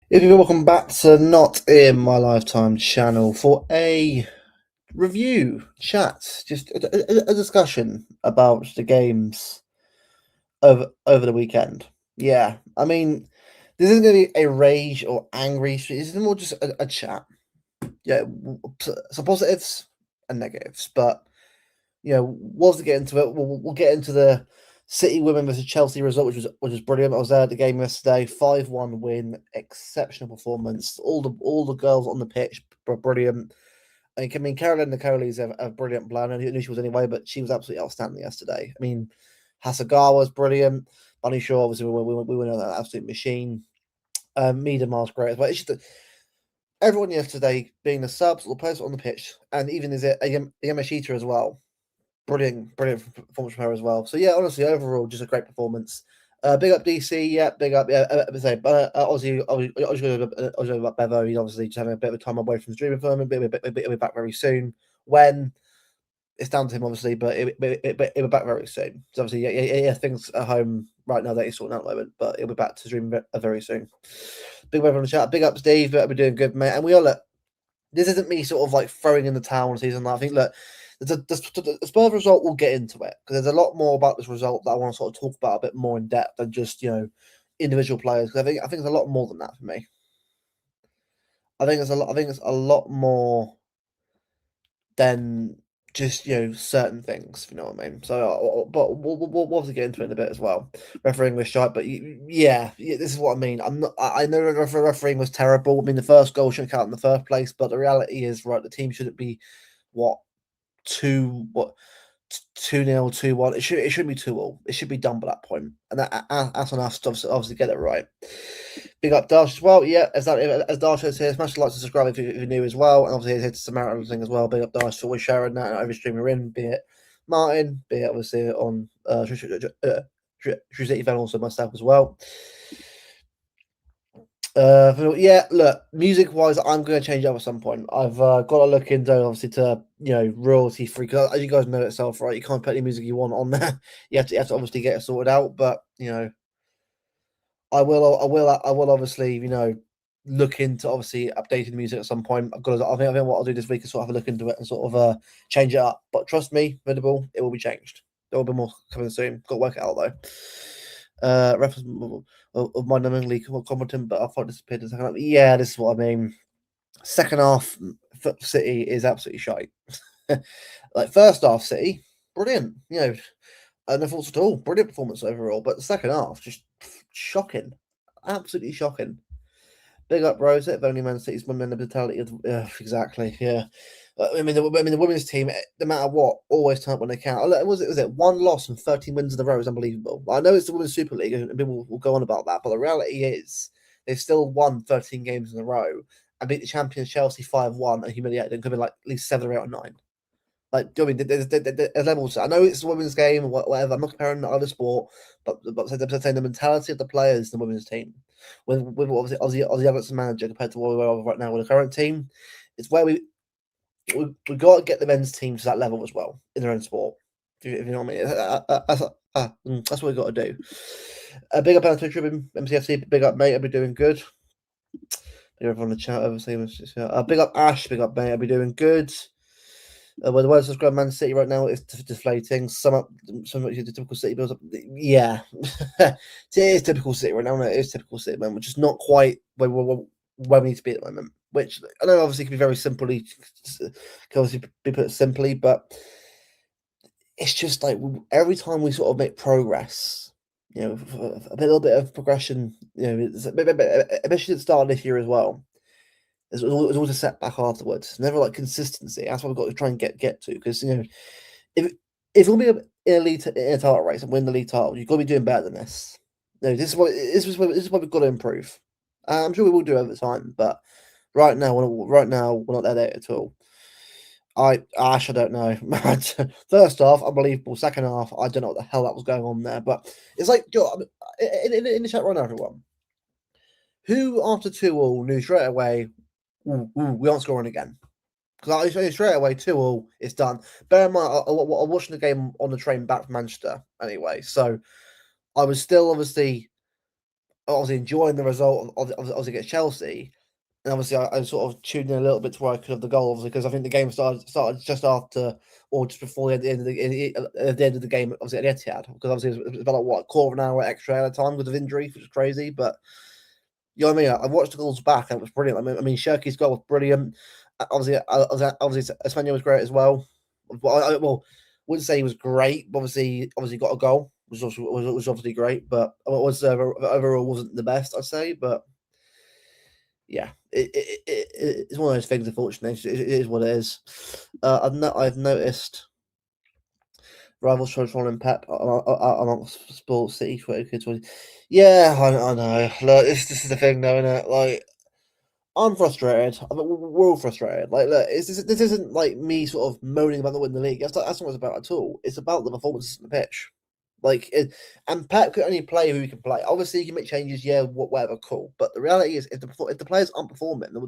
If you're welcome back to Not In My Lifetime channel for a review chat, just a discussion about the games over the weekend. Yeah, I mean, this isn't going to be a rage or angry stream. This is more just a chat. Yeah, some positives and negatives, but was to get into it. We'll get into the City women versus Chelsea result, which was brilliant. I was there at the game yesterday. 5-1 win, exceptional performance. All the girls on the pitch were brilliant. I mean, Caroline the Nicoli's a brilliant plan. I knew she was anyway, but she was absolutely outstanding yesterday. I mean, Hasegawa was brilliant. Bunny Shaw, obviously, we were an absolute machine. Miedemar's great as well. It's just that everyone yesterday, being the subs or the players on the pitch, and even is it a Yamashita as well. Brilliant performance from her as well. So yeah, honestly, overall, just a great performance. Big up DC, yeah, big up, yeah. Obviously, about Bevo. He's obviously just having a bit of a time away from streaming for him. He'll be back very soon. When it's down to him, obviously, but he'll be back very soon. So obviously, yeah, things at home right now that he's sorting out at the moment, but he'll be back to streaming very soon. Big up on the chat. Big up Steve. We're doing good, mate. And we all look. This isn't me sort of like throwing in the towel on season. I think look, the Spurs result, we'll get into it because there's a lot more about this result that I want to sort of talk about a bit more in depth than just individual players. Because I think it's a lot more than that for me. I think it's a lot more than just certain things. If you know what I mean. So, but we'll obviously get into it in a bit as well. Refereeing was shite, but yeah, this is what I mean. I'm not. I know refereeing was terrible. I mean, the first goal shouldn't count in the first place, but the reality is, right, the team shouldn't be what 2-0, 2-1. It shouldn't be 2-all. It should be done by that point, and that's on us to obviously get it right. Big up Darsh as well. Yeah, as Darsh says here, smash the like to subscribe if you're new as well, and obviously it's a Samaritan thing as well. Big up Darsh for always sharing that and over streaming in, be it Martin, be it obviously on Shuzeti Van, also myself as well. Yeah, look, music wise, I'm going to change it up at some point. I've got to look into obviously to royalty free because as you guys know itself, right? You can't put any music you want on there. You have to obviously get it sorted out. But I will obviously look into obviously updating the music at some point. I think what I'll do this week is sort of have a look into it and sort of change it up. But trust me, Venable, it will be changed. There will be more coming soon. Got to work it out though. Reference of my nominally competent, but I thought disappeared in the second half. Yeah, this is what I mean. Second half for City is absolutely shite. Like first half, City, brilliant. No faults at all. Brilliant performance overall. But the second half, just shocking. Absolutely shocking. Big up Rose, if only Man City's women mentality. Exactly, yeah. I mean, the women's team, no matter what, always turn up when they count. Was it one loss and 13 wins in a row is unbelievable. I know it's the Women's Super League, and people will go on about that, but the reality is they've still won 13 games in a row and beat the champions Chelsea 5-1 and humiliated them. Could be like at least 7 or 8 or 9. Like, I mean, there's levels. I know it's a women's game or whatever. I'm not comparing either sport, but saying the mentality of the players, the women's team, with obviously Aussie Everton manager compared to what we are right now with the current team, it's where we got to get the men's team to that level as well in their own sport. If you know what I mean, that's what we got to do. Big up on Twitter, MCFC. Big up, mate. I'll be doing good. Big up on the chat. Obviously, big up Ash. Big up, mate. I'll be doing good. Well, the word subscribe Man City right now is deflating. Some the typical City builds up. Yeah, it is typical City right now. It is typical City, man, which is not quite where we need to be at the moment. Which I know obviously can be very simply, can obviously be put simply, but it's just like every time we sort of make progress, a little bit of progression, especially at the start of this year as well. There's always a setback afterwards. It's never like consistency. That's what we've got to try and get to because if if we'll be in a title race and win the league title, you've got to be doing better than this. No, this is what we've got to improve. I'm sure we will do over time, but right now we're not there at all. I don't know. First half, unbelievable. Second half, I don't know what the hell that was going on there. But it's like, in the chat right now, everyone, who after 2-2 knew straight away, we aren't scoring again? Because I straight away 2-2, it's done. Bear in mind, I watching the game on the train back from Manchester anyway, so I was still obviously enjoying the result of obviously against Chelsea. And obviously, I sort of tuned in a little bit to where I could have the goal, obviously, because I think the game started just after or just before the end of the game, obviously at the Etihad, because obviously it was about like, what, a quarter of an hour extra at a time because of injury, which was crazy. But you know what I mean? I watched the goals back and it was brilliant. I mean, Shirky's goal was brilliant. Obviously, Espanyol was great as well. Well, wouldn't say he was great, but obviously got a goal, was obviously great. But overall wasn't the best, I'd say. But yeah, it's one of those things. Unfortunately, it is what it is. I've noticed rivals trying to follow Pep amongst Sports City Twitter. Yeah, I know. Look, this is the thing, though, isn't it? Like, I'm frustrated. We're all frustrated. Like, look, this isn't like me sort of moaning about the win the league. That's not what it's about at all. It's about the performances on the pitch. And Pep can only play who he can play. Obviously, he can make changes, yeah, whatever, cool. But the reality is, if the players aren't performing, then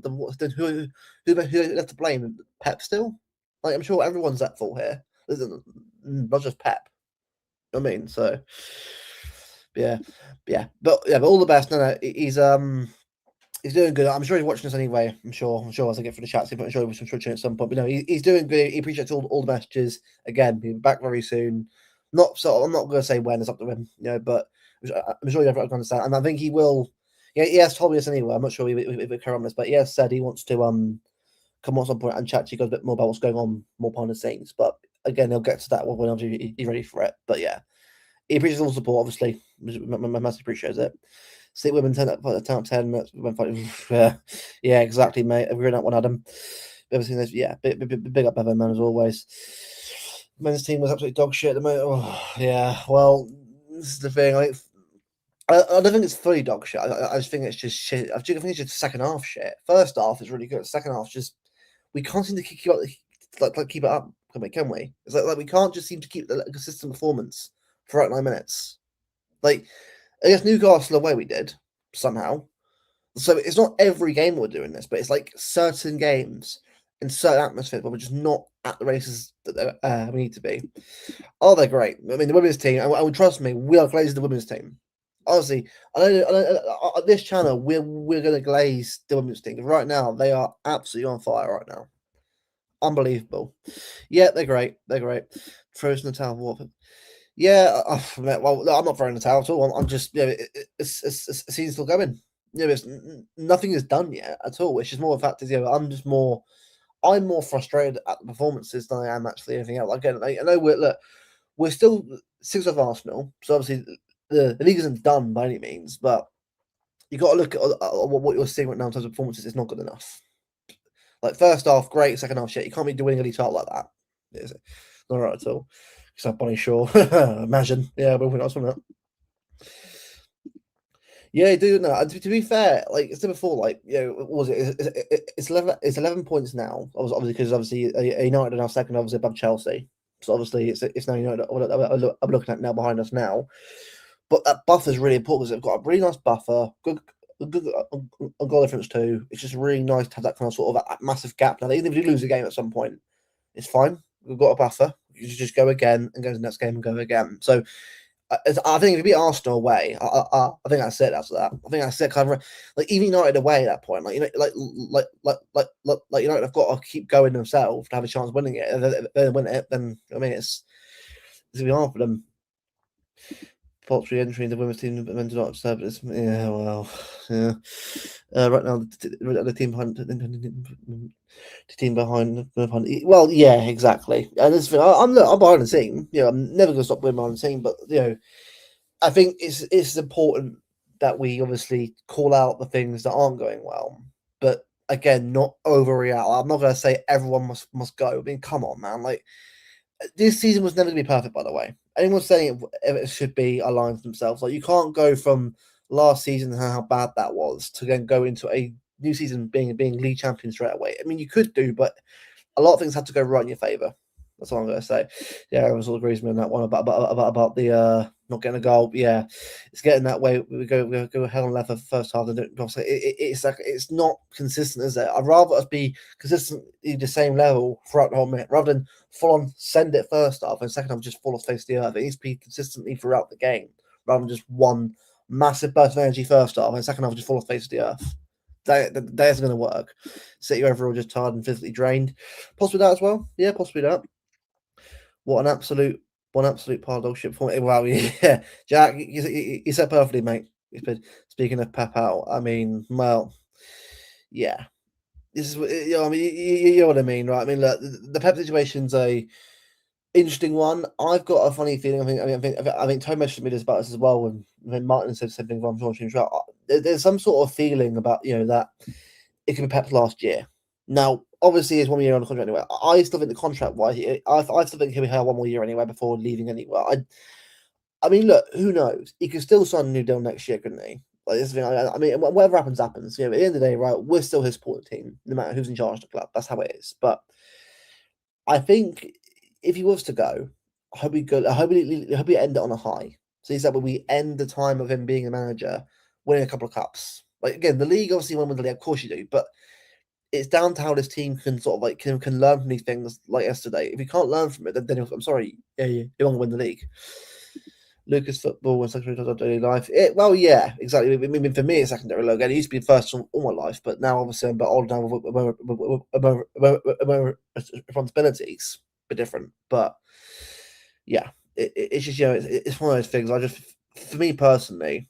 who have to blame? Pep still? Like, I'm sure everyone's at fault here. Not just Pep. I mean, so but all the best. No, he's doing good. I'm sure he's watching us anyway. I'm sure as I get through the chats, I'm sure he'll be at some point. But no, he's doing good. He appreciates all the messages. Again, he'll be back very soon. I'm not going to say when. It's up to him, but I'm sure you have to understand. And I think he will. Yeah, he has told me this anyway. I'm not sure if we carry on this, but he has said he wants to come on some point and chat to you guys a bit more about what's going on more behind the scenes. But again, he'll get to that when he's ready for it. But yeah, he appreciates all the support. Obviously, massively appreciates it. City women 10 out of 10. Yeah, exactly, mate. Agreeing that one, Adam. Ever seen this? Yeah, big up Evan, man, as always. Men's team was absolutely dog shit at the moment. Oh, yeah, well, this is the thing. I don't think it's fully dog shit. I just think it's just shit. I think it's just second half shit. First half is really good. Second half, just we can't seem to keep keep it up. Can we? It's like we can't just seem to keep a consistent performance for 9 minutes. Like against Newcastle away, we did somehow. So it's not every game we're doing this, but it's like certain games in certain atmospheres where we're just not at the races that we need to be. Oh, they're great. I mean, the women's team, and trust me, we are glazing the women's team. Honestly, I know on this channel we're going to glaze the women's team. Right now, they are absolutely on fire. Right now, unbelievable. Yeah, they're great. They're great. Frozen the towel. What? Yeah, well, I'm not throwing the towel at all. I'm just, it's a season still going. Nothing is done yet at all. It's just more the fact is, I'm more frustrated at the performances than I am actually anything else. Again, I know we're still 6 of Arsenal, so obviously the league isn't done by any means, but you got to look at what you're seeing right now in terms of performances. It's not good enough. Like first half, great. Second half, shit. You can't be winning any title like that. Is it? Not right at all. Except Bonnie Shaw. Imagine. Yeah, we're not from that. Yeah, dude. No, to be fair, like I said before, like what was it? It's 11. It's 11 points now. Obviously, because United are now second, obviously above Chelsea. So obviously, it's now United. I'm looking at now behind us now. But that buffer is really important because they've got a really nice buffer, good goal difference too. It's just really nice to have that kind of sort of massive gap. Now, even if you lose a game at some point, it's fine. We've got a buffer. You just go again and go to the next game and go again. So I think if you beat Arsenal away, I think that's it after that. I think that's it. Kind of like even United away at that point, like United have got to keep going themselves to have a chance of winning it. If they win it, then I mean it's gonna be hard for them. Poultry entry in the women's team men do not observe this. Yeah, well, yeah. Right now, the team behind Well, yeah, exactly. And this, I'm behind the team. I'm never going to stop being behind the team. But I think it's important that we obviously call out the things that aren't going well. But again, not overreact. I'm not going to say everyone must go. I mean, come on, man. Like, this season was never going to be perfect, by the way. Anyone saying it should be aligns themselves. Like, you can't go from last season and how bad that was to then go into a new season being league champion straight away. I mean, you could do, but a lot of things have to go right in your favour. That's all I'm going to say. Yeah, everyone sort of agrees with me on that one about the not getting a goal. Yeah, it's getting that way. We go hell on left for the first half. It's like it's not consistent, is it? I'd rather us be consistently the same level throughout the whole minute rather than full on send it first half and second half just fall off face the earth. It needs to be consistently throughout the game rather than just one massive burst of energy first half and second half just fall off face the earth. That isn't going to work. City overall just tired and physically drained. Possibly that as well. Yeah, possibly that. What an absolute pile of dog shit for me. Wow, yeah, Jack, you said perfectly, mate. Speaking of Pep out, I mean, well, yeah, this is you know, I mean, you know what I mean, right? I mean, look, the Pep situation's a interesting one. I've got a funny feeling. I think Tom mentioned me this about this as well. When Martin said something from George, there's some sort of feeling about that it could be Pep's last year. Now, obviously, it's 1 year on the contract anyway. I still think the contract wise, I still think he'll be here 1 more year anyway before leaving anywhere. I mean, look, who knows? He could still sign a new deal next year, couldn't he? Like this thing, I mean, whatever happens, happens. At the end of the day, right? We're still his supporting team, no matter who's in charge of the club. That's how it is. But I think if he was to go, I hope he good. I hope he end it on a high. So he said, "When we end the time of him being a manager, winning a couple of cups. Like again, the league obviously won the league, of course you do, but it's down to how this team can sort of like can learn from these things like yesterday. If you can't learn from it, then I'm sorry, you won't win the league." Lucas football and secondary to daily life. Well, yeah, exactly. I mean, for me, it's secondary logo. It used to be first all my life, but now obviously I'm a bit older now with responsibilities, a bit different. But yeah, it's just it's one of those things. For me personally,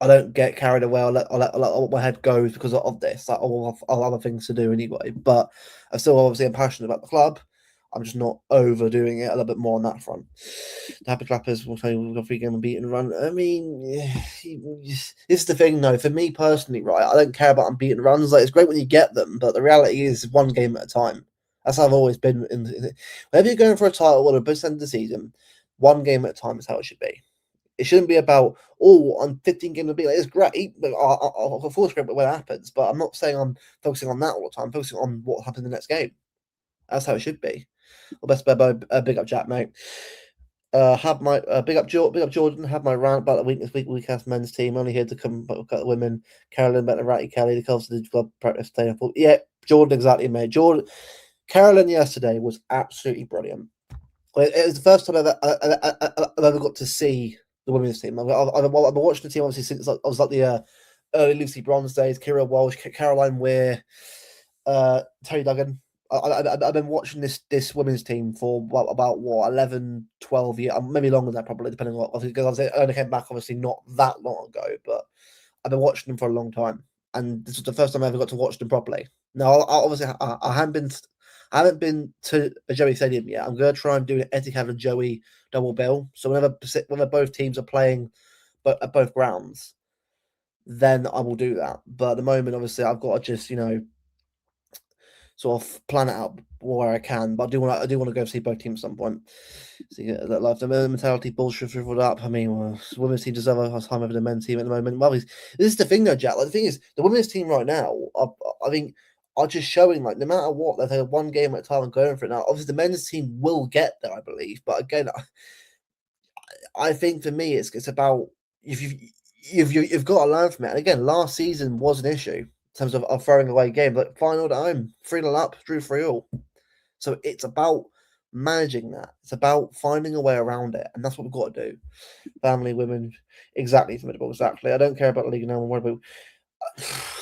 I don't get carried away. I'll let my head go because of this. Like, I'll have other things to do anyway. But I still obviously am passionate about the club. I'm just not overdoing it a little bit more on that front. The Happy Clappers will tell you we've got 3 game unbeaten run. I mean, this is the thing, though. For me personally, right, I don't care about unbeaten runs. Like, it's great when you get them, but the reality is 1 game at a time. That's how I've always been. Whenever you're going for a title or a best end of the season, 1 game at a time is how it should be. It shouldn't be about, on 15 games of beat. Like, it's great, but I'll force great when it happens. But I'm not saying I'm focusing on that all the time. I'm focusing on what happens in the next game. That's how it should be. Well, best big up Jack, mate. Have my big up Jordan. Have my rant about the weak ass men's team. Only here to come cut the women. Carolyn better Ratty Kelly. The calls to the club practice today. Yeah, Jordan, exactly, mate. Carolyn yesterday was absolutely brilliant. It was the first time I've ever got to see the women's team. I've been watching the team obviously since I was like the early Lucy Bronze days. Kira Walsh, Caroline Weir, Terry Duggan. I've been watching this women's team for about 11, 12 years, maybe longer than that, probably, depending on what, because I only came back obviously not that long ago, but I've been watching them for a long time, and this was the first time I ever got to watch them properly. Now, obviously, I haven't been to a Joey Stadium yet. I'm going to try and do an Etihad and Joey double bill. So whenever both teams are playing at both grounds, then I will do that. But at the moment, obviously, I've got to just sort of plan it out where I can. But I do want to go see both teams at some point. See that life, the mentality bullshit shriveled up. I mean, women's team deserve a time over the men's team at the moment. Well, this is the thing though, Jack. Like, the thing is, the women's team right now, I think, are just showing like no matter what, they've had 1 game at a time and going for it. Now, obviously, the men's team will get there, I believe. But again, I think for me, it's about if you've got to learn from it. And again, last season was an issue in terms of throwing away games. Like final at home, 3-0 up, drew 3-all. So it's about managing that. It's about finding a way around it, and that's what we've got to do. Family, women, exactly, formidable, exactly. I don't care about the league now.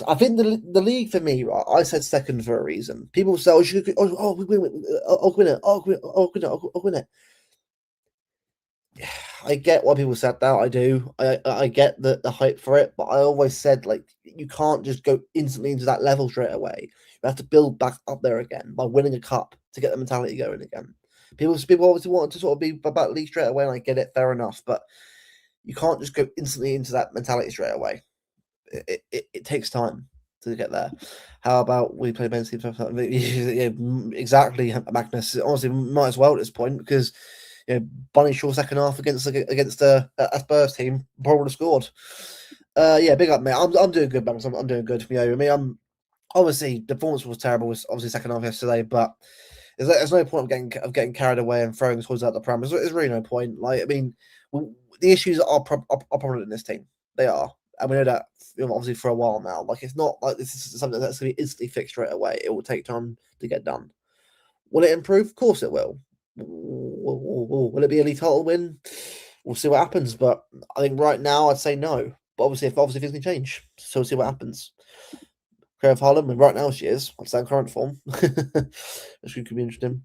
I think the league for me, right? I said second for a reason. People say, we win it, win it. I get why people said that. I do. I get the hype for it, but I always said like you can't just go instantly into that level straight away. You have to build back up there again by winning a cup to get the mentality going again. People obviously want to sort of be about the league straight away, and I get it, fair enough. But you can't just go instantly into that mentality straight away. It takes time. to get there. How about we play men's team? Yeah, exactly, Magnus. Honestly, might as well at this point because Bunny Shaw second half against a Spurs team probably would have scored. Yeah, big up, mate. I'm doing good, Magnus. I'm doing good. I mean, I'm obviously the performance was terrible. Was obviously second half yesterday, but there's no point of getting carried away and throwing toys out the pram. There's really no point. Like, I mean, the issues are prominent in this team. They are, and we know that obviously for a while now. Like, it's not like this is something that's going to be instantly fixed straight away. It will take time to get done. Will it improve? Of course it will. Will it be a league title win? We'll see what happens. But I think right now I'd say no. But obviously things can change, so we'll see what happens. Claire of Harlem, and right now she is. What's that current form? Which could be interesting.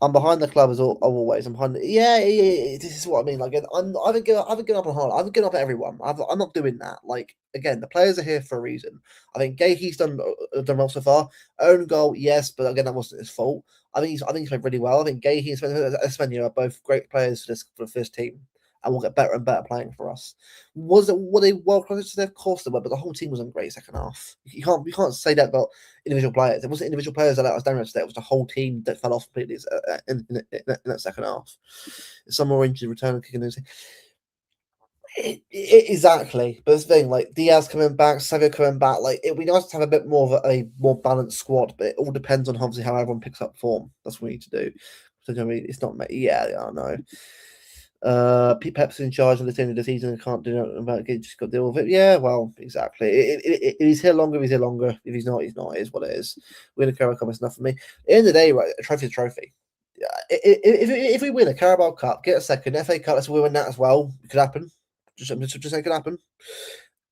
I'm behind the club as always. I'm behind. Yeah. This is what I mean. Like, I haven't given up on Harlem. I haven't given up at everyone. I'm not doing that. Like, again, the players are here for a reason. I think Gahey's done well so far. Own goal, yes, but again, that wasn't his fault. I think he's played really well. I think Gahey and Espanol are both great players for this team, and will get better and better playing for us. Were they world class today? Of course they were, but the whole team wasn't great second half. You can't say that about individual players. It wasn't individual players that let us down today. It was the whole team that fell off completely in that second half. Some more injured return kicking. Exactly, but the thing, like Diaz coming back, Savio coming back, like it'd be nice to have a bit more of a more balanced squad, but it all depends on obviously how everyone picks up form. That's what we need to do. So I mean, it's not yeah, I know. Pete Pep's in charge of the end of the season and can't do nothing about it. Just got to deal with it. Yeah, well, exactly. If he's here longer, he's here longer. If he's not, he's not. It is what it is. We're in a Carabao Cup. It's enough for me. At the end of the day, right, a trophy's a trophy. Yeah, if we win a Carabao Cup, get a second FA Cup, let's win that as well. It could happen. Just say it could happen.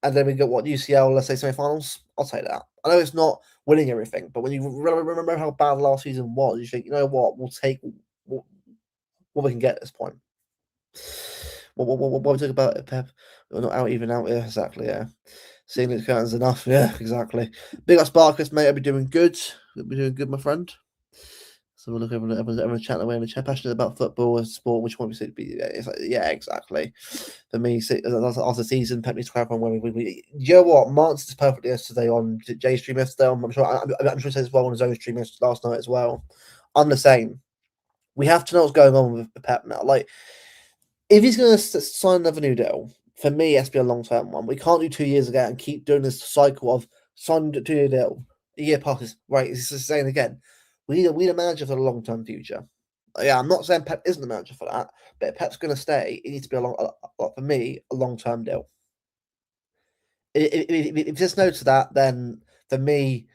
And then we get what UCL, let's say semi-finals. I'll take that. I know it's not winning everything, but when you remember how bad last season was, you think, you know what, we'll take what we can get at this point. What we talk about it, Pep? We're not out even out. Yeah, exactly. Yeah, seeing the curtains enough. Yeah, exactly. Big up Sparkus, mate. I'll be doing good. I'll be doing good, my friend. So we'll look over everyone's chatting away in the chat, passionate about football and sport. Which one we should be? It's like, yeah, exactly. For me, after the season, Pep needs to clarify when we. You know what? Martin did perfectly yesterday on Jay's stream yesterday. I'm sure he said as well on his own stream last night as well. I'm the same. We have to know what's going on with Pep now. Like, if he's going to sign another new deal, for me, it has to be a long-term one. We can't do 2 years ago and keep doing this cycle of signing a 2-year deal. A year passes. Right, it's the same again. We need a manager for the long-term future. Yeah, I'm not saying Pep isn't the manager for that, but if Pep's going to stay, it needs to be for me, a long-term deal. If there's no to that, then for me,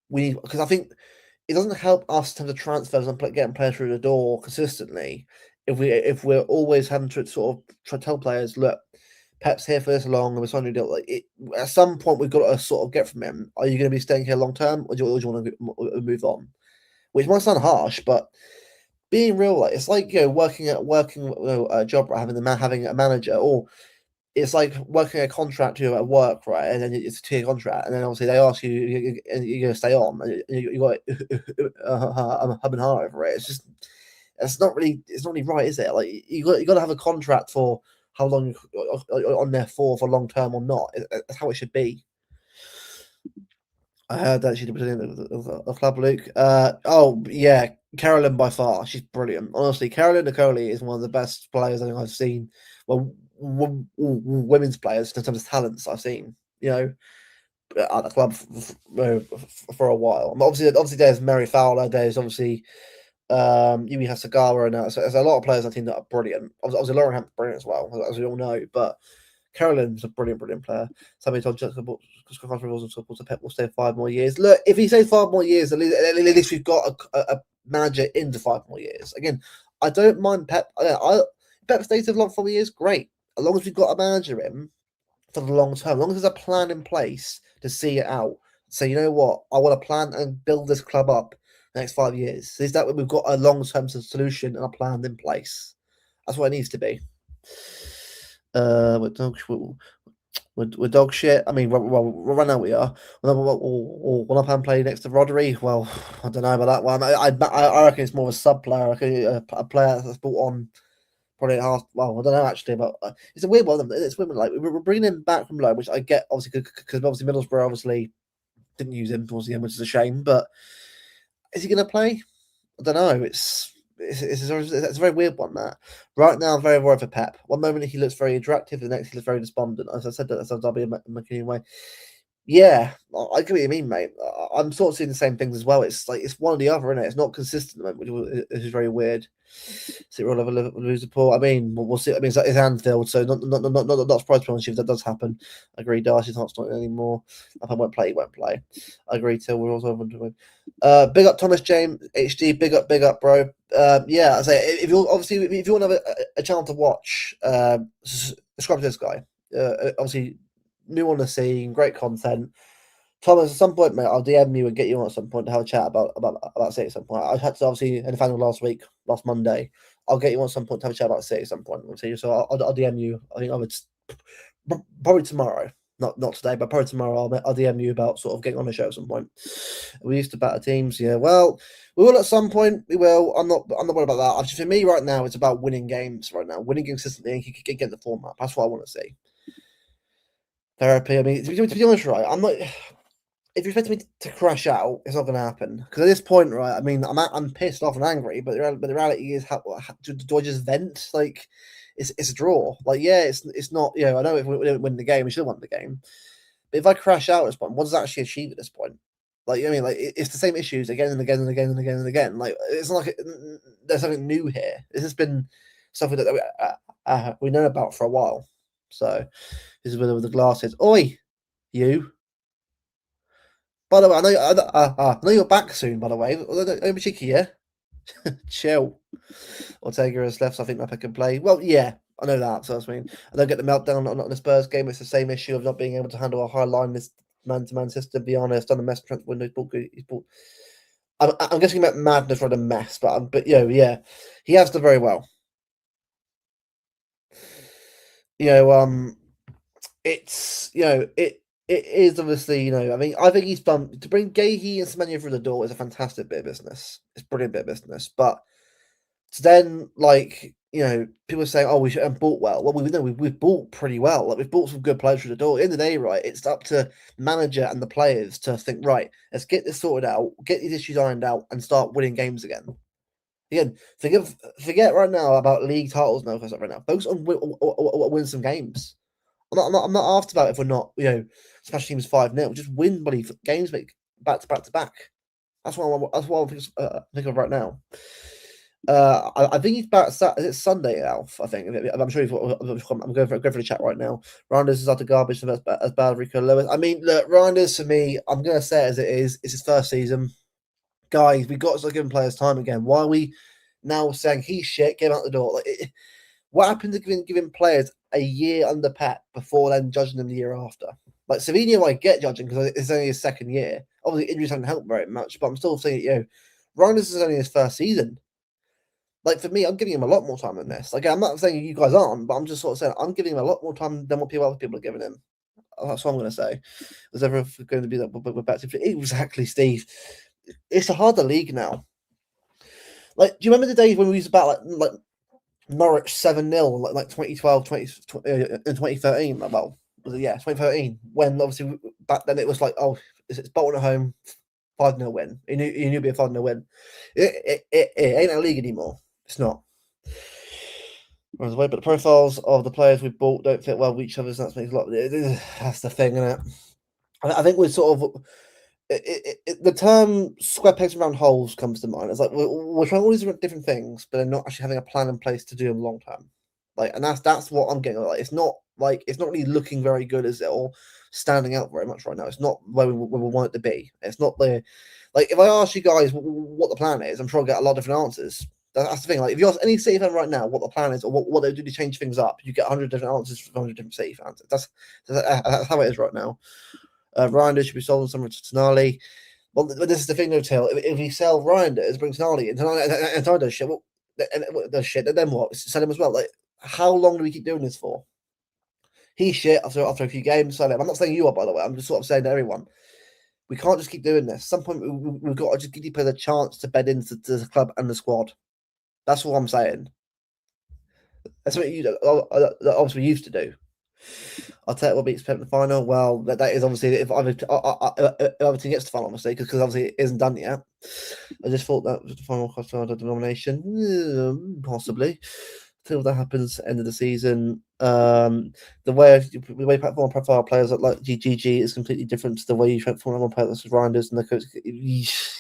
we need, because I think it doesn't help us in terms of transfers and getting players through the door consistently if we're always having to sort of try to tell players, look, Pep's here for this long and we're signing a deal. Like at some point, we've got to sort of get from him. Are you going to be staying here long term, or do you want to move on? Which might sound harsh, but being real, like it's like working a job, right? Having a manager, or it's like working a contract at work, right? And then it's a 2-year contract, and then obviously they ask you, you're going to stay on, and you got hub and heart over it. It's not really right, is it? Like you got to have a contract for how long you're on there for long term or not. That's how it should be. I heard that she's the president of Club Luke. Oh yeah, Carolyn by far, she's brilliant. Honestly, Carolyn Nicoli is one of the best players I think I've seen. Well, women's players in terms of talents I've seen. At the club for a while. Obviously, there's Mary Fowler. There's obviously Yumi Hasagawa, and so there's a lot of players on the team that are brilliant. Obviously, Lauren Hamp's brilliant as well, as we all know. But Carolyn's a brilliant player. Somebody told Pep will stay 5 more years. Look, if he stays 5 more years, at least we've got a manager into 5 more years. Again, I don't mind Pep. Pep stays for 4 years, great. As long as we've got a manager in for the long term, as long as there's a plan in place to see it out. So you know what? I want to plan and build this club up the next 5 years. So is that we've got a long-term solution and a plan in place? That's what it needs to be. We're dog shit. I mean, well, right now we are. Will Up play next to Rodri? Well, I don't know about that one. I reckon it's more of a sub player, like a player that's brought on probably half. Well, I don't know actually, but it's a weird one. It's women like we're bringing him back from low, which I get obviously because obviously Middlesbrough obviously didn't use him towards the end, which is a shame. But is he going to play? I don't know. It's a very weird one. That right now, I'm very worried for Pep. One moment he looks very attractive, the next he looks very despondent. As I said, that's Derby McKinney way. Yeah, I get what you mean, mate. I'm sort of seeing the same things as well. It's like it's one or the other, isn't it? It's not consistent, which is very weird. See, we'll lose the support. I mean, we'll see. I mean, it's Anfield, so not surprised if that does happen. I agree. Darcy's not starting anymore. If I won't play, he won't play. I agree. Till we're also going to win. Big up Thomas James HD. Big up, bro. Yeah, I say if you want to have a channel to watch, subscribe to this guy. Obviously, new on the scene, great content. Thomas, at some point, mate, I'll DM you and get you on at some point to have a chat about City at some point. I had to obviously in the final last Monday. I'll get you on some point to have a chat about City at some point. So I'll DM you. I think I would probably tomorrow, not today, but probably tomorrow. I'll DM you about sort of getting on the show at some point. We used to batter teams, yeah. Well, we will at some point. We will. I'm not worried about that. For me, right now, it's about winning games. Right now, winning consistently and get the form up. That's what I want to see. Therapy. I mean, to be honest, right, I'm not. If you expect me to crash out, it's not going to happen. Because at this point, right, I mean, I'm pissed off and angry, but the reality is, do I just vent? Like, it's a draw. Like, yeah, it's not. You know, I know if we didn't win the game, we should have won the game. But if I crash out at this point, what does it actually achieve at this point? Like, you know what I mean, like it's the same issues again and again and again and again and again. Like, it's not like there's something new here. This has been something that we know about for a while. So this is with the glasses. Oi, you. By the way, I know you're back soon. By the way, don't be cheeky, yeah. Chill. Ortega has left, so I think Mappa can play. Well, yeah, I know that. So I mean, I don't get the meltdown on the Spurs game. It's the same issue of not being able to handle a high line this man-to-man system. To be honest, done a mess transfer window. He's bought. I'm guessing about madness rather than mess, but yeah, he has done very well. It's it is obviously, I mean, I think he's done to bring Gahey and Semenyo through the door is a fantastic bit of business. It's a brilliant bit of business. But to then, like, people are saying, oh, we should have bought well. Well, we've bought pretty well. Like, we've bought some good players through the door. At the end of the day, right, it's up to the manager and the players to think, right, let's get this sorted out, get these issues ironed out, and start winning games again. Again, forget right now about league titles now, right now. Focus on win some games. I'm not after about if we're not, smash teams 5-0. Just win bloody games, make back to back. That's what I think of right now. I think he's back. Is it Sunday, Alf? I think. I'm sure I'm going for the chat right now. Reinders is utter garbage as bad as Rico Lewis. I mean, look, Reinders for me, I'm going to say it as it is. It's his first season, guys. We got to start giving players time again. Why are we now saying he's shit? Get him out the door. Like, what happened to giving players a year under Pep before then judging them the year after? Like, Savinho, I get judging because it's only his second year. Obviously, injuries haven't helped very much, but I'm still saying, Reinders is only his first season. Like, for me, I'm giving him a lot more time than this. Like, I'm not saying you guys aren't, but I'm just sort of saying I'm giving him a lot more time than what other people are giving him. That's what I'm going to say. Is ever going to be that we're back to exactly, Steve? It's a harder league now. Like, do you remember the days when we used to battle like Norwich 7-0, like 2012, 2013? Well, was it 2013? When obviously back then it was like, oh, it's Bolton at home, 5-0 win. You knew it'd be a 5-0 win. It ain't a league anymore. It's not. Runs away, but the profiles of the players we bought don't fit well with each other. So that makes a lot. That's the thing, isn't it? I think we're sort of. The term "square pegs and round holes" comes to mind. It's like we're trying all these different things, but they're not actually having a plan in place to do them long term. Like, and that's what I'm getting. Like, it's not really looking very good, is it? Or standing out very much right now. It's not where we want it to be. It's not the like. If I ask you guys what the plan is, I'm sure I'll get a lot of different answers. That's the thing. Like, if you ask any City fan right now what the plan is or what they do to change things up, you get 100 different answers from 100 different City fans. That's how it is right now. Reinders should be sold on summer to Tonali. Well, this is the thing, though, Till. If we sell Reinders, bring Tonali, and Tonali does shit, does shit, then what? Sell him as well. Like, how long do we keep doing this for? He's shit after a few games. Sell him. I'm not saying you are, by the way. I'm just sort of saying to everyone. We can't just keep doing this. At some point, we've got to just give people a chance to bed into the club and the squad. That's what I'm saying. That's what obviously we used to do. I'll tell you what beats Pep in the final. Well, that is obviously if other team gets to the final, obviously, because obviously it isn't done yet. I just thought that was the final cost of the denomination, possibly. Until that happens at the end of the season. The way platform profile players like GGG is completely different to the way you transform on players like Rinders and the coach.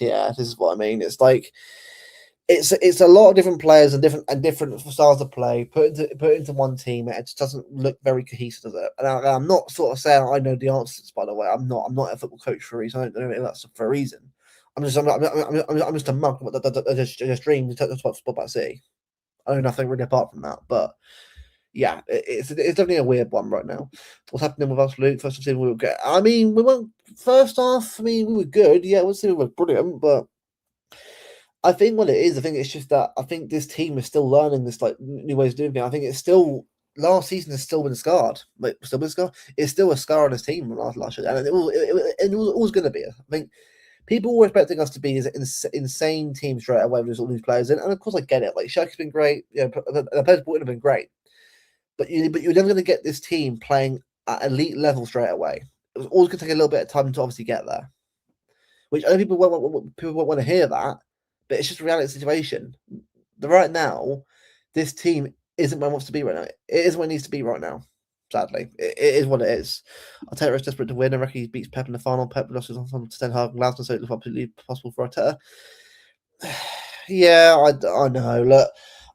Yeah, this is what I mean. It's like it's a lot of different players and different styles of play put into one team. It just doesn't look very cohesive, does it? And I'm not sort of saying I know the answers. By the way, I'm not a football coach for a reason. I don't know if that's for a reason. I'm just a monk that just dreams to spot by sea. I know nothing really apart from that, but yeah, it's definitely a weird one right now. What's happening with us, Luke? First season we were good. I mean, we weren't first half. I mean, we were good. Yeah, we'll see, we were brilliant, but I think what it is, I think it's just that I think this team is still learning this like new ways of doing things. I think it's still last season has still been scarred. Like still been scarred. It's still a scar on this team from last year, and it was always going to be. I think people were expecting us to be this insane team straight away with all these players, and of course I get it. Like Shaq's been great. You know, the players would have been great, but you're never going to get this team playing at elite level straight away. It was always going to take a little bit of time to obviously get there. Which I know people won't want to hear that, but it's just a reality situation. Right now, this team isn't where it wants to be right now. It is where it needs to be right now. Sadly, it is what it is. Arteta is desperate to win. I reckon he beats Pep in the final. Pep losses on Ten Hag and Glasgow, so it looks absolutely possible for Arteta. Yeah, I know. Look,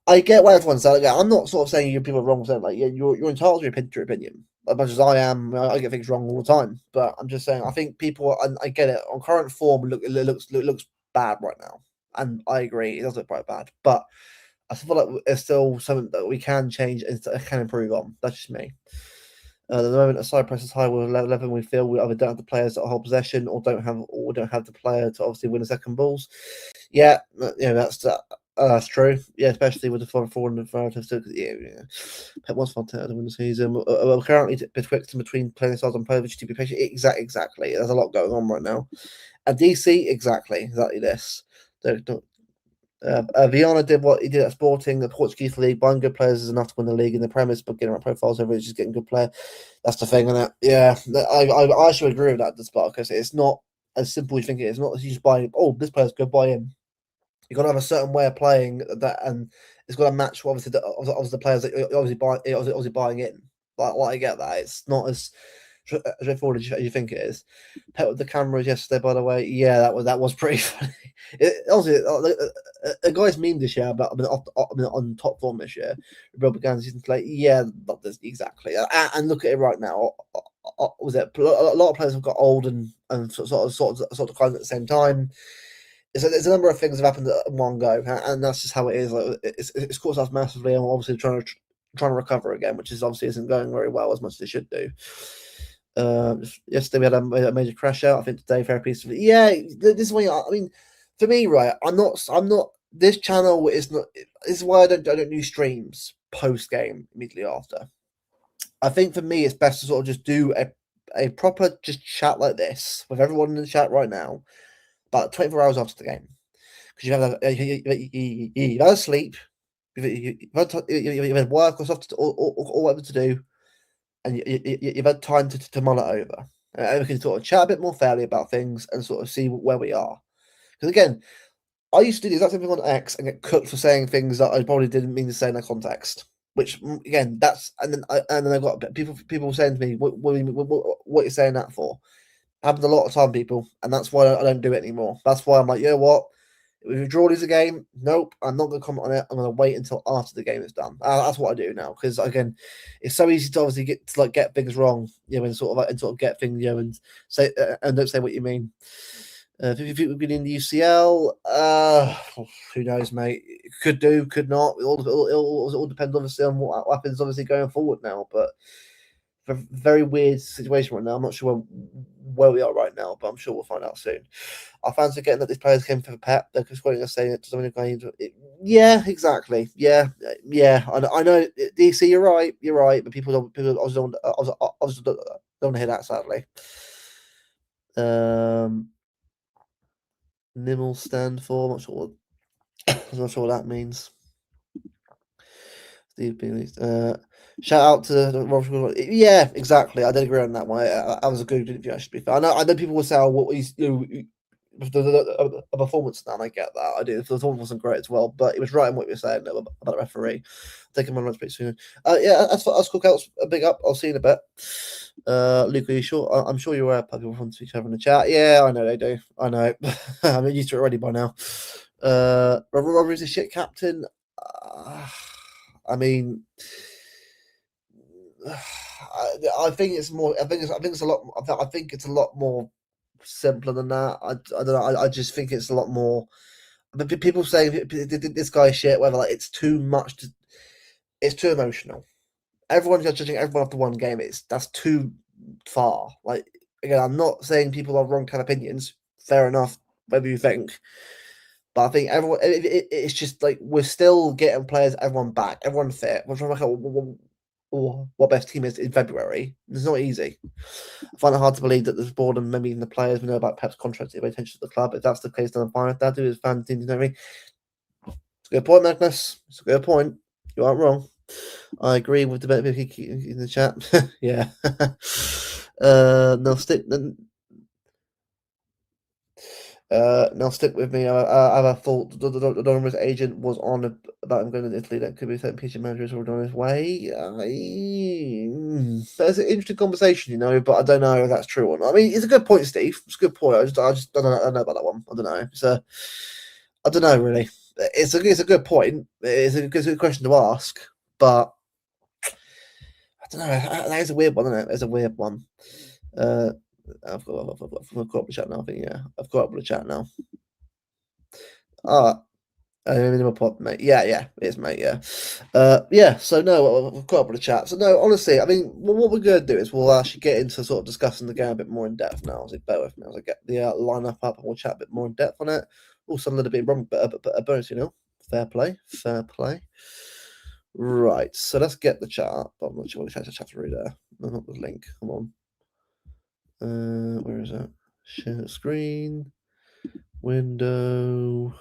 I get why everyone's saying. Like, I'm not sort of saying you people are wrong for saying like yeah, you're entitled to your opinion. As much as I am, I get things wrong all the time. But I'm just saying, I think people, and I get it, on current form, it looks bad right now, and I agree, it does look quite bad. But I feel like it's still something that we can change and can improve on. That's just me. At the moment, a side press is high with 11. We feel we either don't have the players that hold possession, or don't have the player to obviously win the second balls. Yeah, that's true. Yeah, especially with the forward and forward. Yeah. Pep wants Fontana to win the season. We're currently betwixt and between playing styles and players to be patient. Exactly. There's a lot going on right now. And DC, exactly this. Viana did what he did at Sporting, the Portuguese league. Buying good players is enough to win the league in the premise, but getting right profiles over it's just getting good player. That's the thing, isn't it? Yeah, I should agree with that. Despite because it's not as simple as you think it is. It's not you just buy. Oh, this player's good, buy him. You've got to have a certain way of playing that, and it's got to match obviously the players that you're obviously buying in. Like I get that it's not as straightforward as you think it is. Pet with the cameras yesterday, by the way. Yeah, that was pretty funny. Also, a guy's meme this year about on top form this year. Robert Gans season play. Yeah, not this exactly. And look at it right now. Was it a lot of players have got old and sort of declined at the same time. So there's a number of things that have happened at one go, and that's just how it is. Like, it's caused us massively, and we're obviously trying to recover again, which is obviously isn't going very well as much as it should do. Yesterday we had a major crash out. I think today therapy is yeah. This is why I mean, for me, right? I'm not. This channel is not. This is why I don't do streams post game immediately after. I think for me, it's best to sort of just do a proper just chat like this with everyone in the chat right now, about 24 hours after the game, because you've had a sleep, you've had work or stuff or whatever to do, and you've had time to mull it over. And we can sort of chat a bit more fairly about things and sort of see where we are. Because again, I used to do the exact same thing on X and get cooked for saying things that I probably didn't mean to say in that context. Which again, that's and then I got people saying to me, "What are you saying that for?" Happens a lot of time, people, and that's why I don't do it anymore. That's why I'm like, you know what? If we draw this a game, nope, I'm not going to comment on it. I'm going to wait until after the game is done. That's what I do now because again, it's so easy to obviously get things wrong, and sort of get things, and say and don't say what you mean. If it would be in the UCL, who knows, mate? Could do, could not. It all depends, obviously, on what happens, obviously, going forward now. But a very weird situation right now. I'm not sure where we are right now, but I'm sure we'll find out soon. Our fans are getting that these players came for Pep. They're just quoting us saying it to someone yeah, exactly. Yeah. I know. DC, you're right. You're right. But people also don't want to hear that, sadly. Nimble stand for. I'm not sure what that means. Steve Bailey. Shout out to yeah, exactly. I did agree on that one. I was a good interview. I should be fair. I know people will say, "Oh, what he's a performance." And I get that. I do. The performance wasn't great as well, but it was right in what you were saying about the referee. Taking my lunch pretty soon. Yeah, that's cool. Counts a big up. I'll see you in a bit. Luke, are you sure? I'm sure you're aware people want to each other in the chat. Yeah, I know they do. I know. I'm used to it already by now. Robert is a shit captain. I mean, I think it's more. I think it's a lot. I think it's a lot more simpler than that. I don't know. I just think it's a lot more. But people saying this guy's shit, whether like it's too much. It's too emotional. Everyone's judging everyone after one game. That's too far. Like again, I'm not saying people are wrong to have opinions. Fair enough, whatever you think. But I think everyone, it's just like we're still getting players, everyone back, everyone fit. We're trying to work out what best team is in February. It's not easy. I find it hard to believe that there's board and maybe even the players we know about Pep's contract to pay attention to the club. If that's the case, then I'm fine with that. Do his fan teams and everything. It's a good point, Magnus. It's a good point. You aren't wrong. I agree with the bit in the chat. Yeah. Now stick with me. I have a thought. Donovan's agent was on about him going to Italy. That could be certain piece of managers who on his way. That's an interesting conversation, you know, but I don't know if that's true or not. I mean, it's a good point, Steve. It's a good point. I just don't know, about that one. I don't know. I don't know really. It's a good point. It's a good question to ask, but I don't know. That is a weird one, isn't it? It's a weird one. I've got up the chat now. I think I've got up the chat now. Mate. Yeah, it is, mate. Yeah. So no, we've got up the chat. So no, honestly, I mean, what we're going to do is we'll actually get into sort of discussing the game a bit more in depth now. Bear with me as I get the lineup up and we'll chat a bit more in depth on it. Also, a little bit wrong, but a bonus, you know. Fair play. Right. So let's get the chat up. I'm not sure what the chat through there. Not the link. Come on. Where is it? Share screen, window.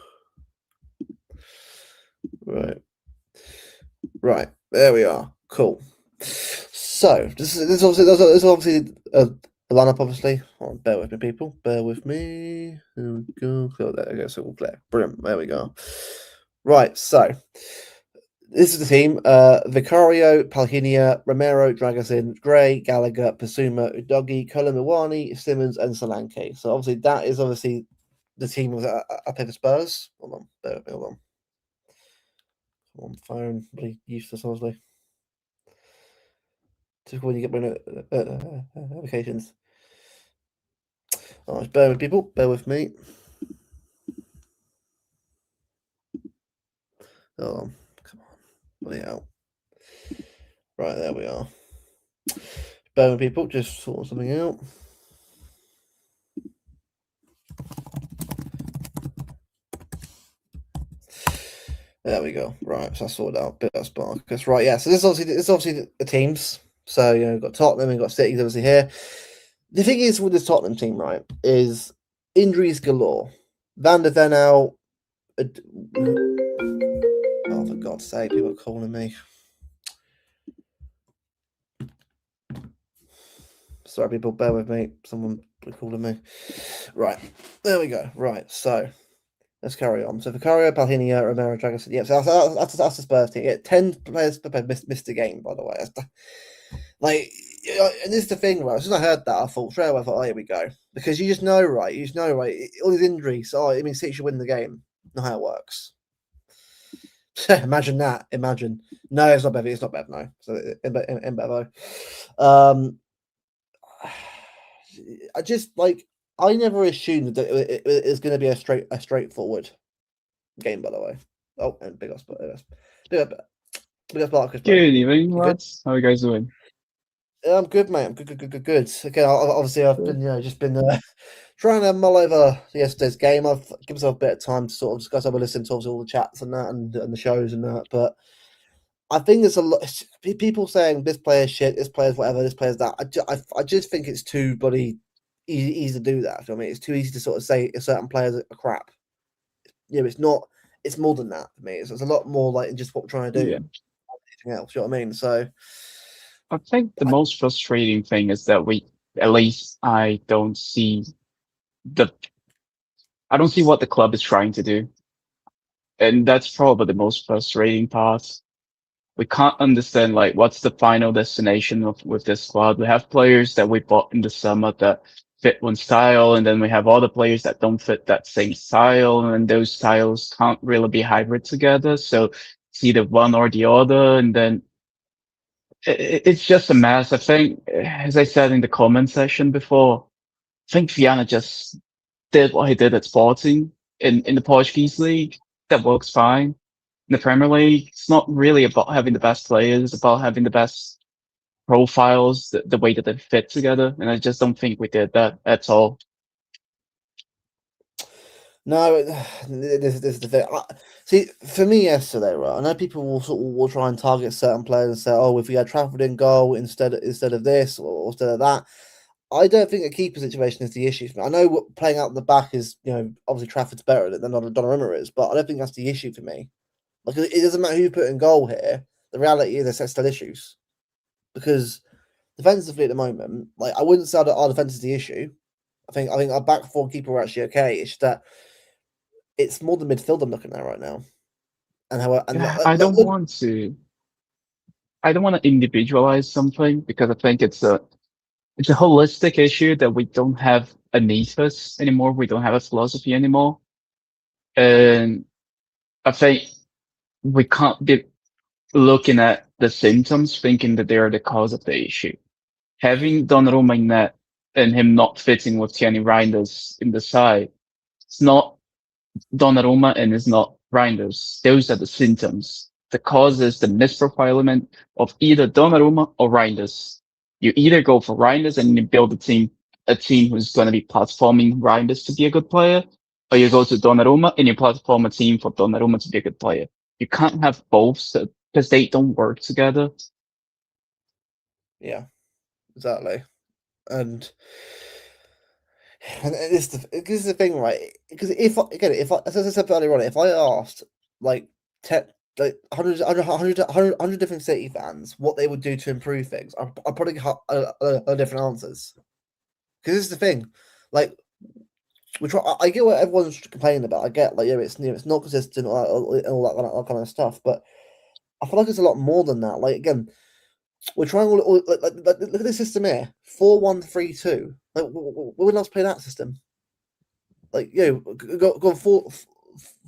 Right. There we are. Cool. So this is obviously a lineup. Obviously, bear with me, people. Bear with me. There we go. Oh, there we go. So we'll clear. Brilliant. There we go. Right. So this is the team: Vicario, Palhinia, Romero, Dragosin, Gray, Gallagher, Pasuma, Udogi, Kolomawani, Simmons, and Solanke. So obviously that is the team of I play the Spurs. Hold on, bear with me, hold on. On the phone, really useless, honestly. Typical when you get notifications. Alright, bear with people, bear with me. Hold on, come on, bloody hell. Right, there we are. Bear with people, just sorting something out. There we go. Right, so I sorted out a bit of Sparkus. Right, yeah. So this is obviously the teams. So you know, we've got Tottenham, we've got City, obviously here. The thing is with this Tottenham team, right, is injuries galore. Van der Ven out. Oh, for God's sake, people are calling me. Sorry, people, bear with me. Someone calling me. Right, there we go. Right, so let's carry on. So Vicario, Palhinia, Romero, Dragosin. Yeah, so that's the Spurs team. Yeah, 10 players missed a game, by the way. Like, and this is the thing, right? As soon as I heard that, I thought, straight away, oh, here we go. Because you just know, right? All these injuries. Oh, I mean, City should win the game. Not how it works. Imagine that. Imagine. No, it's not Bev. It's not Bev, no. So, in Bevo. I just, I never assumed that it was going to be a straightforward game, by the way. Oh, and big up Marcus. Good evening, lads. How are you guys doing? I'm good, mate. I'm good. Okay, obviously I've been, trying to mull over yesterday's game. I've given myself a bit of time to sort of discuss. I've listened to obviously all the chats and that, and the shows and that. But I think there's a lot people saying this player's shit, this player's whatever, this player's that. I just think it's too bloody easy to do that. I mean, it's too easy to sort of say a certain player's a crap. You know, it's not. It's more than that for me. It's a lot more like just what we're trying to do. Yeah. anything else. You know what I mean? So I think the most frustrating thing is that at least the, I don't see what the club is trying to do. And that's probably the most frustrating part. We can't understand like what's the final destination with this squad. We have players that we bought in the summer that fit one style, and then we have other players that don't fit that same style, and those styles can't really be hybrid together. So it's either one or the other, and then it's just a mess. I think, as I said in the comment section before, I think Viana just did what he did at Sporting in the Portuguese league. That works fine. In the Premier League, it's not really about having the best players, it's about having the best profiles, the way that they fit together. And I just don't think we did that at all. no, this is the thing. See, for me yesterday, right? I know people will try and target certain players and say, "Oh, if we had Trafford in goal instead of this or instead of that." I don't think a keeper situation is the issue for me. I know what playing out the back is, obviously Trafford's better than Donnarumma is, but I don't think that's the issue for me. Like, it doesn't matter who you put in goal here. The reality is there's still issues because defensively at the moment, like I wouldn't say that our defense is the issue. I think our back four keeper are actually okay. It's just that it's more the midfield I'm looking at right now, and how and Yeah, look, I don't want to individualize something because I think it's a holistic issue that we don't have an ethos anymore. We don't have a philosophy anymore. And I think we can't be looking at the symptoms thinking that they are the cause of the issue. Having Donnarumma in net and him not fitting with Kenny Reinders in the side, it's not Donnarumma and it's not Reinders. Those are the symptoms. The cause is the misprofilement of either Donnarumma or Reinders. You either go for Reinders and you build a team who's going to be platforming Reinders to be a good player, or you go to Donnarumma and you platform a team for Donnarumma to be a good player. You can't have both because they don't work together. yeah, exactly, and it's the thing, right? Because if I, as I said earlier on, if I asked like 10, like 100 different City fans what they would do to improve things, I'd probably get different answers. Because this is the thing, like I get what everyone's complaining about. I get like it's not consistent and all that kind of stuff, but I feel like it's a lot more than that. Like again, we're trying like look at this system here, 4-1-3-2. Like we would love to play that system. Like go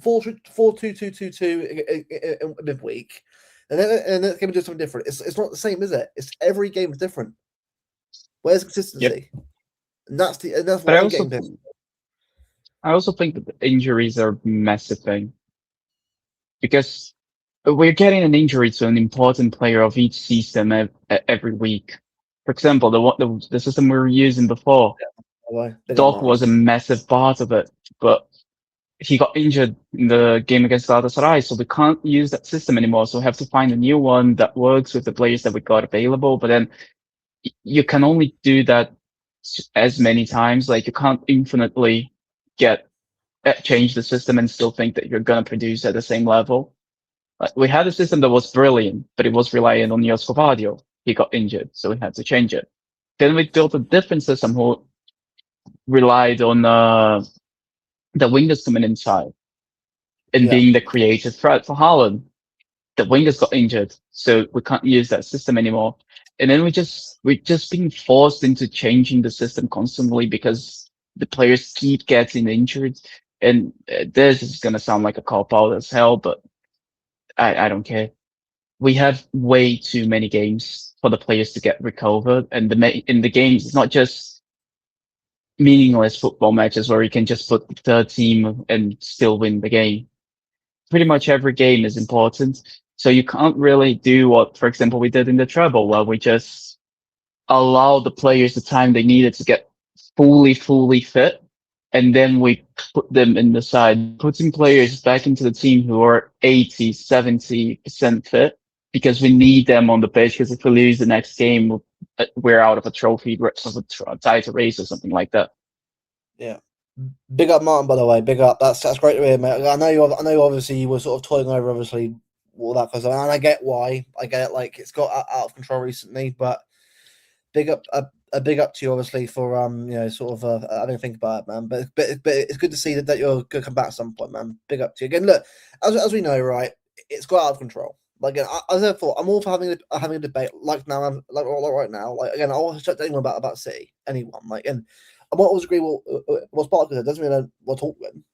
4-2-2-2-2 in midweek, and then game do something different. It's not the same, is it? It's every game is different. Where's Yep. consistency? And that's But what I'm getting pissed. I also think that the injuries are a massive thing because we're getting an injury to an important player of each system every week. For example, the system we were using before, Big up Doc was a Martin. massive part of it, but he got injured in the game against Galatasaray, so we can't use that system anymore. So we have to find a new one that works with the players that we got available. But then you can only do that as many times. Like you can't infinitely change the system and still think that you're gonna produce at the same level. Like, we had a system that was brilliant, but it was relying on Josko Vadio. He got injured, so we had to change it. Then we built a different system who relied on the wingers coming inside and Yeah, being the creative threat for Haaland. The wingers got injured, so we can't use that system anymore. And then we're just being forced into changing the system constantly because the players keep getting injured. And this is gonna sound like a cop out as hell, but I don't care. We have way too many games for the players to get recovered, and in the games, it's not just meaningless football matches where you can just put the third team and still win the game. Pretty much every game is important. So you can't really do what, for example, we did in the treble, where we just allow the players the time they needed to get fully fit. And then we put them in the side, putting players back into the team who are 80, 70% fit because we need them on the pitch. Because if we lose the next game, we're out of a trophy, of a title race or something like that. yeah. Big up Martin, by the way. Big up. That's great to hear, mate. I know you obviously you were sort of toying over obviously all that goes on. And I get why. I get it. Like it's got out of control recently, but big up a big up to you, obviously, for sort of having to think about it, man. But it's good to see that you're going to come back at some point, man. Big up to you again. Look, as we know, right, it's got out of control. Like again, as I thought, I'm all for having a debate. Like now, I'm like right now. Like again, I won't chat to anyone about City, anyone. Like and I won't always agree with what Spark said. Doesn't mean I will talk to them.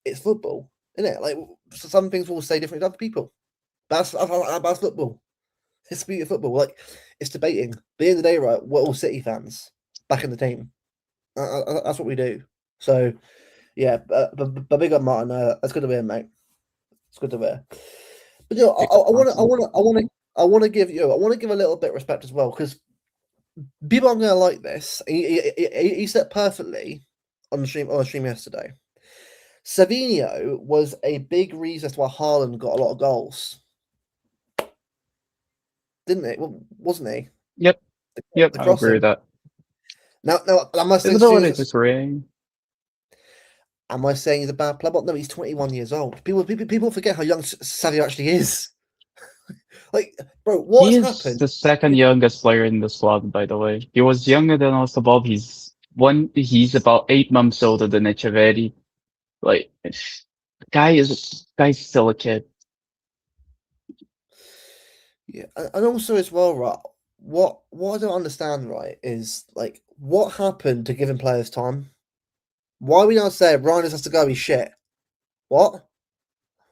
It's football, isn't it? Like some things will say different to other people. That's football. It's the beauty of football. Like it's debating. At the end of the day, right? We're all City fans back in the team. That's what we do. So yeah, but big up Martin. That's good to hear, mate. It's good to hear. But Pick up Martin. I want to give I want to give a little bit of respect as well because people aren't going to like this. He said it perfectly on the stream yesterday. Savinho was a big reason as to why Haaland got a lot of goals, didn't it? Wasn't he? Yep. Yep. The I agree crossing. with that. Now, am I saying Even though it is disagreeing. Am I saying he's a bad player? No, he's 21 years old. People forget how young Savinho actually is. Like, bro, He what's is happened? the second youngest player in the squad, by the way. He was younger than Bob. He's about 8 months older than Echeverri. Like, guy's still a kid. Yeah, and also as well, right? What I don't understand, right, is like what happened to giving players time? Why are we not saying Ryan has to go? He's shit. What?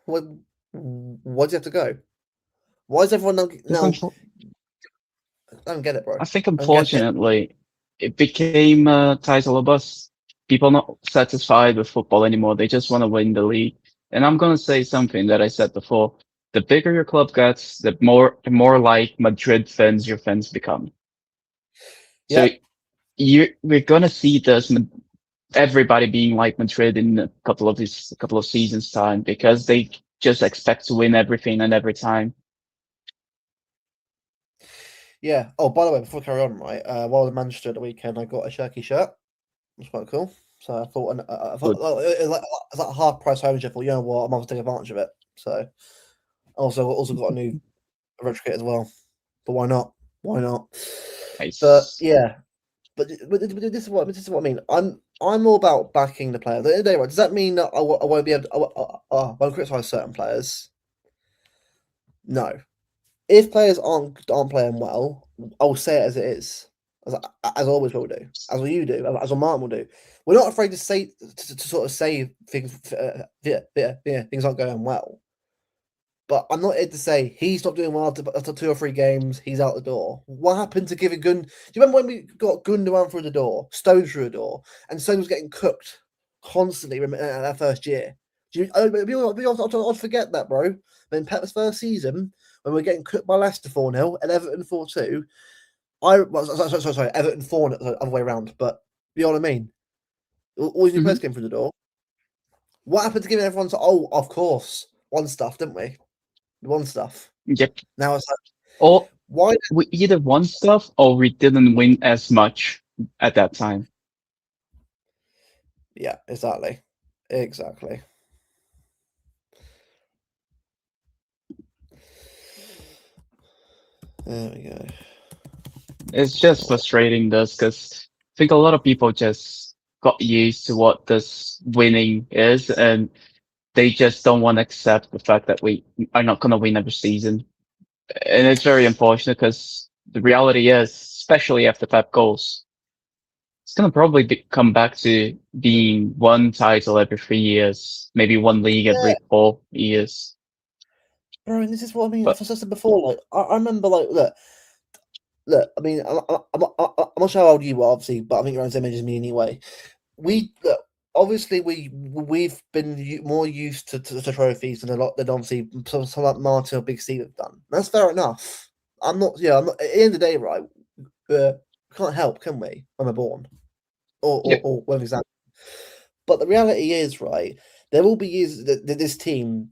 What? Why do you have to go? Why is everyone Because now? I don't get it, bro. I think I don't get it. unfortunately it became a title of bust. People not satisfied with football anymore. They just want to win the league. And I'm gonna say something that I said before. The bigger your club gets, the more like Madrid fans your fans become. So Yep. we're gonna see this everybody being like Madrid in a couple of seasons time because they just expect to win everything and every time. Yeah. Oh, by the way, before we carry on, right? While I was in Manchester at the weekend, I got a Shirky shirt. It's quite cool. So I thought, I thought But it was like a half price ownership. I thought, you know what, I'm going to take advantage of it. So also got a new retro kit as well. But why not? Why not? But nice. yeah, but this is what I mean. I'm all about backing the player. At the end of the day, right, does that mean that I won't be able to, I won't criticize certain players? No. If players aren't playing well, I'll say it as it is, as I always will do, as will you do, as Martin will do. We're not afraid to say to sort of say things. Things aren't going well. But I'm not here to say he's not doing well after 2 or 3 games. He's out the door. What happened to giving Gun? Do you remember when we got Gundogan through the door, Stone through the door, and Stone was getting cooked constantly in that first year? Do you? People forget that, bro. But in Pep's first season, when we are getting cooked by Leicester 4-0 and Everton 4-2, sorry, Everton 4-0, the other way around. But you know what I mean? All these new Hmm. players came through the door. What happened to giving everyone to? Oh, of course, one stuff, didn't we? One stuff. Yep. Now it's like, Or why? we either won stuff or we didn't win as much at that time. Yeah, exactly. Exactly. There we go. It's just frustrating this because I think a lot of people just got used to what this winning is and they just don't want to accept the fact that we are not going to win every season. And it's very unfortunate because the reality is, especially after Pep goes, it's going to probably come back to being one title every 3 years, maybe one league Yeah, every 4 years. bro, and this is what I mean. But As I said before, like I remember, like look. I mean, I'm not sure how old you are, obviously, but I think you're around the same age as me anyway. We look, obviously we've been more used to trophies than a lot than obviously some like Martin or Big Steve have done. That's fair enough. I'm not. Yeah, I'm not. At the end of the day, right? We can't help, can we? When we're born, yeah, or when we're examined. But the reality is, right, there will be years that this team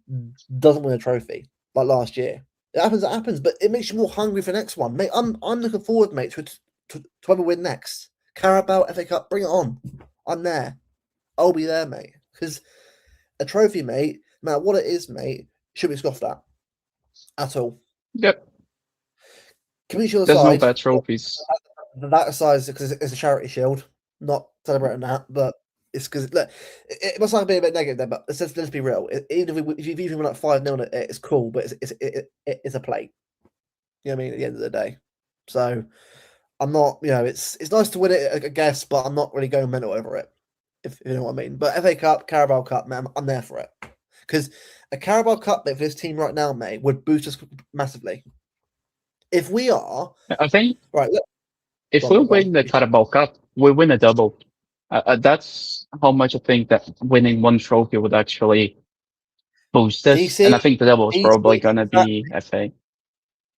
doesn't win a trophy, like last year. It happens, but it makes you more hungry for the next one. Mate, I'm looking forward, mate, to whoever win next. Carabao, FA Cup, bring it on. I'm there. I'll be there, mate. Because a trophy, mate, no matter what it is, mate, should be scoffed at. at all. Yep. Community Shield There's no aside, bad trophies. that aside because it's a charity shield, not celebrating that, but it's because look, it must not be a bit negative there, but let's be real. Even if you've even won like 5-0, it's cool, but it's a play. You know what I mean? At the end of the day, so I'm not. It's nice to win it, I guess, but I'm not really going mental over it. If you know what I mean. But FA Cup, Carabao Cup, man, I'm there for it because a Carabao Cup for this team right now, mate, would boost us massively. If we are I think right, if we win the Carabao Cup, we win a double. That's how much I think that winning one trophy would actually boost us. And I think the double is probably going to be FA.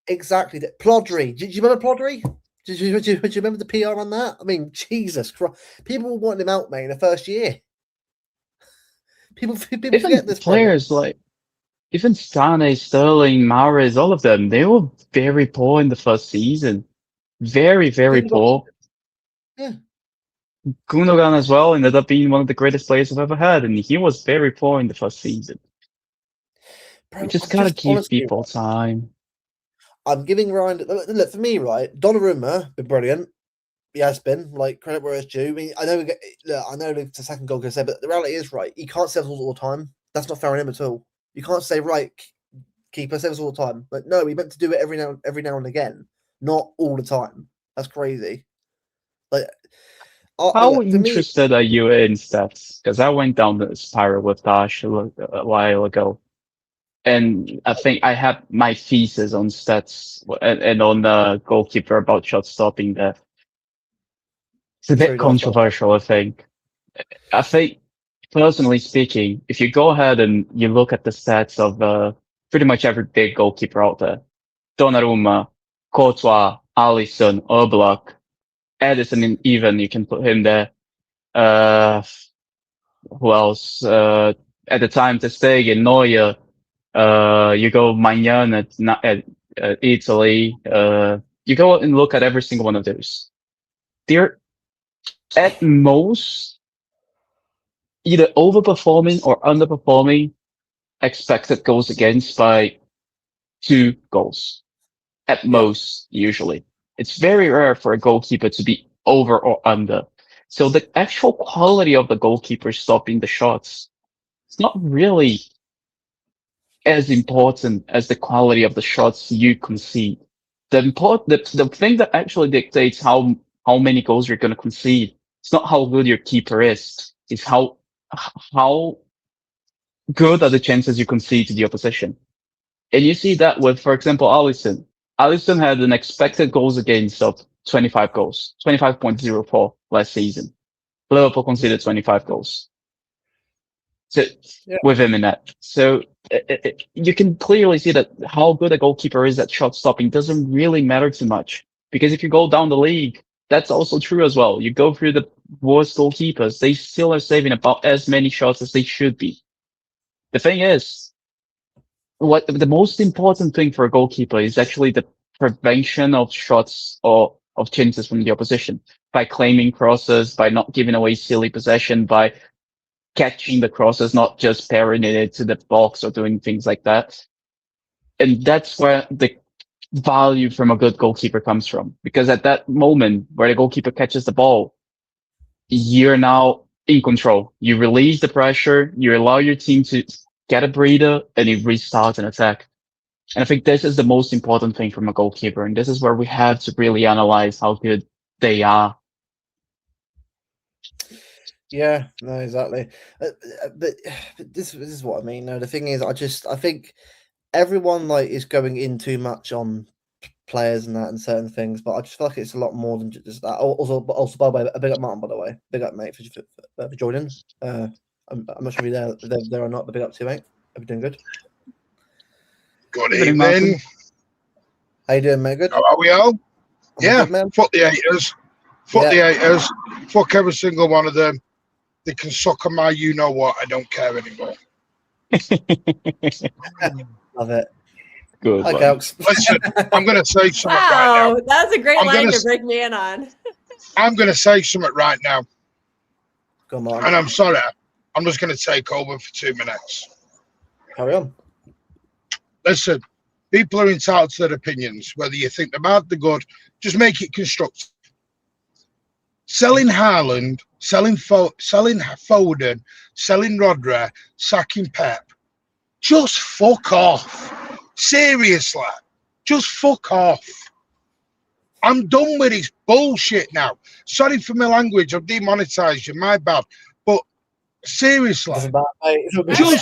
Exactly. Plodry. Do you remember Plodry? Do you remember the PR on that? I mean, Jesus Christ. People were wanting him out, mate, in the first year. People Even forget this players like even Sane, Sterling, Mahrez, all of them, they were very poor in the first season. Very, very poor. Yeah. Gundogan as well ended up being one of the greatest players I've ever had, and he was very poor in the first season. Bro, We just gotta give people time. I'm giving Ryan. Look, for me, right? Donnarumma been brilliant. He has been, like, credit where it's due. I mean, I know it's a second goal can say, but the reality is, right, you can't save us all the time. That's not fair on him at all. You can't say, right, keeper save us all the time. But no, we meant to do it every now and again, not all the time. That's crazy. Like, How for me, interested are you in stats? Because I went down the spiral with Dash a while ago, and I think I had my thesis on stats and on the goalkeeper about shot stopping there. It's a bit controversial, I think. I think, personally speaking, if you go ahead and you look at the stats of pretty much every big goalkeeper out there, Donnarumma, Courtois, Alisson, Oblak, Edison, even you can put him there. Who else? At the time, Ter Stegen, Neuer. You go Magnan at Italy. You go and look at every single one of those. They're at most either overperforming or underperforming expected goals against by 2 goals at most. Usually, it's very rare for a goalkeeper to be over or under. So the actual quality of the goalkeeper stopping the shots, it's not really as important as the quality of the shots you concede. The thing that actually dictates how many goals you're going to concede, it's not how good your keeper is. It's how good are the chances you concede to the opposition. And you see that with, for example, Alisson. Alisson had an expected goals against of 25 goals, 25.04 last season. Liverpool conceded 25 goals. So with him in that. So you can clearly see that how good a goalkeeper is at shot stopping doesn't really matter too much. Because if you go down the league, that's also true as well. You go through the worst goalkeepers, they still are saving about as many shots as they should be. The thing is, what the most important thing for a goalkeeper is actually the prevention of shots or of chances from the opposition by claiming crosses, by not giving away silly possession, by catching the crosses, not just parrying it to the box or doing things like that. And that's where the value from a good goalkeeper comes from. Because at that moment where the goalkeeper catches the ball, you're now in control. You release the pressure, you allow your team to get a breather, and you restart an attack. And I think this is the most important thing from a goalkeeper. And this is where we have to really analyze how good they are. Yeah, no, exactly. But this is what I mean. No, the thing is, I think everyone is going in too much on players and that and certain things, but I just feel like it's a lot more than just that. Also, by the way, a big up Martin, by the way, big up mate for joining. I'm not sure if you're there or not, but big up to you, mate. Hope you're doing good. Good evening. How you doing, mate? Good. How are we all? Yeah, good, fuck the haters. Fuck the haters. Fuck every single one of them. They can suck on my you-know-what. I don't care anymore. Love it. Good. Okay, listen, I'm going to say something right now. That's a great line to break me in on. I'm going to say something right now. Come on. And I'm sorry. I'm just going to take over for 2 minutes. Carry on. Listen, People are entitled to their opinions, whether you think they're bad, they're good. Just make it constructive. Selling Haaland, selling Foden, selling Rodri, sacking Pep. Just fuck off. Seriously. Just fuck off. I'm done with this bullshit now. Sorry for my language. I've demonetized you. My bad. But seriously. Doesn't matter, mate.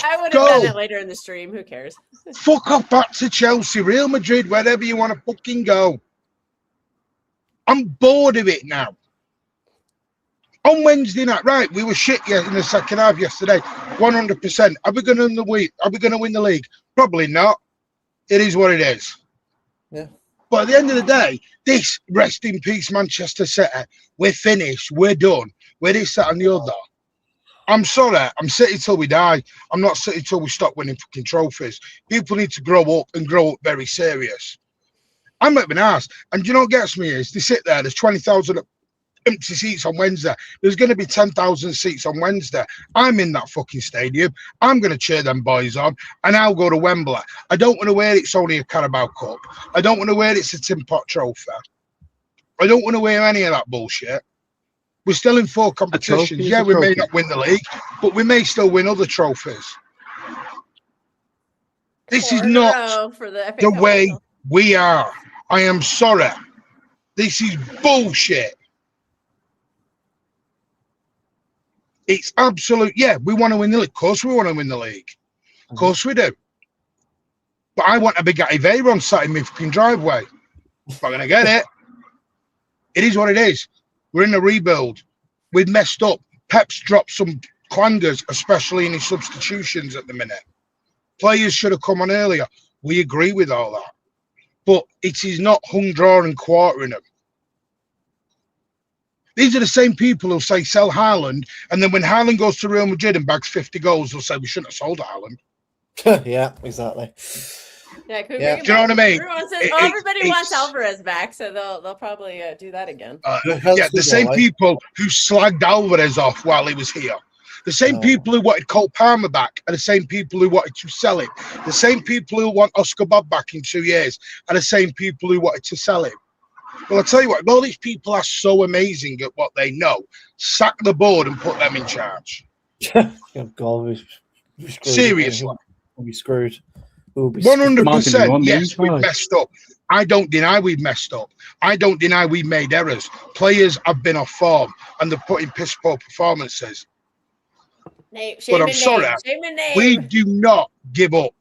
I would have done it later in the stream. Who cares? Fuck off back to Chelsea, Real Madrid, wherever you want to fucking go. I'm bored of it now. On Wednesday night, right, we were shit in the second half yesterday, 100%. Are we going to win the week? Are we going to win the league? Probably not. It is what it is. Yeah. But at the end of the day, this rest in peace Manchester City, we're finished, we're done, we're this, that, and the other. I'm sorry, I'm City till we die. I'm not City till we stop winning fucking trophies. People need to grow up and grow up very serious. I'm not been asked. And do you know what gets me is they sit there, there's 20,000 empty seats on Wednesday. There's going to be 10,000 seats on Wednesday. I'm in that fucking stadium. I'm going to cheer them boys on, and I'll go to Wembley. I don't want to wear it's only a Carabao Cup. I don't want to wear it's a Tin Pot trophy. I don't want to wear any of that bullshit. We're still in 4 competitions. Yeah, we may not win the league, but we may still win other trophies. This is not the way we are. I am sorry. This is bullshit. It's absolute. Yeah, we want to win the league. Of course we want to win the league. Of course we do. But I want a big Veyron sat in my fucking driveway. Not going to get it. It is what it is. We're in a rebuild. We've messed up. Pep's dropped some clangers, especially in his substitutions at the minute. Players should have come on earlier. We agree with all that. But it is not hung, draw and quartering them. These are the same people who say sell Haaland, and then when Haaland goes to Real Madrid and bags 50 goals, they'll say we shouldn't have sold Haaland. Yeah, exactly. Yeah, do you know what I mean? Everybody wants Alvarez back, so they'll probably do that again. Yeah, the same people who slagged Alvarez off while he was here. The same people who wanted Cole Palmer back are the same people who wanted to sell him. The same people who want Oscar Bob back in 2 years are the same people who wanted to sell him. Well, I'll tell you what, all these people are so amazing at what they know. Sack the board and put them in charge. Oh, God, we're screwed. Seriously. We'll be screwed. 100%. Yes, we've messed up. I don't deny we've messed up. I don't deny we've made errors. Players have been off form and they're putting piss poor performances. But I'm sorry, we do not give up.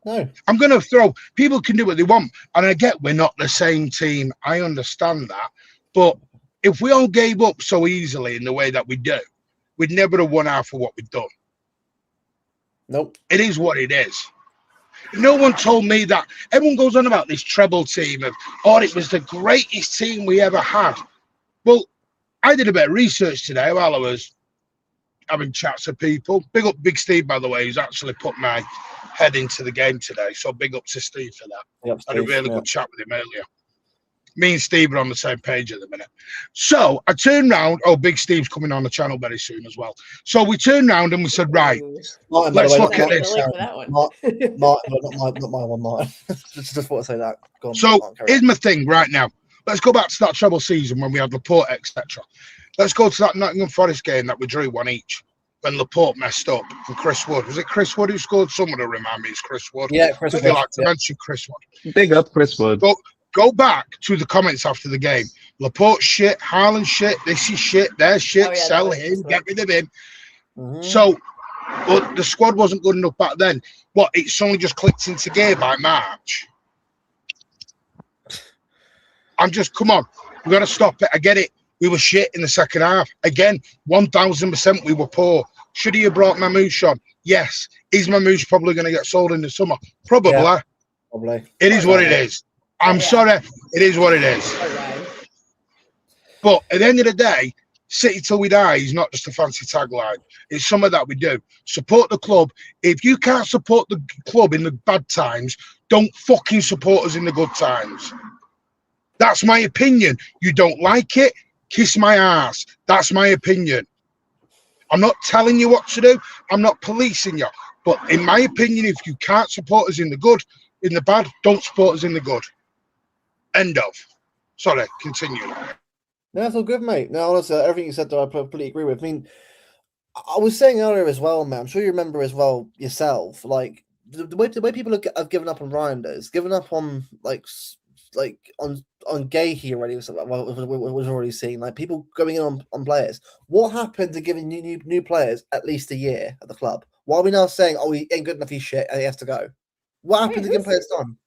No. I'm going to throw, people can do what they want. And I get we're not the same team. I understand that. But if we all gave up so easily in the way that we do, we'd never have won half of what we've done. Nope. It is what it is. No one told me that. Everyone goes on about this treble team of, oh, it was the greatest team we ever had. Well, I did a bit of research today while I was having chats with people. Big up Big Steve, by the way, who's actually put my head into the game today. So big up to Steve for that. Yep, I had a really good chat with him earlier. Me and Steve are on the same page at the minute. So I turned round. Oh, Big Steve's coming on the channel very soon as well. So we turned round and we said, right, Martin, let's look at this. Martin, not my one, Martin. just want to say that. Go on, so Martin, here's my thing right now. Let's go back to that treble season when we had Laporte, etc. Let's go to that Nottingham Forest game that we drew 1 each. When Laporte messed up and Chris Wood. Was it Chris Wood who scored? Someone to remind me it's Chris Wood. Yeah, Chris Wood. You like to mention Chris Wood. Big up Chris Wood. Go back to the comments after the game. Laporte shit, Haaland shit, this is shit, there's shit, sell him, get rid of him. So, but the squad wasn't good enough back then. What, it suddenly just clicked into gear by March? I'm just, come on, we've got to stop it. I get it. We were shit in the second half. Again, 1,000% we were poor. Should he have brought Mamouche on? Yes. Is Mamouche probably going to get sold in the summer? Probably. Yeah, probably. It is what it is. I'm sorry. It is what it is. But at the end of the day, City till we die is not just a fancy tagline. It's something that we do. Support the club. If you can't support the club in the bad times, don't fucking support us in the good times. That's my opinion. You don't like it? Kiss my ass. That's my opinion. I'm not telling you what to do. I'm not policing you. But in my opinion, if you can't support us in the good, in the bad, don't support us in the good. End of. Sorry, continue. No, that's all good, mate. No, honestly, everything you said, though, I completely agree with. I mean, I was saying earlier as well, man. I'm sure you remember as well yourself. Like the way people have given up on Reinders, given up on on Gahey already was already seeing like people going in on players. What happened to giving new players at least a year at the club? Why are we now saying, oh, he ain't good enough, he's shit, and he has to go? What happened to giving players time?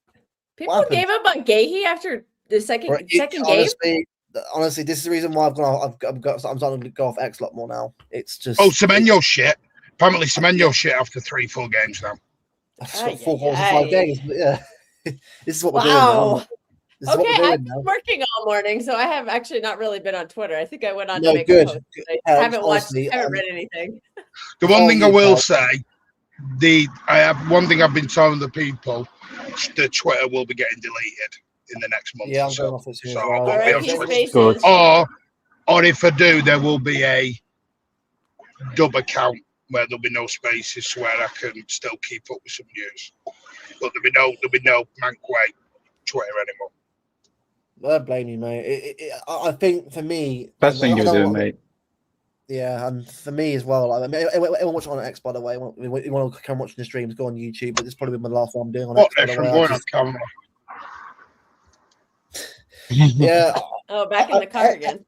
People gave up on Gahey after the second game. Honestly, this is the reason why I'm starting to go off X a lot more now. It's just Semenyo shit. Apparently, Semenyo shit after 3-4 games now. 4 goals in 5 games. But yeah, this is what we're doing now. This is what we're doing I've been working all morning, so I have actually not really been on Twitter. I think I went on No, to make good. a post. I haven't watched. I haven't read anything. The one thing I will say, I have one thing I've been telling the people: the Twitter will be getting deleted in the next month. Yeah, I'm or going so. off it So as I well. won't be on R.I.P. Twitter. Spaces. Or if I do, there will be a dub account where there'll be no spaces where I can still keep up with some news. But there'll be no Manquay Twitter anymore. I don't blame you, mate. I think for me, Best thing you're doing, mate. Yeah, and for me as well. I mean, everyone watch it on X, by the way. You want to come watching the streams, go on YouTube. But this is probably my last one I'm doing on X. By the way, going on camera? Yeah. Oh, back in the car again.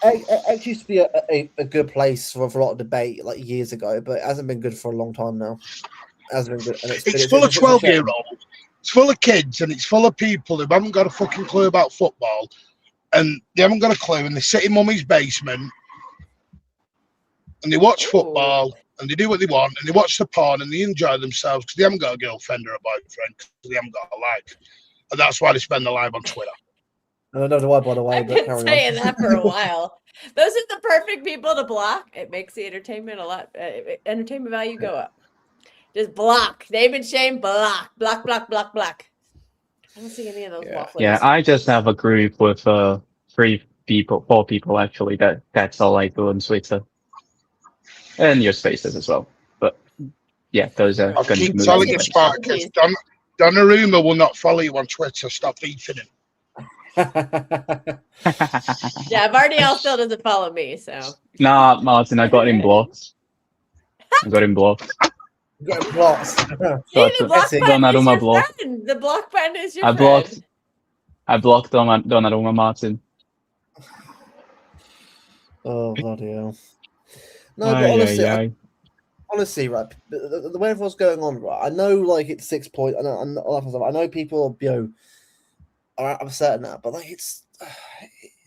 X used to be a good place for a lot of debate like years ago, but it hasn't been good for a long time now. It hasn't been good. And It's full of 12-year-olds. It's full of kids, and it's full of people who haven't got a fucking clue about football, and they haven't got a clue, and they sit in mummy's basement, and they watch football, and they do what they want, and they watch the porn, and they enjoy themselves because they haven't got a girlfriend or a boyfriend, because they haven't got a life, and that's why they spend their life on Twitter. I don't know why, by the way. I've been saying that for a while. Those are the perfect people to block. It makes the entertainment entertainment value go up. Just block. David Shane, block. I don't see any of those waffles. Yeah, I just have a group with 4 people actually. That's all I do on Twitter. And your spaces as well. But yeah, those are I'll going to keep be telling you, Spartacus, Donnarumma will not follow you on Twitter. Stop beefing him. Yeah, Vardiel still doesn't follow me, so. Nah, Martin, I got him blocked. You got him blocked. Got blocks. See, the block button is your friend. The block button is your friend. I blocked Donnarumma, Martin. Oh, bloody hell. No, but honestly, right, the way everyone's going on, right, I know, like, it's 6 points, I know people, are upset at that, but, like, it's,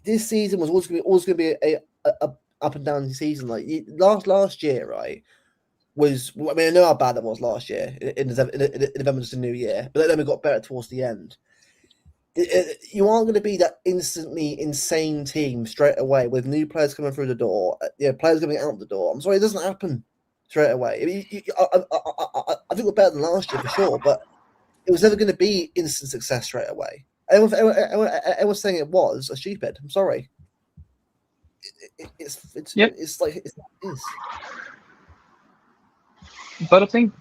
this season was always going to be a up and down season, like, last year, right, was, I mean, I know how bad that was last year, in November, just a new year, but then we got better towards the end. You aren't going to be that instantly insane team straight away with new players coming through the door, players coming out the door. I'm sorry, it doesn't happen straight away. I mean, I think we're better than last year for sure, but it was never going to be instant success straight away. Everyone saying it was stupid. I'm sorry. It's like it is. But I think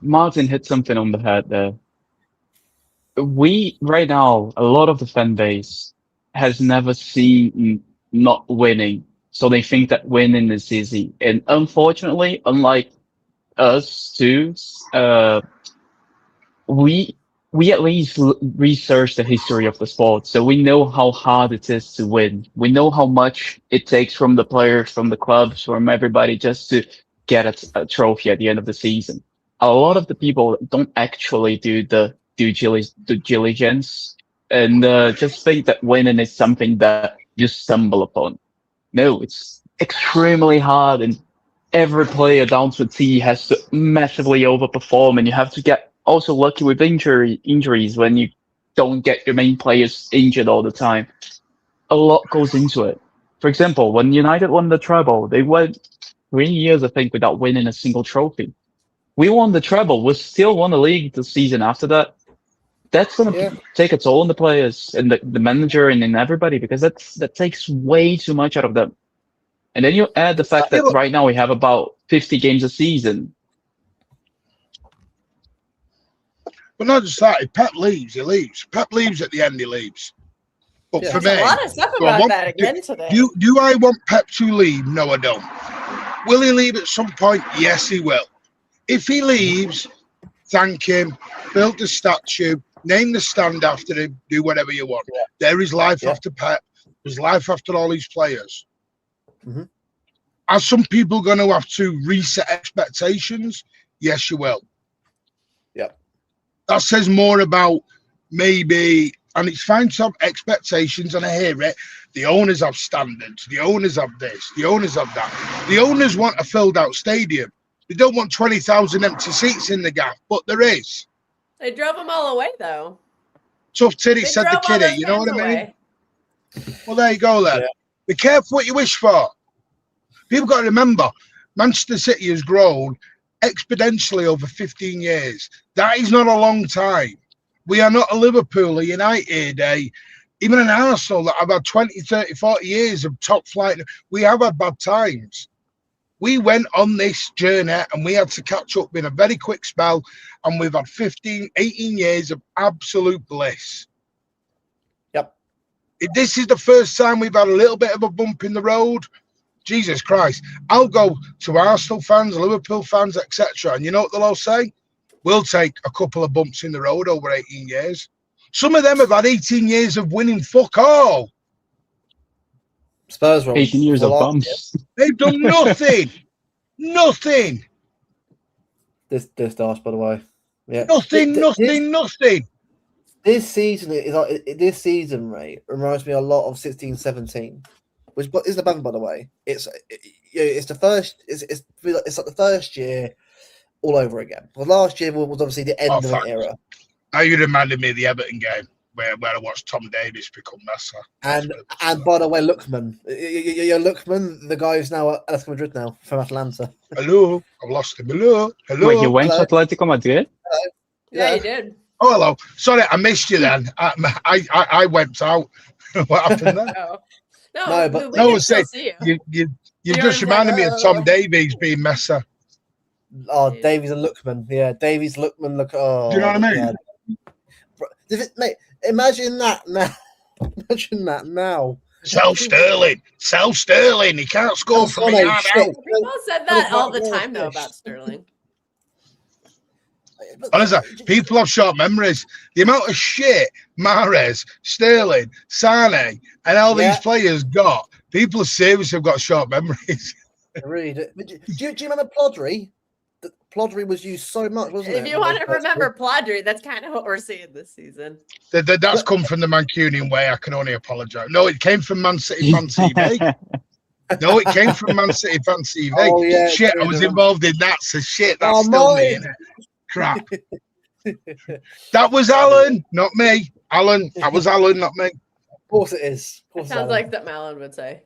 Martin hit something on the head there. Right now, a lot of the fan base has never seen not winning, so they think that winning is easy. And unfortunately, unlike us too, we at least research the history of the sport, so we know how hard it is to win. We know how much it takes from the players, from the clubs, from everybody just to get a trophy at the end of the season. A lot of the people don't actually do the due diligence and just think that winning is something that you stumble upon. No, it's extremely hard, and every player down to a T has to massively overperform, and you have to get also lucky with injuries when you don't get your main players injured all the time. A lot goes into it. For example, when United won the treble, they went 3 years, I think, without winning a single trophy. We won the treble. We still won the league the season after that. That's going to take a toll on the players and the manager and everybody, because that takes way too much out of them. And then you add the fact that right now we have about 50 games a season. But not just that. If Pep leaves, he leaves. Pep leaves at the end, he leaves. But Yeah. for There's me, a lot of stuff do I about want- that again today. do I want Pep to leave? No, I don't. Will he leave at some point? Yes, he will. If he leaves, thank him, build the statue, name the stand after him, do whatever you want. Yeah. There is life Yeah. after Pep. There's life after all these players. Mhm. Are some people going to have to reset expectations? Yes, you will. Yep. That says more about maybe, and it's fine to have expectations, and I hear it. The owners have standards. The owners have this. The owners have that. The owners want a filled out stadium. They don't want 20,000 empty seats in the gaff, but there is. They drove them all away, though. Tough titty They said the drove all kiddie. those You know fans what I mean? away. Well, there you go then. Yeah. Be careful what you wish for. People got to remember, Manchester City has grown exponentially over 15 years. That is not a long time. We are not a Liverpool, a United, even an Arsenal that have had 20, 30, 40 years of top flight. We have had bad times. We went on this journey and we had to catch up in a very quick spell, and we've had 15, 18 years of absolute bliss. Yep. If this is the first time we've had a little bit of a bump in the road, Jesus Christ, I'll go to Arsenal fans, Liverpool fans, etc. And you know what they'll all say? We'll take a couple of bumps in the road over 18 years. Some of them have had 18 years of winning fuck all. Spurs were 18 years of full on. bumps. They've done nothing. Nothing. This Dash, by the way. Yeah. Nothing, This- nothing, nothing. This season is like this season, Ray, reminds me a lot of 16-17, which isn't a bad, by the way. It's the first. It's like the first year all over again. Well, last year was obviously the end of fuck. an era, Now you reminded me of the Everton game where I watched Tom Davies become Messi. and by the way, Lookman, Lookman, the guy who's now at Atletico Madrid now from Atlanta. Hello, I've lost him. Hello, hello. Wait, he went Hello. to Atletico Madrid? Yeah, you did. Oh, hello. Sorry, I missed you then. I went out. What happened there? Oh. No, No, but- we No, can it's still safe. see you. You You're just just reminded me of Tom like, Davies being Messi. Oh, Davies and Lookman, yeah, Davies, Lookman, look. Oh, Do you know what I mean? God. Mate, imagine that now. Imagine that now. Sell Sterling. Sell Sterling. He can't score from a Sonny, yard shit. out. People said that all the Well, time, though, fish. about Sterling. Honestly, people have short memories. The amount of shit Mahrez, Sterling, Sane, and all Yeah. these players got, people seriously have got short memories. Read it. But do you remember Plodry? Plodry was used so much, wasn't it? If you want to remember Plodry, that's kind of what we're seeing this season. That's come from the Mancunian way. I can only apologise. No, it came from Man City Fan TV. No, it came from Man City Fan TV. Oh, yeah, Shit, I true, was the- involved in that. So shit, that's Oh, still me, mine. innit? Crap. That was Alan, not me. Alan, that was Alan, not me. Of course it is. Of It course sounds it like that Malin would say.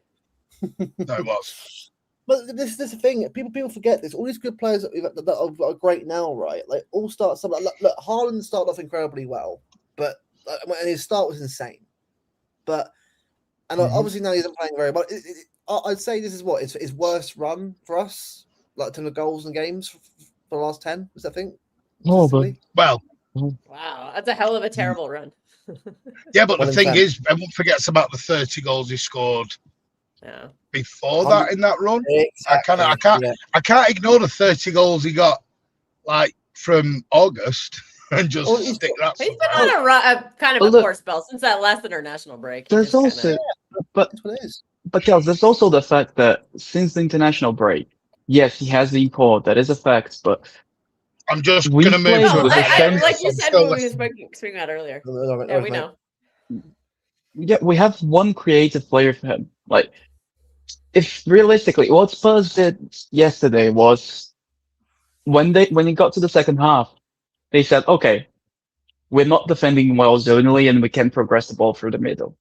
No, it was. But this is the thing. People forget this. All these good players that are great now, right? Like all start. Look, Haaland started off incredibly well, but and his start was insane. But obviously now he isn't playing very well. I'd say this is what his worst run for us, like in terms of goals and games for the last 10. Was I think? No, but Statistically? Well, Wow, that's a hell of a terrible run. yeah, but Well, the in thing fact- is, everyone forgets about the 30 goals he scored Yeah. before that in that run. Exactly. Yeah. I can't ignore the 30 goals he got, like from August, and just Well, he's stick that. He's been somewhere. on a kind of Well, a look- poor spell since that last international break. He there's just kinda- also, but That's what it is. Kels, there's also the fact that since the international break, yes, he has been poor. That is a fact, but I'm just We gonna move played to No, with a a sense- like you I'm said still when we were listening. speaking about earlier. Yeah, Yeah, we know. yeah, we have one creative player for him. Like, if realistically, what Spurs did yesterday was when it got to the second half, they said, okay, we're not defending well zonally and we can progress the ball through the middle.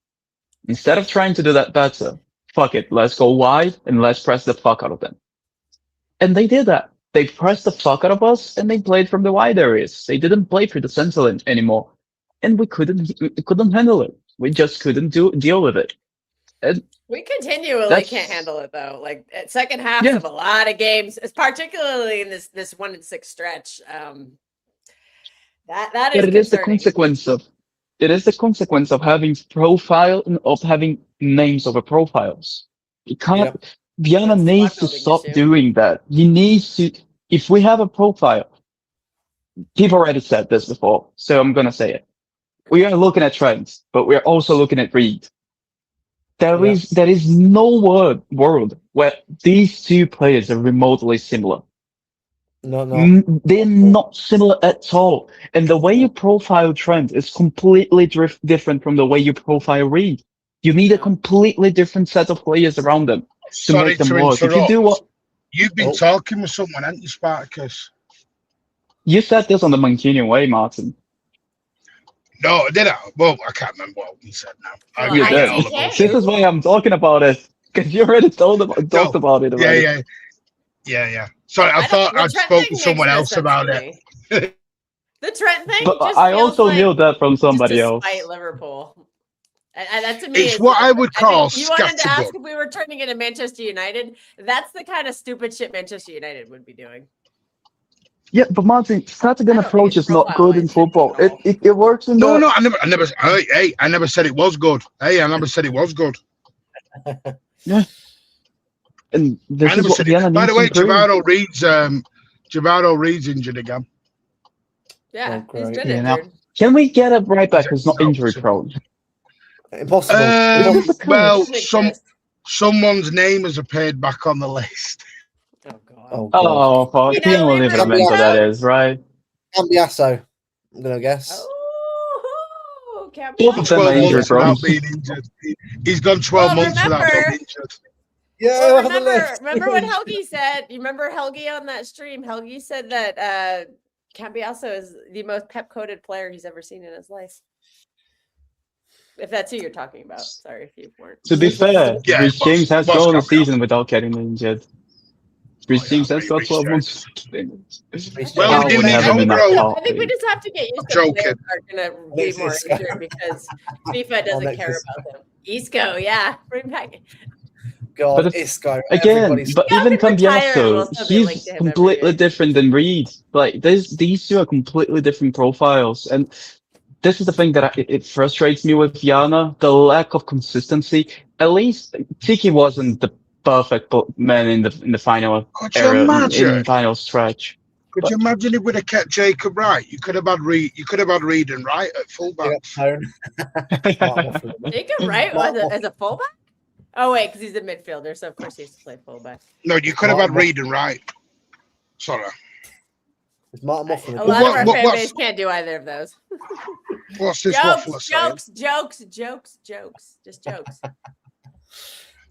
Instead of trying to do that better, fuck it, let's go wide and let's press the fuck out of them. And they did that. They pressed the fuck out of us and they played from the wide areas. They didn't play through the center anymore. And we couldn't handle it. We just couldn't deal with it. And We continually That's- can't handle it though. Like at second halves Yeah. of a lot of games, particularly in this 1-6 stretch. That But is it is the concerning. consequence of having having names over profiles. You can't. Yep. Vienna That's a needs squad to building stop issue. doing that. He needs to. If we have a profile, people already said this before, so I'm gonna say it. We are looking at trends, but we are also looking at read. Yeah. There is no world where these two players are remotely similar. No. They're not similar at all. And the way you profile Trent is completely different from the way you profile Reed. You need a Yeah. completely different set of players around them to Sorry make them to work. If you do interrupt. what You've been Oh. talking with someone, haven't you, Spartacus? you said this on the Mancunian way, Martin. No, did I? Well, I can't remember what we said now. I Well, You get did. all the ITK. This bullshit. is why I'm talking about it. Because you already No. talked about it Yeah, already. yeah. Sorry, I I don't. thought The I'd Trent spoke thing with makes someone no else sense about to it. me. The Trent thing But just I feels also like knew that from just somebody to else. spite Liverpool. And that to me It's is what I like, would I call think you wanted to ask scattergun. if we were turning into Manchester United. That's the kind of stupid shit Manchester United would be doing. Yeah, but Martin, scattergun I don't think approach it's is not good in profile-wise shit football. at all. It works in No, the. I never said it was good. Hey, I never said it was good. Yeah. And this I is never what said Vienna it. By needs the to way, improve. Javaro Reed's injured again. Yeah, Oh, he's great. been Yeah, now, injured. can we get a right He's back who's not injury out. prone? Impossible. This is the Well, Doesn't exist. someone's name has appeared back on the list. Oh god. Oh god. Oh, fuck. You Team know will Liam even remember Roberto? that is, right? Cambiasso, I'm gonna guess. Oh, can't Both be of them are 12 injury months prone. without being injured. He's gone 12 Well, months without being remember, injured. Yeah, well, on the list. remember what Helgi said? You remember Helgi on that stream? Helgi said that Cambiasso is the most pep-coated player he's ever seen in his life. If that's who you're talking about. Sorry if you weren't. To be fair, Yeah, Rich James has was gone a Cambiasso. season without getting injured. Rich James has got Rich 12 James. months. Well, I we do would need have him in a homegrown. I think we heartbeat. just have to get used I'm to joking. players are going to be Next more Isco. injured because FIFA doesn't next care Isco. about them. Isco, yeah, bring back. God, But it's, Isco. again, Everybody's but Y'all even can retire and we'll Cambiaso, still be linked he's to him every completely year. different than Reed. Like, these two are completely different profiles. And this is the thing that it frustrates me with Yana, the lack of consistency. At least Tiki wasn't the perfect man in the final Could you era, imagine? in final stretch. Could you imagine if we'd have kept Jacob Wright? You could have had Reed and Wright at fullback. tone. Jacob Wright as a fullback? Oh wait, because he's a midfielder, so of course he has to play fullback. No, you could have had Reed and Wright. Sorry. Is Martin Mofflin A lot of our fan what's- base can't do either of those. What's this waffler saying? Jokes. Just jokes.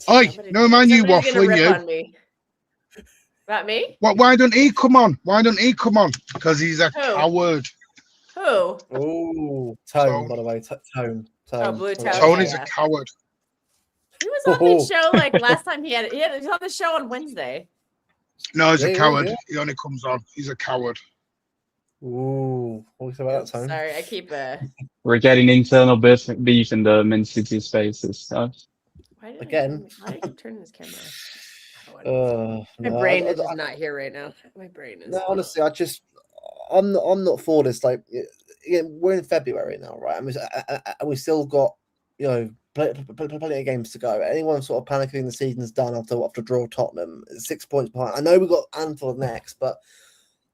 Oi, no man, you Somebody's gonna waffling, rip you. on me. About me? Why don't he come on? Because he's a Who? coward. Who? Oh, Tone, by the way. Tone. Oh, Blue Tone. Tony's yeah. a coward. He was on the show like last time he was on the show on Wednesday. No, he's a Yeah, coward. yeah. He only comes on. He's a coward. Ooh, what was about that, Tone? Sorry, I keep We're getting internal beef in the Man City spaces. why did Again. why did I keep turning this camera off? My No, brain is just not here right now. My brain is No, honestly, I'm not for this. Like, we're in February now, right? And we still got, plenty of games to go. Anyone sort of panicking the season's done after draw Tottenham, 6 points behind. I know we got Anfield next, but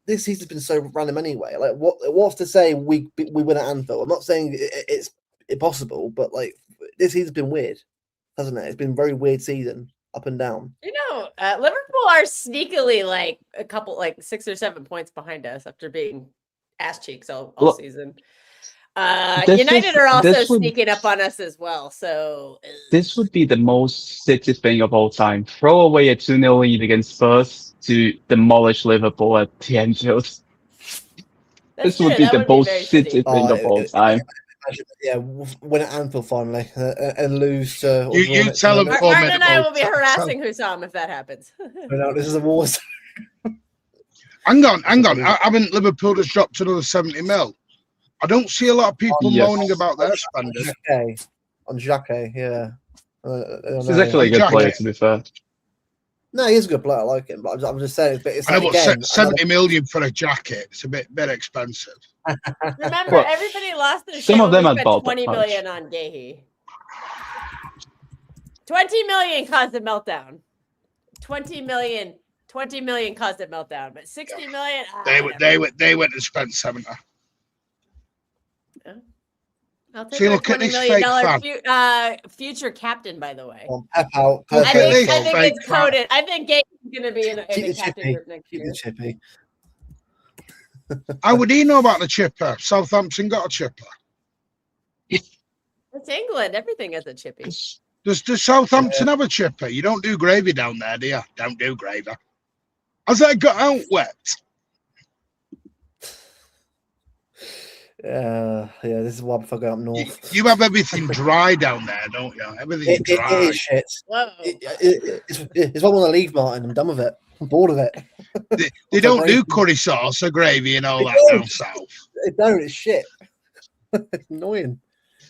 this season's been so random anyway. Like, what's to say we win at Anfield? I'm not saying it's impossible, but like this season's been weird, hasn't it? It's been a very weird season, up and down. Liverpool are sneakily like a couple, like 6 or 7 points behind us after being ass cheeks all season. United are also sneaking up on us as well. So this would be the most City thing of all time. Throw away a 2-0 lead against Spurs to demolish Liverpool at the Anfield. This would be the most City thing of all time. Yeah, win at Anfield finally and lose to. You tell them. Martin and I will be harassing Hussam if that happens. No, this is a war. Hang on. Haven't Liverpool just dropped another 70 mil? I don't see a lot of people moaning about their spending. On Xhaka, yeah. He's actually a good player, to be fair. No, he's a good player. I like him, but I'm just saying. It's I know, like, but again, 70 million for a jacket, it's a bit expensive. Remember, Well, everybody lost their some shit of when them we are spent about 20 that million on Gahey. 20 million caused a meltdown. 20 million caused a meltdown, but 60 million. They went and spent 70. I'll take See, our look at $20 this million fake future captain. By the way, Pep out. Look I at think this I think fake it's coded. I think Gabe is going to be in Keep the the captain chippy. group next Keep year. the chippy. How would he know about the chipper? Southampton got a chipper. It's England. Everything has a chippy. Does Southampton have a chipper? You don't do gravy down there, do you? Don't do gravy. Has that got out wet? Yeah, this is why I'm fucking up north. You have everything dry down there, don't you? Everything's dry. It is shit. Whoa. It's what I want to leave, Martin. I'm done with it. I'm bored of it. They don't do curry sauce or gravy and all that down south. It don't. It's shit. It's annoying.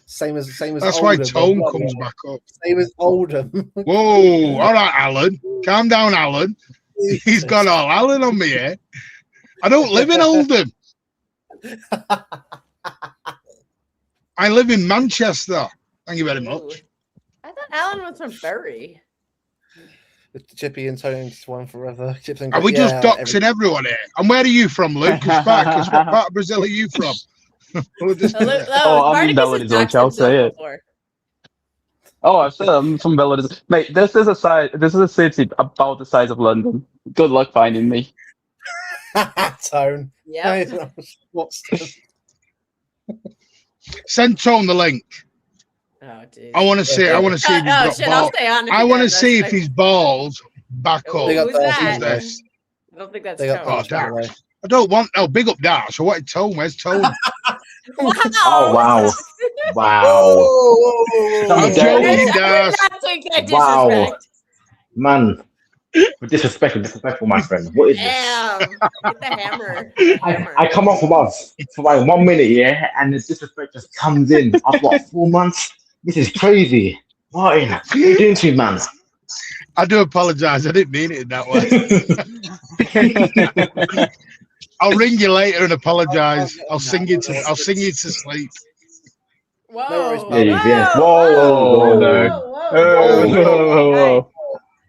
Same as. That's why Oldham. Tone comes back up. Same as Oldham. Whoa! All right, Alan. Calm down, Alan. He's got all Alan on me here. I don't live in Oldham. I live in Manchester. Thank you very much. Ooh. I thought Alan was from Bury. With Chippy and Tony just one forever. Chips and Are we just doxing everyone here? And where are you from, Lucas? What part of Brazil are you from? We'll just, I'm in Belarus on Chelsea. Yeah. Oh, I've said I'm from Belarus. Mate, this is a city about the size of London. Good luck finding me. Tone. Yeah. What's send Tone the link. Oh, dude. I want to see. I want to see if he's got shit, balls. I'll stay on. I want to see if his balls back up. Who's that? This. I don't think that's They got Tone. Dash. I don't want. Oh, big up Dash. I wanted Tone. Where's Tone? Wow. Oh wow! Wow! I'm joking, I Dash. did not take that Wow. disrespect. Man, disrespectful, my friend. What is this? Damn. Get the hammer. I come off for like 1 minute, yeah, and the disrespect just comes in after what 4 months. This is crazy, Martin. What are you doing to me, man? I do apologize. I didn't mean it in that way. I'll ring you later and apologize. I'll sing you to sleep. Whoa. Yeah. Whoa, no.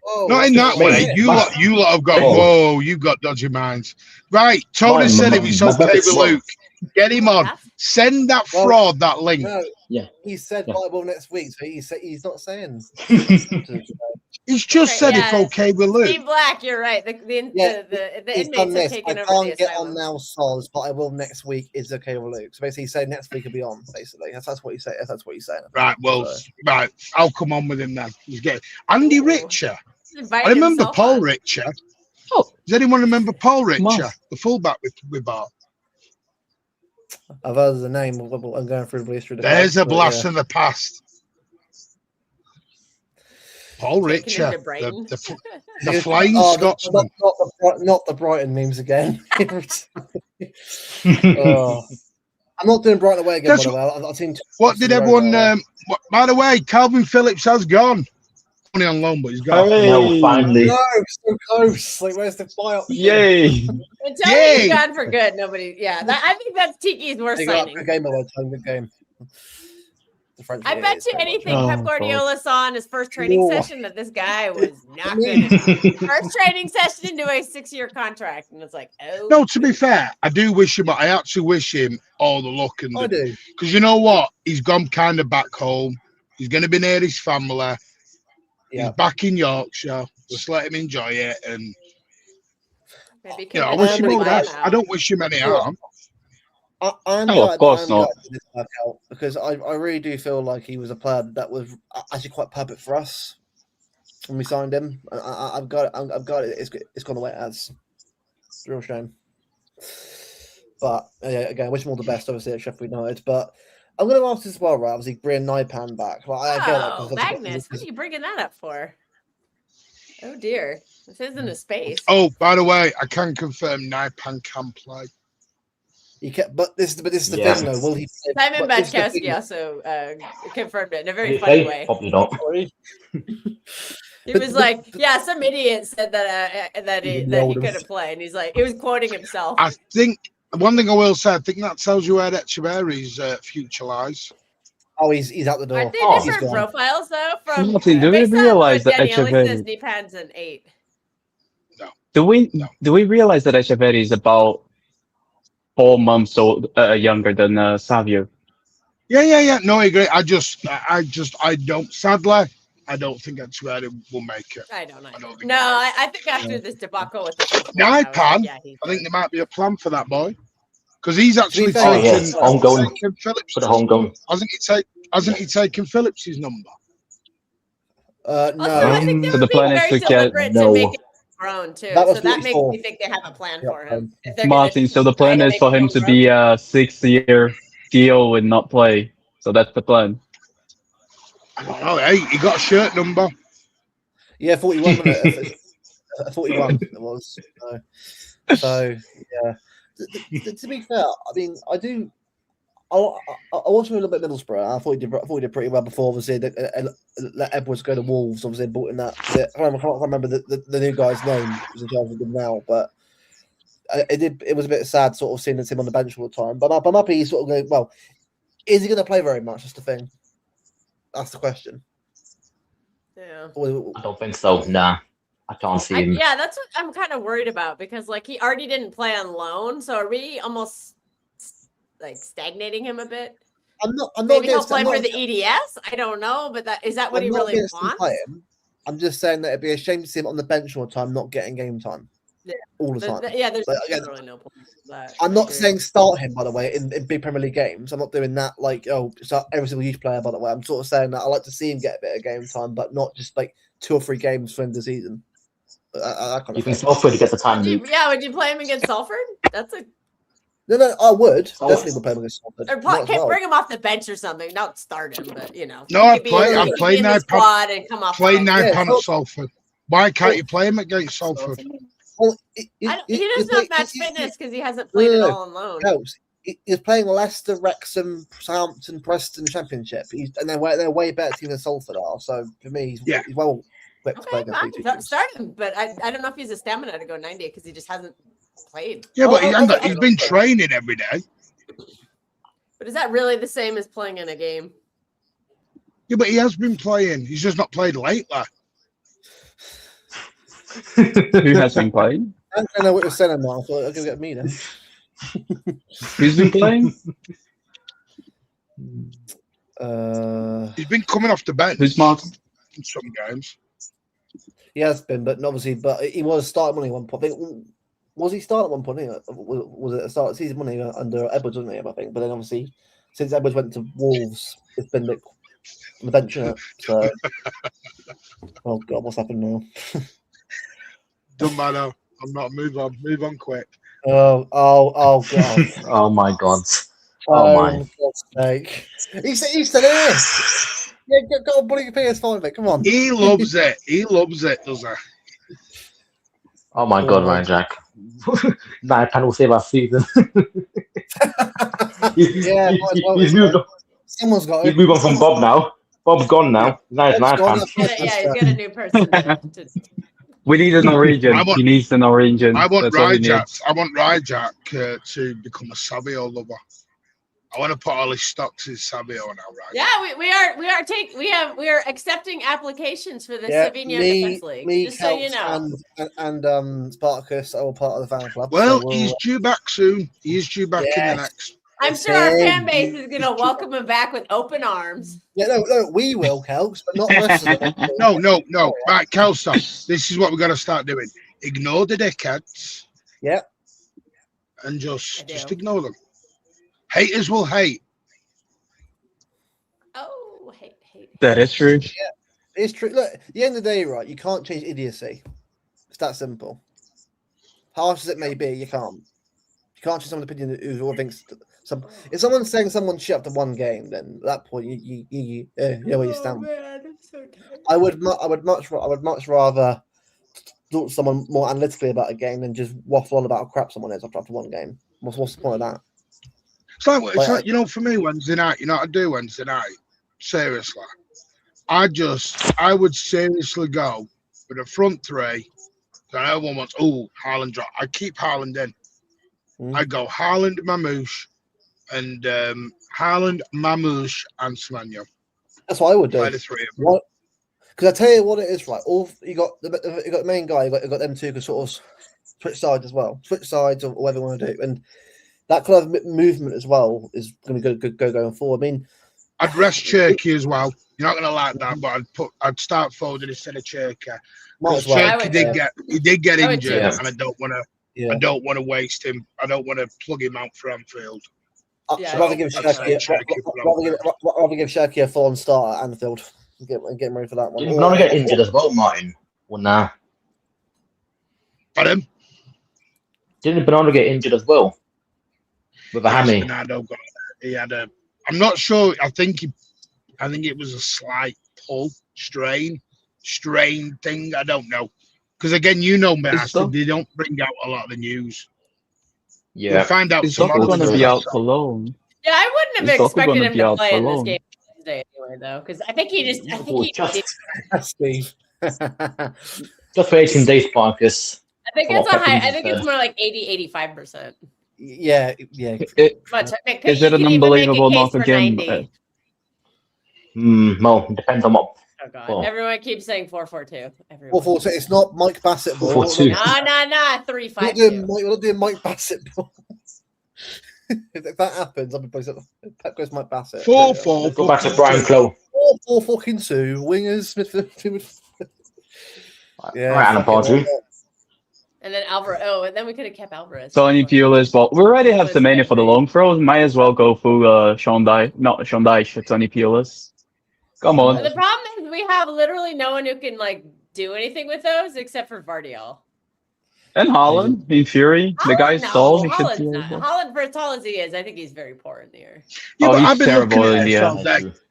Oh, Not in that way. You lot have got. Whoa, you've got dodgy minds. Right. Tony said if it's okay with Luke, get him on. Send that fraud that link. No, Yeah. He said Bible next week, so he's not saying. He's just said yeah. it's okay with Luke. Steve Black, you're right. The He's inmates done have this. taken I over the can't get on asylum. now, Soz, but I will next week. Is okay with Luke. So basically, he said next week will be on. Basically, that's what he said. That's what he's saying. Right. Well, right. I'll come on with him then. He's getting Andy Richer. Invite I remember himself Paul on. Richer. Oh. Does anyone remember Paul Richer, Must. the fullback we bought? I've heard the name. I'm going through the history. There's a blast from the past. Paul Taking Richer, him to Brighton. the Flying Scotsman. Not the Brighton memes again. I'm not doing Brighton away again. That's By the way, I've seen. What did everyone? By the way, Calvin Phillips has gone. Only on loan, but he's gone. No, finally. No, so close. Like, where's the fly up? Yay! Until Yay. he's gone for good, nobody. Yeah, I think that's Tiki's worst signing. Good game, by the way. Good game. I bet you anything Oh, Pep Guardiola saw in his first training Whoa. session that this guy was not good enough. First training session into a 6-year contract, and it's like, oh. No, to be fair, I do wish him. I actually wish him all the luck and I do. because you know what, he's gone kind of back home. He's going to be near his family. Yeah. He's back in Yorkshire. Just let him enjoy it. And Maybe yeah, I keep wish him him all in the mind best. now. I don't wish him any harm. I'm No, glad, of course I'm not. glad this worked out because I really do feel like he was a player that was actually quite perfect for us when we signed him. I've got it. It's gone away as it's a real shame. But yeah, again, wish him all the best. Obviously at Sheffield United, but I'm going to ask this as well, right? Obviously, bring Naipan back. Like, I get it, 'cause Magnus, what are you bringing that up for? Oh dear, this isn't a space. Oh, by the way, I can confirm Naipan can play. He kept, but this is the Yeah. thing though. Will he? Simon but this is the thing, Bachkowski also confirmed it in a very He funny play? way. Probably not. Sorry. He was like, "Yeah, some idiot said that he couldn't play," and he's like, he was quoting himself. I think one thing I will say, I think that tells you where Echeverry's future lies. Oh, he's out the door. Aren't they He's different gone. profiles though? From Martin, do we based on realize what that Daniele Echeverry- says, Nipan's an 8. Do we realize that Echeverry is about 4 months old younger than Savio? Yeah. No, I agree. I don't. Sadly, I don't think Echeverry will make it. I don't know. think No, I think after this debacle with the first one, I was Nipan, like, yeah, I think there might be a plan for that boy because he's actually fair, taken homegoing. taken Phillips. For the homegoing. Hasn't he taken Phillips' number? Also, No. I think they So were the being plan is very to get- deliberate to make it grown too. That was So that makes 44. me think they have a plan Yeah, for him. If they're gonna Martin, so the try plan to is make for him to be a 6-year deal and not play. So that's the plan. I don't know. Hey, he got a shirt number. Yeah, 41 minutes. 41 it was. So yeah. To be fair, I mean, I watched him a little bit Middlesbrough. I thought he did pretty well before. Obviously, let Edwards go to Wolves. Obviously, brought in that. I can't remember the new guy's name who's in charge of them now, but it was a bit sad sort of seeing him on the bench all the time. But I'm happy he's sort of going. Well, is he going to play very much? That's the thing. That's the question. Yeah. I don't think so. Nah, I can't see him. Yeah, that's what I'm kind of worried about because like he already didn't play on loan, so are we almost like stagnating him a bit? I'm not Maybe he'll against play I'm for not- the EDS. I don't know, but is that what I'm he not really against him wants? playing. I'm just saying that it'd be a shame to see him on the bench all the time, not getting game time. Yeah. All the time. There's Like, again, really no point. I'm not saying start him, by the way, in big Premier League games. I'm not doing that like, start every single youth player, by the way. I'm sort of saying that I like to see him get a bit of game time, but not just like 2 or 3 games for the season. That kind You of think thing. Salford gets the time, Would Luke? you play him against Salford? That's a No, I would. Oh. Definitely would play him against Salford. or Might as well. bring him off the bench or something. Not start him, but you know. No, he I'd could be play- in- I'd he could play be in the Nipan- squad and come off. Play the bench. Nipan at Salford. Why can't you play him against Salford? Well, He doesn't have match fitness because he hasn't played at all on loan. Helps. He's playing Leicester, Wrexham, Southampton, Preston Championship. They're way better team than Salford are. So for me, he's well equipped to play Okay, against fine. these two teams. Start him, but I don't know if he's a stamina to go 90 because he just hasn't played. Yeah, but Oh, he's been training every day. But is that really the same as playing in a game? Yeah, but he has been playing. He's just not played lately. Who has been playing? I don't know what you're saying now. I thought I'll go get me then. Who's been playing? He's been coming off the bench Who's Martin? in some games. He has been, but obviously, he was starting money at one point. I think, was he starting at one point? Was it a start of season money under Edwards, wasn't he? I think, but then obviously, since Edwards went to Wolves, it's been like on the bench, innit? So, oh god, what's happened now? Doesn't matter. I'm not. Move on quick. Oh god. Oh my God. Oh my. For God's sake. He's still here. Yeah, go on, buddy, PS5, mate. Come on. He loves it. He loves it, does he? Oh my God, Ryan Jack. Nipan will save our season. Yeah, might as well, He's moved on. Someone's got He's it. moved on from Bob now. Bob's gone now. Now it's Bob's gone. Nipan. Yeah, he's got a new person. We need a Norwegian. He needs a Norwegian. I want That's all he needs. Rajak to become a Savio lover. I want to put all his stocks in Savio now, right? Yeah, we are accepting applications for the Slovenia Defense League. Just so you know. And Spartacus are all part of the fan club. Well, so he's due back soon. He is due back in the next. I'm sure our fan base is going to welcome him back with open arms. Yeah, no, we will, Kelps, but not the rest of them. No. Right, Kelso, this is what we're going to start doing. Ignore the dickheads. Yeah. And just ignore them. Haters will hate. Oh, hate. That is true. Yeah, it's true. Look, at the end of the day, right, you can't change idiocy. It's that simple. Harsh as it may be, you can't. You can't change someone's opinion who thinks if someone's saying someone shit after one game, then at that point you know where you stand. Man, I'm so tired. I would much rather talk to someone more analytically about a game than just waffle on about how crap someone is after one game. What's the point of that? It's like for me, Wednesday night, you know what I do Wednesday night? Seriously. I would seriously go with a front three. So everyone wants, Haaland drop. I keep Haaland in. I go Haaland, Mamouche, and Haaland, Mamouche, and Semenyo. That's what I would do. Play the three of them. What? Because I tell you what it is, right? All you got the main guy. You got them two can sort of switch sides as well, switch sides or whatever you want to do, and that kind of movement as well is going to go going forward. I mean, I'd rest Cherky as well. You're not going to like that, but I'd start Foden instead of Cherky. might as Because well. Cherky did get I would injured, too. and I don't want to. Yeah. I don't want to waste him. I don't want to plug him out for Anfield. Yeah, I'd rather give I'd say rather give Shirky a full-on start at Anfield and get him ready for that one. Didn't Bernardo get injured as well, Martin? Or nah? Pardon? Didn't Bernardo get injured as well? With a hammy? He had a. I'm not sure. I think it was a slight pull, strain thing. I don't know. Because again, you know me, they don't bring out a lot of the news. Yeah. We'll find out Is Doku tomorrow. going to be out for loan? Yeah, I wouldn't have Is Doku expected gonna him be to out play for in this long? game today anyway, though, because I think he just. Steve. Just for 18 days, Marcus. I think Come it's on, a high. Pep I think it's more like 80-85%. Yeah. But Is it an unbelievable knock again? Well, it depends on what. Oh god! Well. Everyone keeps saying 4-4-2. Everyone. 4-4-2. It's not Mike Bassett ball. 4-4-2. Nah. We're 3-5-2. not doing Mike Bassett ball. If that happens, I'll be pleased. Pep goes Mike Bassett. 4-4. Let's go back to Brian Clough. 4-4-2 wingers, midfield. Yeah. All right, Alan Pardew. And then Alvarez. Oh, and then we could have kept Alvarez. Tony Pulis, well, we already have Semenyo for the long throws. Might as well go for Sean Dyche, Tony Pulis. Come on. The problem is we have literally no one who can like do anything with those except for Vardiol. And Haaland, in Fury, the guy's tall. He could Haaland's do not. it. Haaland, for as tall as he is, I think he's very poor in the air. Yeah, Oh, but he's I've been terrible looking at in the this air.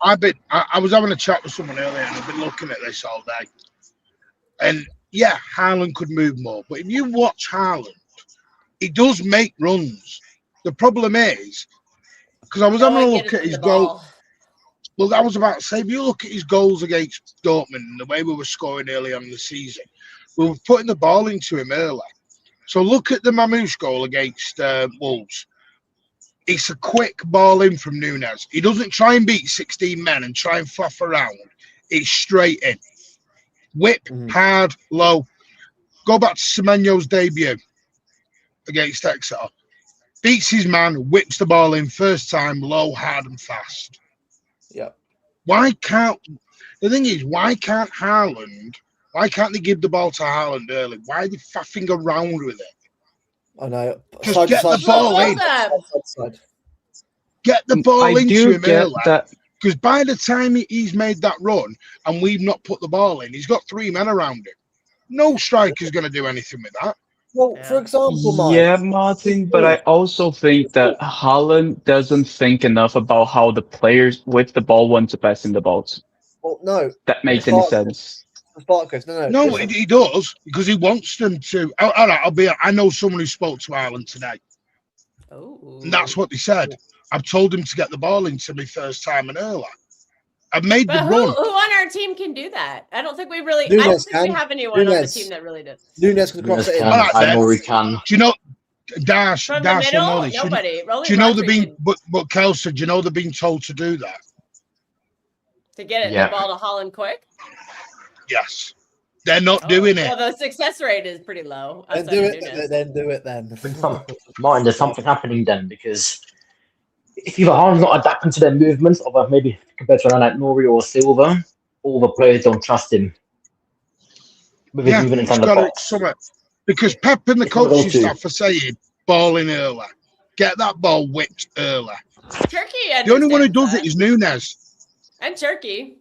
all day. I was having a chat with someone earlier, and I've been looking at this all day. And yeah, Haaland could move more, but if you watch Haaland, he does make runs. The problem is, because I was having a look at his goal. Well, I was about to say, if you look at his goals against Dortmund and the way we were scoring early on in the season, we were putting the ball into him early. So look at the Mamouche goal against Wolves. It's a quick ball in from Nunes. He doesn't try and beat 16 men and try and fluff around. It's straight in. Whip, hard, low. Go back to Semenyo's debut against Exeter. Beats his man, whips the ball in first time, low, hard, and fast. Yeah. Why can't they give the ball to Haaland early? Why are they faffing around with it? I know. Just get the ball in. Get the ball into him early. Because by the time he's made that run and we've not put the ball in, he's got three men around him. No striker's going to do anything with that. Well, for example, Mike. Yeah, Martin, but I also think that Haaland doesn't think enough about how the players with the ball want to pass in the ball. Well, no. That makes any sense. Spartacus, no, he does because he wants them to. All right, I know someone who spoke to Haaland today. Oh. And that's what they said. I've told him to get the ball into me first time and early. I've made the run. Who on our team can do that? I don't think we really. I don't think we have anyone on the team that really does. Nunes can cross it in. I know he can. Do you know Dash? From Dash the middle, or Molly? nobody. Do you know they're being? But Kelsey, do you know they're being told to do that? To get the ball to Haaland quick. Yes, they're not doing it. Well, the success rate is pretty low. Then do it. Then. Martin, there's something happening then because if either Haaland's not adapting to their movements, or maybe compared to like Nori or Silva, all the players don't trust him with his movement inside the box. Because Pep and the coaching staff are saying ball in early, get that ball whipped early. Turkey. The only one who does it is Nunes. And Turkey.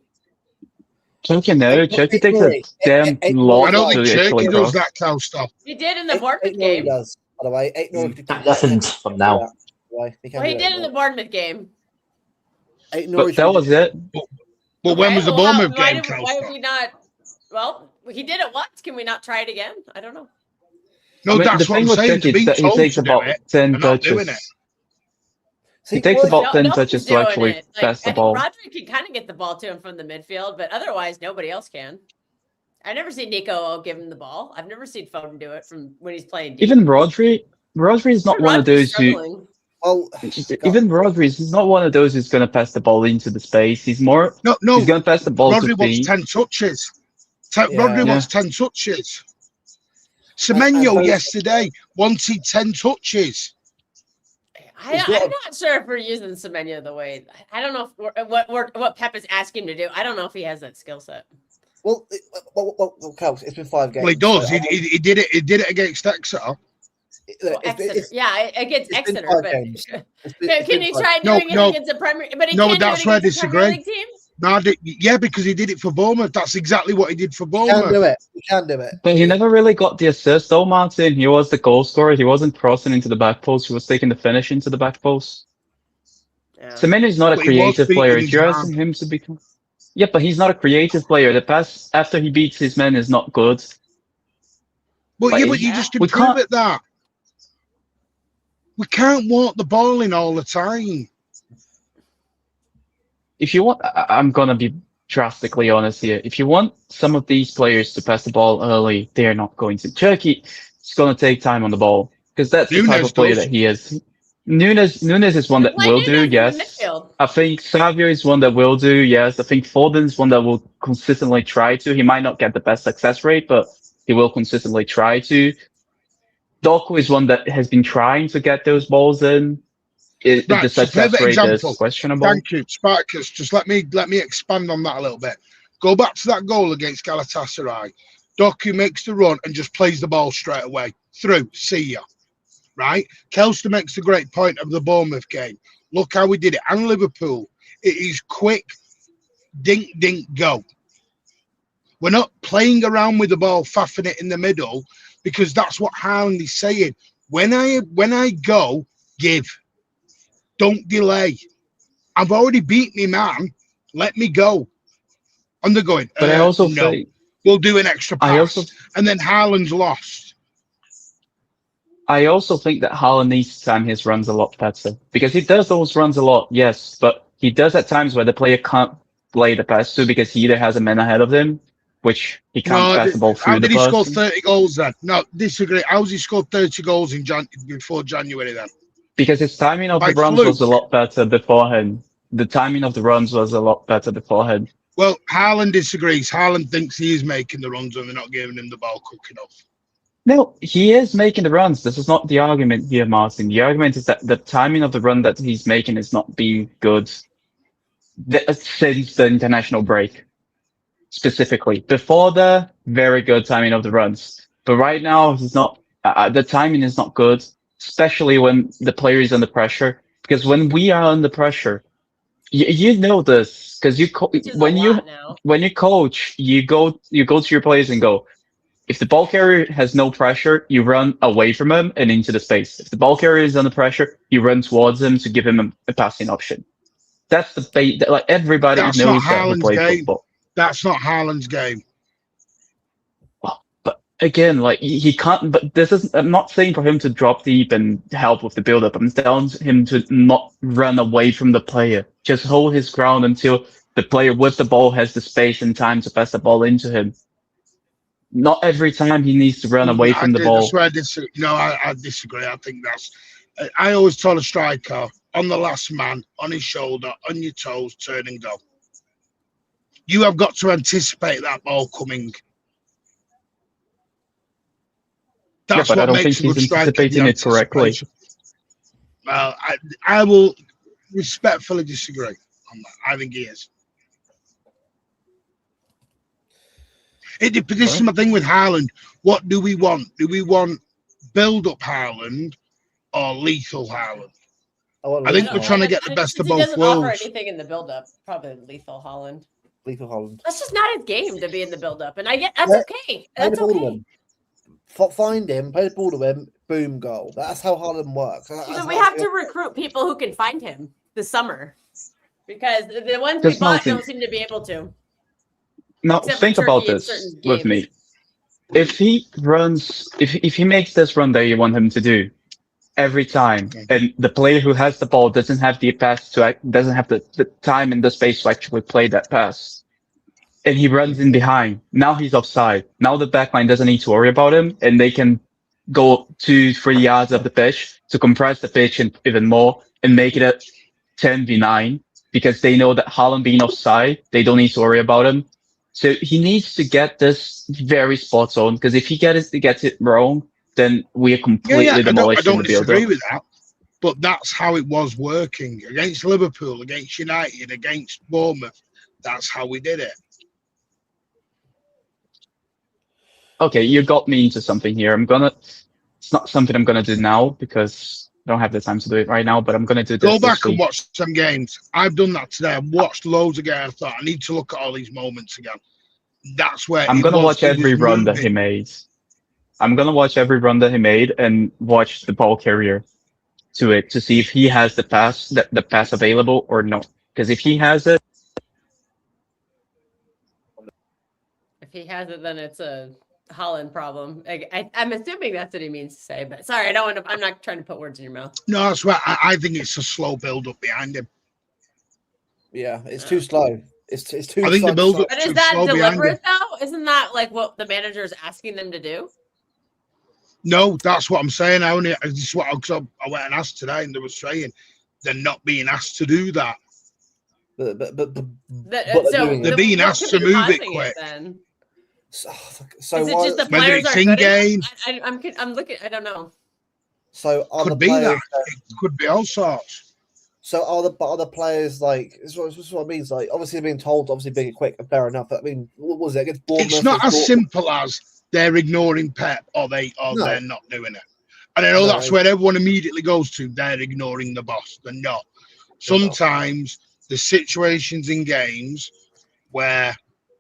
Turkey takes a damn long. I don't think Turkey does that kind of stuff. He did in the Bournemouth game. Does, by the way, 8-0. Lessons from now. Well, he did in the Bournemouth game. But that was it. Well, when was the Bournemouth game? Why have we not? Well, he did it once. Can we not try it again? I don't know. No, that's what I'm saying. He takes about 10 touches. He takes about 10 touches to actually pass the ball. Rodri can kind of get the ball to him from the midfield, but otherwise nobody else can. I never seen Nico give him the ball. I've never seen Foden do it from when he's playing deep. Even Rodri is not one of those who. struggling. Oh, Even Rodri is not one of those who's going to pass the ball into the space. He's more. No, He's going to pass the ball Rodri to wants feet. 10 touches. Yeah. Rodri wants 10 touches. Semenyo yesterday wanted 10 touches. I'm not sure if we're using Semenya the way. I don't know if what Pep is asking him to do. I don't know if he has that skill set. Well, Kels, it's been 5 games. Well, he does. So he did it. He did it against Exeter. Exeter. Against Exeter. But can he try doing it against a Premier? But he can't that's do where I it against a Premier disagree. League team. No, yeah, because he did it for Bournemouth. That's exactly what he did for Bournemouth. He can do it. But he never really got the assist, though, Martin. He was the goal scorer. He wasn't crossing into the back post. He was taking the finish into the back post. Yeah. Semenyo is not a But he was creative beating player. his You're man. asking him to become. Yeah, but he's not a creative player. The pass after he beats his men is not good. But Like, but you just we improve can't- at that. We can't walk the ball in all the time. If you want, I'm gonna be drastically honest here. If you want some of these players to pass the ball early, they're not going to. Turkey is gonna take time on the ball because that's the type Nunes of player does. that he is. Nunes is one that Why will Nunes do, in the yes. midfield? I think Savio is one that will do, yes. I think Foden's one that will consistently try to. He might not get the best success rate, but he will consistently try to. Doku is one that has been trying to get those balls in. Right, The so success perfect rate example. is questionable. Thank you, Spartacus. Just let me expand on that a little bit. Go back to that goal against Galatasaray. Doku makes the run and just plays the ball straight away through. See ya. Right? Kelster makes the great point of the Bournemouth game. Look how we did it. And Liverpool. It is quick. Dink, dink, go. We're not playing around with the ball, faffing it in the middle, because that's what Haaland is saying. When I go, give. Don't delay. I've already beat me, man. Let me go. And they're going, But I also no. think We'll do an extra I pass. also And then Haaland's lost. think that Haaland needs to time his runs a lot better because he does those runs a lot, yes, but he does at times where the player can't play the pass to because he either has a man ahead of him, which he can't pass the ball How through the did he score person. 30 goals then? No, disagree. How's he scored 30 goals before January then? Because his timing of By the runs fluke. was a lot better beforehand. The timing of the runs was a lot better beforehand. Well, Haaland disagrees. Haaland thinks he is making the runs and they're not giving him the ball quick enough. No, he is making the runs. This is not the argument here, Martin. The argument is that the timing of the run that he's making is not being good since the international break. Specifically, before the very good timing of the runs, but right now he's not. The timing is not good, especially when the player is under pressure. Because when we are under pressure, you know this because Which is when a you lot now. when you coach, you go to your players and go. If the ball carrier has no pressure, you run away from him and into the space. If the ball carrier is under pressure, you run towards him to give him a passing option. That's the bait. Like everybody That's knows not that who Haaland's plays game. football. That's not Haaland's game. Well, but again, like he can't. But this is. I'm not saying for him to drop deep and help with the build-up. I'm telling him to not run away from the player. Just hold his ground until the player with the ball has the space and time to pass the ball into him. Not every time he needs to run away from the ball. That's where I disagree. No, I disagree. I think that's. I always tell a striker on the last man, on his shoulder, on your toes, turn and go. You have got to anticipate that ball coming. That's but I what don't makes think a good he's striker. anticipating the it correctly. anticipation. Well, I will respectfully disagree on that. I think he is. This is my thing with Haaland. What do we want? Do we want build-up Haaland or lethal Haaland? I think we're trying to get the best of He both doesn't offer worlds. anything in the build-up. Probably lethal Holland. Lethal Holland. That's just not his game to be in the build-up, and I get that's Yeah. okay. Play That's the ball to okay. him. Find him, play the ball to him, boom, goal. That's how Haaland works. So we have to recruit people who can find him this summer, because the ones we Because bought Martin- don't seem to be able to. Now Except for think about Turkey in this certain with me. games. If he runs, if he makes this run that you want him to do every time, and the player who has the ball doesn't have the pass to doesn't have the time and the space to actually play that pass, and he runs in behind. Now he's offside. Now the backline doesn't need to worry about him, and they can go 2-3 yards of the pitch to compress the pitch even more and make it a 10v9 because they know that Haaland being offside, they don't need to worry about him. So he needs to get this very spot on because if he gets it wrong, then we are completely demolishing I don't the build-up. disagree with that, but that's how it was working against Liverpool, against United, against Bournemouth. That's how we did it. Okay, you got me into something here. It's not something I'm gonna do now because I don't have the time to do it right now, but I'm gonna do this. Go back this and week. watch some games. I've done that today. I've watched loads of games. I thought I need to look at all these moments again. That's where I'm gonna watch every run that he moving. made. I'm gonna watch every run that he made and watch the ball carrier to it to see if he has the pass available or not. Because if he has it, If he has it, then it's a Holland problem. I'm assuming that's what he means to say, but sorry, I don't want to. I'm not trying to put words in your mouth. No, that's right. I think it's a slow build up behind him. Yeah, it's too slow. It's too. I think the build up But too is that slow behind him. deliberate though? Isn't that like what the manager is asking them to do? No, that's what I'm saying. This is what I went and asked today, and they were saying they're not being asked to do that. But So They're being what asked could to be move it causing quick. Then? So Is it why, just the Whether players it's aren't in good enough? game, I'm looking. I don't know. so are could the be players? that. It could be all sorts. So are the players like? This is what it means. Like, obviously they're being told, obviously being quick, fair enough. But I mean, what was it against Bournemouth? It's not as Dortmund? simple as they're ignoring Pep or No. they're not doing it. And I know No. that's where everyone immediately goes to. They're ignoring the boss. They're not. Sometimes the situations in games where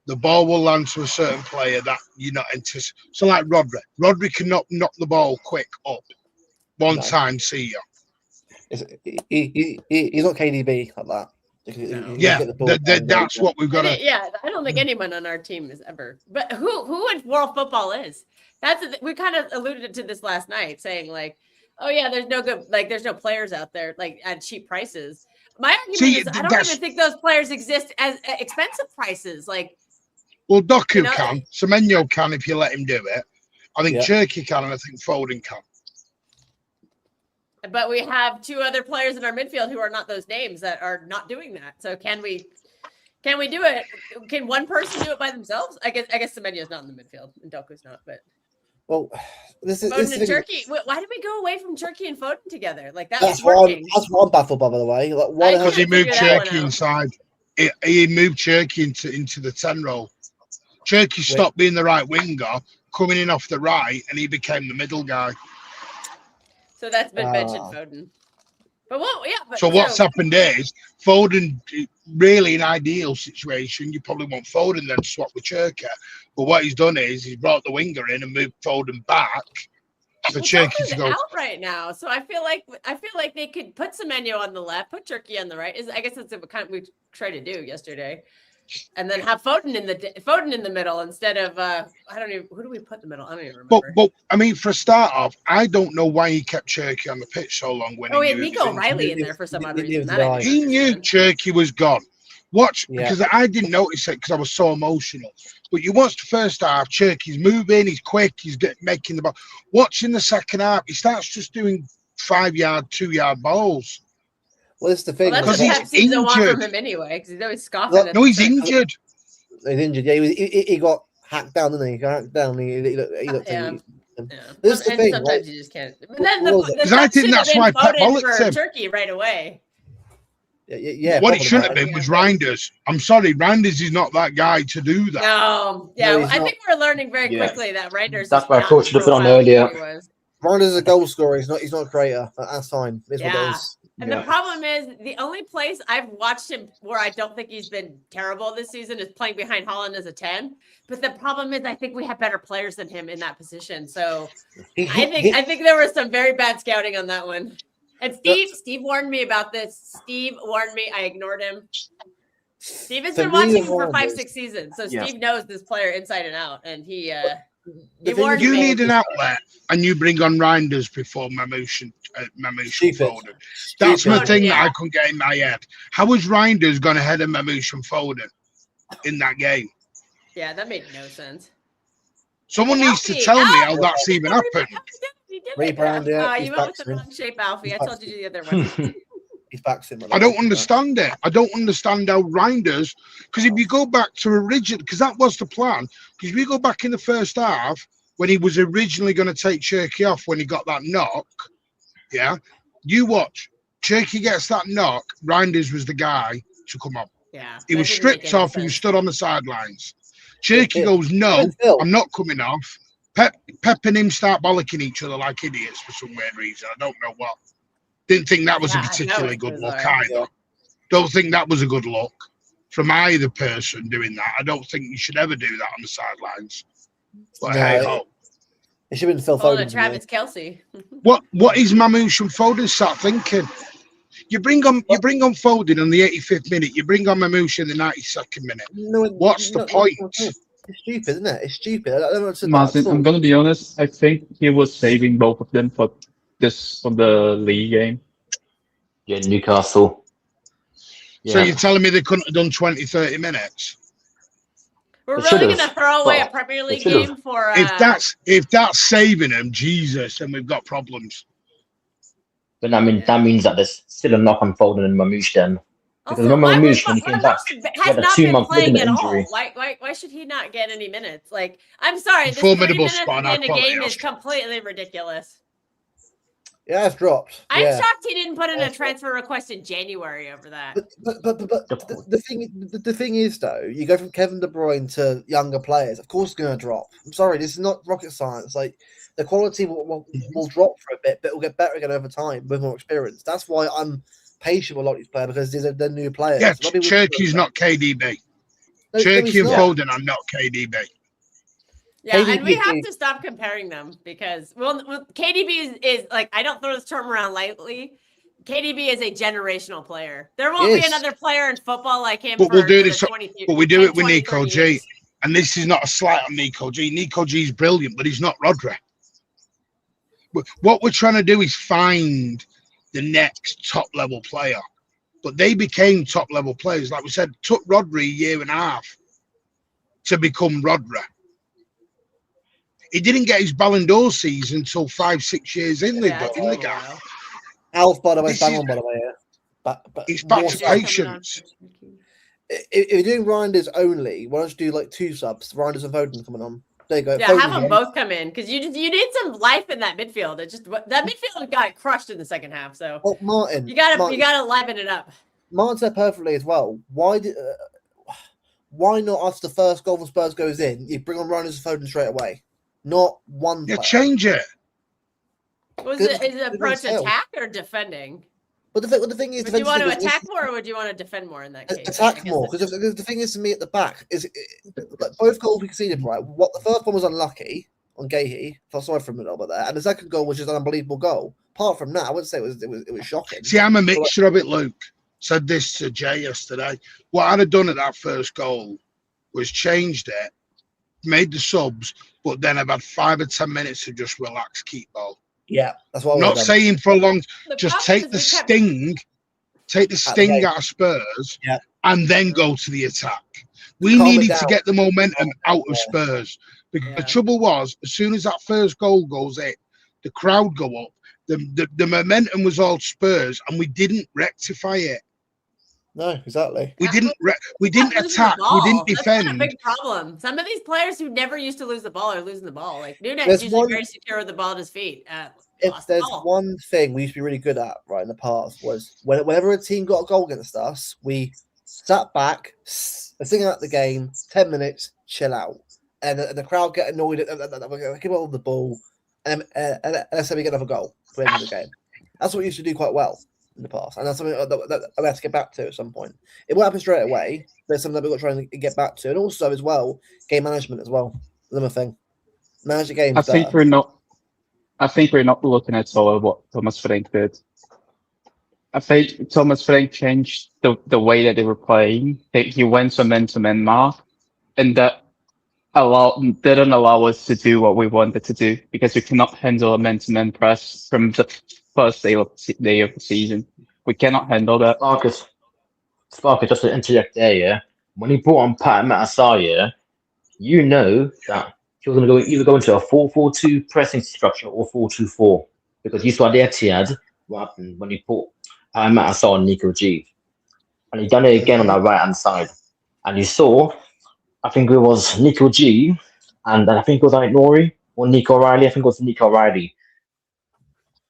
the ball will land to a certain player that you're not anticipating. So like Rodri. Rodri cannot knock the ball quick up. One No. time, see you. He's not KDB like that. No. Yeah, that's what we've got to. Yeah, I don't think anyone on our team is ever. But who in world football is? We kind of alluded to this last night, saying like, oh yeah, there's no players out there like at cheap prices. My argument is I don't even think those players exist as expensive prices. Like, well, Doku can, Semenyo can if you let him do it. I think Yeah. Cherky can, and I think Foden can. but we have two other players in our midfield who are not those names that are not doing that. So can we do it? Can one person do it by themselves? I guess Semenyo's not in the midfield and Doku's not, but Well, this is Foden and Turkey. Why did we go away from Turkey and Foden together? Like that that's was working. that's one baffled by the way. Like, why the hell? Because he moved figure that one Cherky out. inside. He moved Cherky into the 10 role. Cherky stopped being the right winger, coming in off the right, and he became the middle guy. So that's been mentioned, Foden. But So what's happened is Foden, really an ideal situation, you probably want Foden then to swap with Cherky. But what he's done is he's brought the winger in and moved Foden back for Cherky to go out right now. So I feel like they could put Semenyo on the left, put Turkey on the right. I guess that's what kind of we tried to do yesterday. And then have Foden in the middle instead of who do we put in the middle? I don't even remember. But I mean, for a start off, I don't know why he kept Cherky on the pitch so long. When he had Nico O'Reilly in there for some odd reason. He knew Cherky was gone. Because I didn't notice it because I was so emotional. But you watch the first half, Cherky's moving, he's quick, he's making the ball. Watching the second half, he starts just doing 5-yard, 2-yard balls. Well, that's the thing. Because he's injured. Want from him anyway, because he's always scoffing. No, he's injured. He's injured. Yeah, he got hacked down, didn't he? He got hacked down. He looked yeah. This is the thing. Sometimes you just can't. But then because I think that's why Pep bollocked him. Turkey right away. Yeah. What it should have been was Reinders. I'm sorry, Reinders is not that guy to do that. No, I think we're learning very quickly that Reinders. That's why I thought should have been on earlier. Reinders is a goal scorer. He's not a creator. That's fine. It's what it is. And the problem is the only place I've watched him where I don't think he's been terrible this season is playing behind Haaland as a 10. But the problem is I think we have better players than him in that position. So I think there was some very bad scouting on that one. And Steve warned me about this. Steve warned me. I ignored him. Steve has been watching for 5-6 seasons. So Steve knows this player inside and out. And he warned me. You need an outlet and you bring on Reinders before Mamouche Foden. That's my thing that I couldn't get in my head. How was Reinders going to head a Mamouche and Foden in that game? Yeah, that made no sense. Someone needs to tell me how that's even happened. Rebrand, yeah, You he's went with the back wrong shape, Alfie. He's I told back you the other one. He's back soon. I don't understand it. I don't understand how Reinders, because if you go back to original, because that was the plan. Because if you go back in the first half, when he was originally going to take Cherky off when he got that knock, yeah, you watch. Cherky gets that knock. Reinders was the guy to come on. Yeah, He was stripped off. He was stood on the sidelines. Cherky goes, no, I'm not coming off. Pep and him start bollocking each other like idiots for some weird reason. I don't know what. Didn't think that was a particularly good look either. Yeah. Don't think that was a good look from either person doing that. I don't think you should ever do that on the sidelines. But hey ho. It should have been Phil Foden. Travis Kelsey. What is Mamouche and Foden start thinking? You bring on Foden on the 85th minute. You bring on Mamouche in the 92nd minute. What's the point? It's stupid, isn't it? It's stupid. I don't understand Martin, I'm gonna be honest. I think he was saving both of them for the league game. Yeah, Newcastle. Yeah. So you're telling me they couldn't have done 20, 30 minutes? We're really going to throw away a Premier League game for... If that's saving them, Jesus, then we've got problems. But that means that there's still a knock on Foden and Mamouche then. Because remember Mamouche, when he came back, he had a 2-month ligament injury. Why should he not get any minutes? Like, I'm sorry, this formidable 3 minutes in a game is completely ridiculous. Yeah, it's dropped. I'm shocked he didn't put in a transfer request in January over that. But the thing is, though, you go from Kevin De Bruyne to younger players. Of course, it's going to drop. I'm sorry, this is not rocket science. Like the quality will drop for a bit, but it will get better again over time with more experience. That's why I'm patient with a lot of these players because they're new players. Yeah, Cherky's not KDB. Cherky and Foden are not KDB. Yeah, KDB, and we have to stop comparing them because KDB is like, I don't throw this term around lightly. KDB is a generational player. There won't be another player in football like him. But we'll do this. But we do it with Nico G. And this is not a slight on Nico G. Nico G is brilliant, but he's not Rodri. What we're trying to do is find the next top level player. But they became top level players. Like we said, it took Rodri a year and a half to become Rodri. He didn't get his Ballon d'Or season until 5-6 years in the guy. Alf, by the way, bang on, by the way. But it's back to patience. If you're doing Reinders only, why don't you do like 2 subs? Reinders and Foden coming on. There you go. Yeah, have them both come in because you need some life in that midfield. It just that midfield got crushed in the second half. So Martin, you gotta liven it up. Martin said perfectly as well. Why not after the first goal from Spurs goes in, you bring on Reinders and Foden straight away? Not one. Yeah, change it. Is it approach attack or defending? But the thing is, would you want to attack more or would you want to defend more in that case? Attack more, because the thing is to me at the back is both goals we conceded, right? What the first one was unlucky on Gahey. Felt sorry for him a little bit there, and the second goal was just an unbelievable goal. Apart from that, I wouldn't say it was shocking. See, I'm a mixture of it, Luke. Said this to Jay yesterday. What I'd have done at that first goal was changed it, made the subs, but then I've had 5 or 10 minutes to just relax, keep ball. Yeah, that's what I'm not saying for a long. Just take the sting out of Spurs, and then go to the attack. We needed to get the momentum out of Spurs because the trouble was, as soon as that first goal goes in, the crowd go up. The momentum was all Spurs, and we didn't rectify it. No, exactly. We didn't attack. We didn't defend. That's a big problem. Some of these players who never used to lose the ball are losing the ball. Like Nunes usually very secure with the ball at his feet. If there's one thing we used to be really good at, right, in the past, was whenever a team got a goal against us, we sat back, sing out the game, 10 minutes, chill out, and the crowd get annoyed at give all the ball, and let's say we get another goal for the end of the game. That's what we used to do quite well in the past, and that's something that we have to get back to at some point. It won't happen straight away. There's something that we've got to try and get back to, and also as well, game management as well. Another thing, manage the game. I think we're not looking at all of what Thomas Frank did. I think Thomas Frank changed the way that they were playing. He went to man-to-man mark, and that didn't allow us to do what we wanted to do because we cannot handle a man-to-man press from the first day of the season. We cannot handle that. Sparkus, just to interject there, yeah. When he brought on Pat Matasar, yeah, you know that he was going to either go into a 4-4-2 pressing structure or 4-2-4 because you saw the Etihad what happened when he put Matasar on Nico G, and he done it again on that right hand side, and you saw I think it was Nico G, and then I think it was like Nori or Nico Riley. I think it was Nico Riley.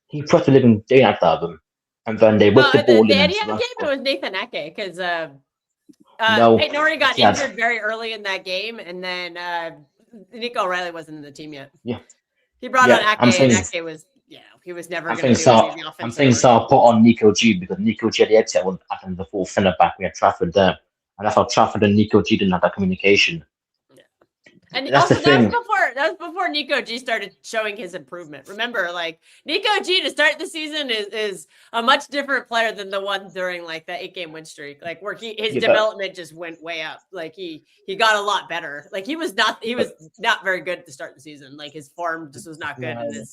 He pressed the living day out of them, and then they whipped the ball the in. And Etihad game, it was Nathan Ake because no, Peyton Nori got Etihad. injured very early in that game, and then Nico Riley wasn't in the team yet. Yeah, he brought Yeah, on Ake, I'm saying- and Ake was he was never I'm going to saying do so. the offensive I'm saying work. so. I'll put on Nico G because Nico G at the Etihad was after the full centre back. We had Trafford there, and that's how Trafford and Nico G didn't have that communication. And That's also, the thing. that was before Nico G started showing his improvement. Remember, like Nico G to start the season is a much different player than the one during like the 8-game win streak, like where his development just went way up. Like he got a lot better. Like he was not very good to start the season. Like his form just was not good. And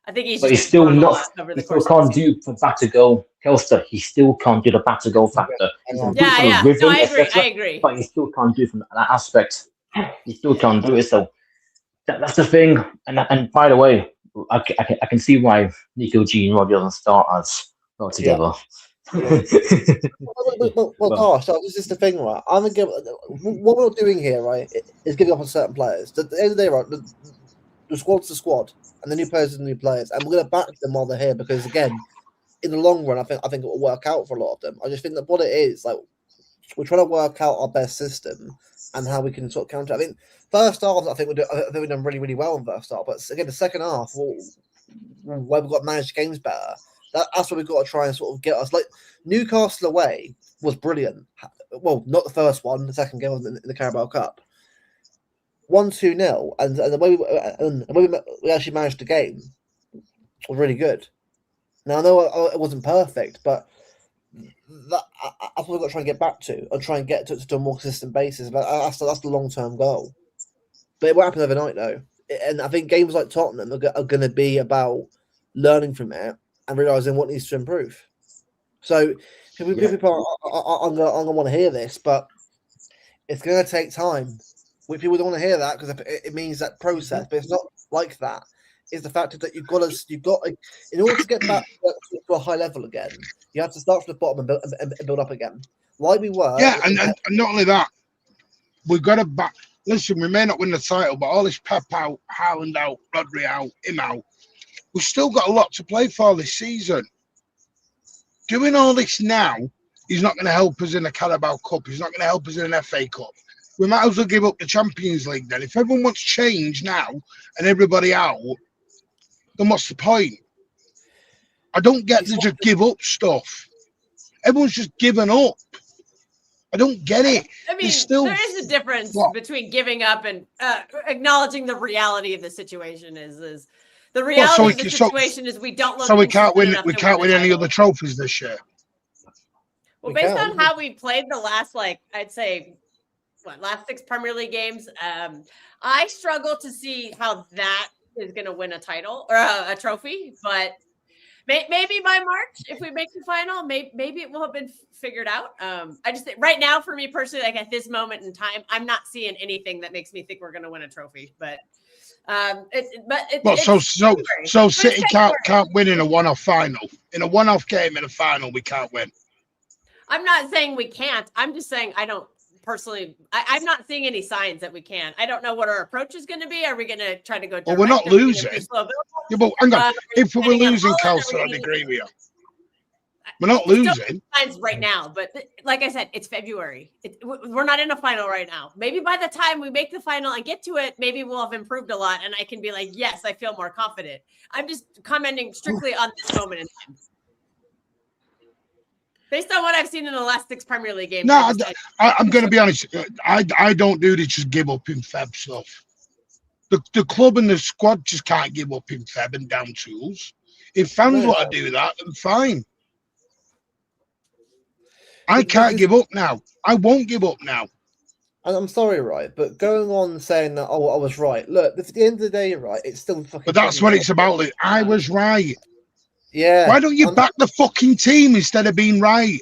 I think But he's still not. He still can't do the back to goal, Kelster. He still can't do the back to goal factor. He's a good for the rhythm, No, I agree. etc. I agree. But he still can't do it from that aspect. He still can't do it. So that's the thing. And by the way, I can see why Nico G and Robbie doesn't start as well together. Well, gosh, this is the thing, right? I'm gonna give what we're doing here, right, is giving up on certain players. At the end of the day, right, the squad's the squad, and the new players are the new players, and we're gonna back them while they're here because, again, in the long run, I think it will work out for a lot of them. I just think that what it is, like, we're trying to work out our best system and how we can sort of counter. I think first half, I think we've done really, really well in first half, but again, the second half, where we've got managed games better. That's what we've got to try and sort of get us. Like Newcastle away was brilliant. Well, not the first one. The second game was in the Carabao Cup. 1-2-0, and the way we actually managed the game was really good. Now I know it wasn't perfect, but that's what we've got to try and get back to, and try and get to a more consistent basis. But that's the long term goal. But it won't happen overnight, though. And I think games like Tottenham are going to be about learning from it and realizing what needs to improve. So people are going to want to hear this, but it's going to take time. People don't want to hear that because it means that process, but it's not like that. Is the fact that you've got in order to get back to a high level again, you have to start from the bottom and build up again, like we were. Yeah, and not only that, we've got to back. Listen, we may not win the title, but all this Pep out, Haaland out, Rodri out, him out, we've still got a lot to play for this season. Doing all this now, he's not going to help us in the Carabao Cup. He's not going to help us in an FA Cup. We might as well give up the Champions League then. If everyone wants change now and everybody out, then what's the point? I don't get to just give up stuff. Everyone's just given up. I don't get it. I mean, there is a difference between giving up and acknowledging the reality of the situation. Is the reality of the situation is we don't look. So we can't win. We can't win any other trophies this year. Well, based on how we played the last, I'd say, last 6 Premier League games, I struggle to see how that is going to win a title or a trophy. But maybe by March, if we make the final, maybe it will have been figured out. I just think right now, for me personally, like at this moment in time, I'm not seeing anything that makes me think we're going to win a trophy. But so City can't win in a one-off final. In a one-off game in a final, we can't win. I'm not saying we can't. I'm just saying I don't personally. I'm not seeing any signs that we can. I don't know what our approach is going to be. Are we going to try to go? Well, we're not losing. Yeah, but hang on. If we're losing, Kelsey, I'd agree with you. We're not losing. Signs right now, but like I said, it's February. We're not in a final right now. Maybe by the time we make the final and get to it, maybe we'll have improved a lot, and I can be like, yes, I feel more confident. I'm just commenting strictly on this moment in time. Based on what I've seen in the last 6 Premier League games. No, I'm going to be honest. I don't do this just give up in Feb stuff. The club and the squad just can't give up in Feb and down tools. If fans want to do that, then fine. I can't give up now. I won't give up now. And I'm sorry, right? But going on saying that, I was right. Look, at the end of the day, right? It's still fucking. But that's what it's about. Luke. I was right. Yeah. Why don't you back the fucking team instead of being right?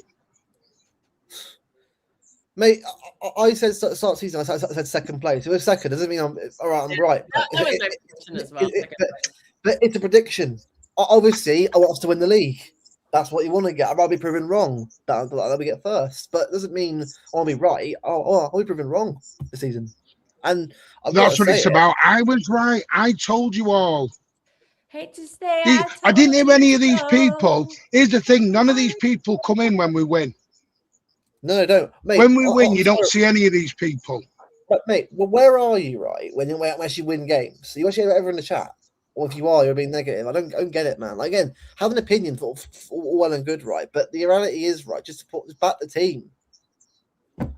Mate, I said start season. I said second place. It was second. Doesn't mean I'm all right. I'm right. That was my prediction as well. But it's a prediction. Obviously, I want us to win the league. That's what you want to get. I'd rather be proven wrong that we get first. But it doesn't mean I want to be right. I'll be proven wrong this season. And that's what it's about. I was right. I told you all. Hate to say I didn't hear any of these people. Here's the thing: none of these people come in when we win. No, they don't. Mate, when we win, you don't see any of these people. But mate, well, where are you, right? When you actually win games, you actually ever in the chat, or if you are, you're being negative. I don't get it, man. Like, again, have an opinion for all well and good, right? But the reality is, right, just back the team.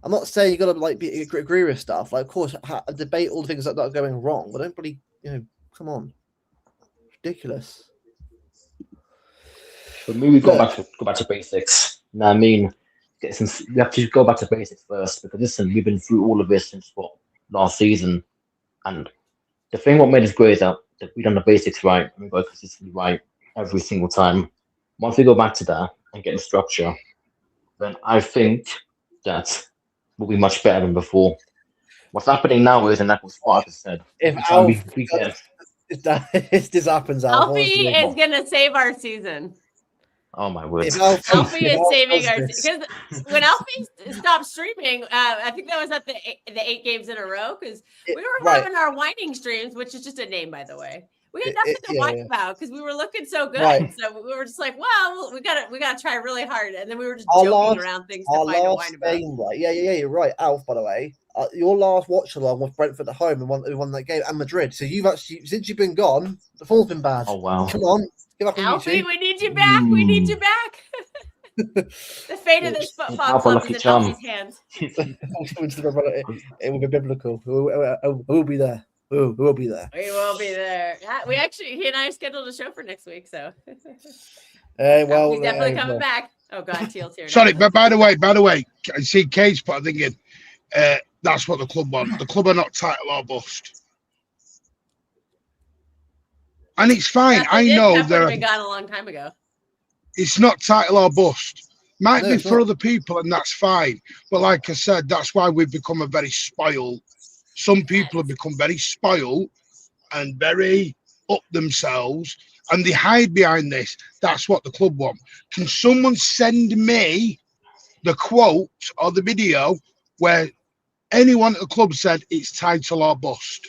I'm not saying you got to like agree with stuff. Like, of course, debate all the things that are going wrong, but don't really, come on, ridiculous. For me, we've got to go back to basics. You know what I mean? We have to go back to basics first because listen, we've been through all of this since last season, and the thing what made us great is that we've done the basics right and we got consistently right every single time. Once we go back to that and get the structure, then I think that we'll be much better than before. What's happening now is, and that was what I said. If this happens, Alfie is gonna save our season. Oh my word! Alfie is saving our because when Alfie stopped streaming, I think that was at the 8 games in a row because we were having our whining streams, which is just a name, by the way. We had nothing to whine about because we were looking so good. Right. So we were just like, well, we gotta try really hard, and then we were just joking around things to find a whine about. Right? Yeah, you're right, Alf. By the way, your last watch along was Brentford at home and won that game, and Madrid. So you've actually, since you've been gone, the form's been bad. Oh wow! Come on. Alfie, we need you back. We need you back. The fate of this football club is in Alfie's hands. It will be biblical. We'll be there. Who will be there? We will be there. We actually, he and I scheduled a show for next week, so. Well, he's definitely coming back. Oh God, Teal's here. Sorry, but by the way, I see Kate's put a thing in. That's what the club want. The club are not title or bust. And it's fine. I know they're been gone a long time ago. It's not title or bust. Might be for other people, and that's fine. But like I said, that's why we've become a very spoiled. Some people have become very spoiled and very up themselves, and they hide behind this. That's what the club want. Can someone send me the quote or the video where anyone at the club said it's title or bust?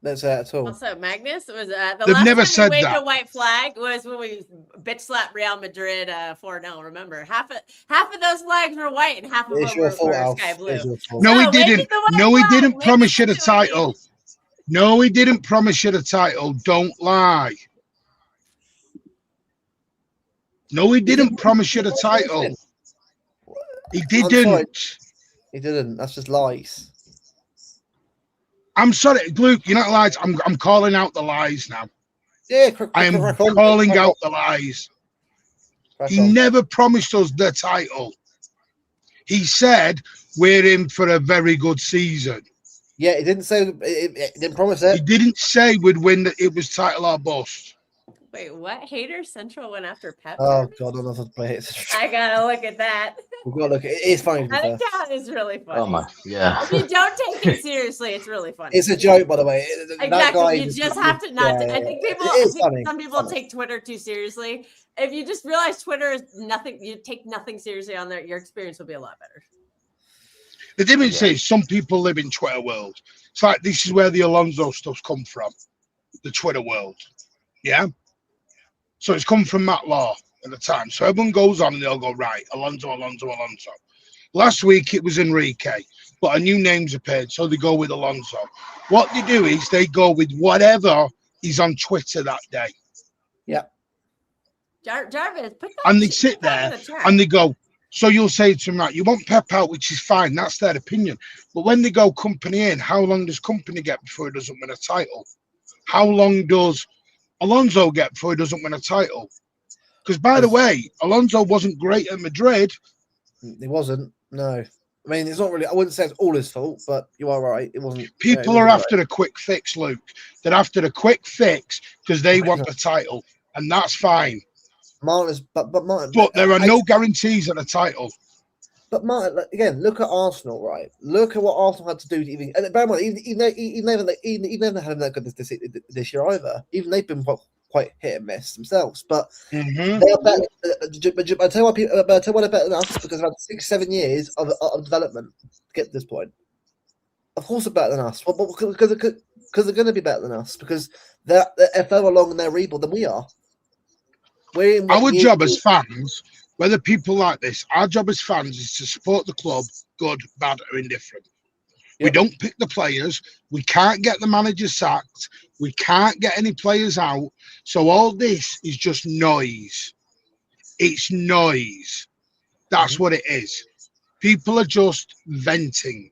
That's at all. Also, Magnus was the They've last never time said we waved that. a white flag was when we bitch slapped Real Madrid 4-0. Remember, half of those flags were white and half of them were sky blue. No, he didn't. No, he didn't promise you the title. No, he didn't promise you the title. Don't lie. No, he didn't promise you the title. He didn't. He didn't. That's just lies. I'm sorry, Luke, you're not lies. I'm calling out the lies now. Yeah, I am calling out the lies. He never promised us the title. He said we're in for a very good season. Yeah, he didn't say it didn't promise it. He didn't say we'd win that it was title or bust. Wait, what? Hater Central went after Pep? Oh God, I don't know how to play it. I gotta look at that. We've got to look. It's funny. I think that is really funny. Oh my, yeah. If you don't take it seriously, it's really funny. It's a joke, by the way. Exactly. You just have to not. I think some people funny. take Twitter too seriously. If you just realize Twitter is nothing, you take nothing seriously on there, your experience will be a lot better. The difference is some people live in Twitter world. It's like this is where the Alonso stuff's come from, the Twitter world. Yeah. So it's come from Matt Law at the time. So everyone goes on and they'll go, right, Alonso. Last week it was Enrique, but a new name's appeared, so they go with Alonso. What they do is they go with whatever is on Twitter that day. Yeah. Jarvis, put that and they sit there and they go, so you'll say to them, right, you want Pep out, which is fine, that's their opinion. But when they go company in, how long does company get before he doesn't win a title? How long does Alonso get before he doesn't win a title? Because, by the way, Alonso wasn't great at Madrid. He wasn't, no. I mean, it's not really, I wouldn't say it's all his fault, but you are right. It wasn't. People are after a quick fix, Luke. They're after a quick fix because they want the title, and that's fine. Martin is, but there are no guarantees on a title. But Martin, again, look at Arsenal, right? Look at what Arsenal had to do to even. And bear in mind, even they haven't that good this year either. Even they've been quite hit and miss themselves. But Mhm. they are better. But I tell you why they're better than us, because they've had 6-7 years of development to get to this point. Of course, they're better than us. Well, because they're going to be better than us, because they're further along in their rebuild than we are. Our job as fans, whether people like this, our job as fans is to support the club, good, bad, or indifferent. We Yep. don't pick the players. We can't get the manager sacked. We can't get any players out. So all this is just noise. It's noise. That's what it is. People are just venting.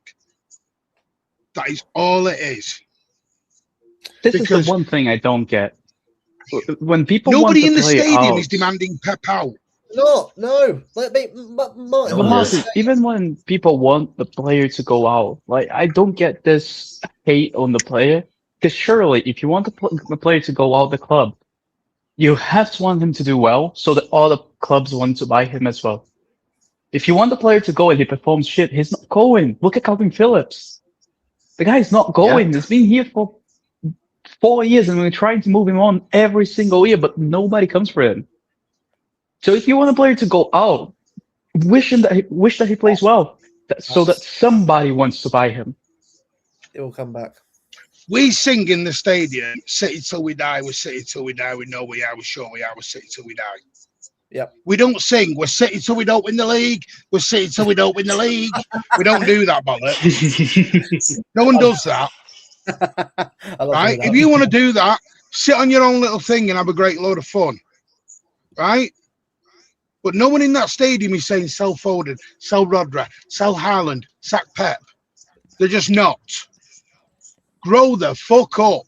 That is all it is. This is Because the one thing I don't get. When people want nobody to in the play stadium out, is demanding Pep out. No. Martin, but No, Marcus, even when people want the player to go out, like I don't get this hate on the player. Because surely, if you want the player to go out the club, you have to want him to do well, so that all the clubs want to buy him as well. If you want the player to go and he performs shit, he's not going. Look at Calvin Phillips. The guy's not going. He's been here for 4 years, and we're trying to move him on every single year, but nobody comes for him. So if you want a player to go out, wish that he plays well, so that somebody wants to buy him. it will come back. We sing in the stadium, City till we die, we're City till we die, we know we are, we're sure we are, we're City till we die. Yep. We don't sing, we're City till we don't win the league, we're City till we don't win the league. We don't do that, bollocks. No one does that. Right? If you want to do that, sit on your own little thing and have a great load of fun. Right? But no one in that stadium is saying sell Foden, sell Rodri, sell Haaland, sack Pep. They're just not. Grow the fuck up.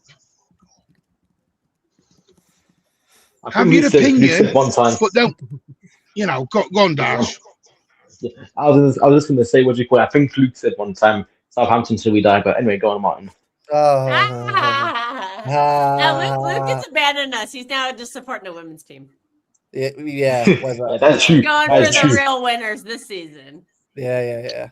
Have your opinion, one time. but don't, go on, Dash. I was just going to say, what do you call it? I think Luke said one time, Southampton till we die. But anyway, go on, Martin. Luke has abandoned us. He's now just supporting the women's team. Yeah, that's true. Going for the real winners this season. Yeah.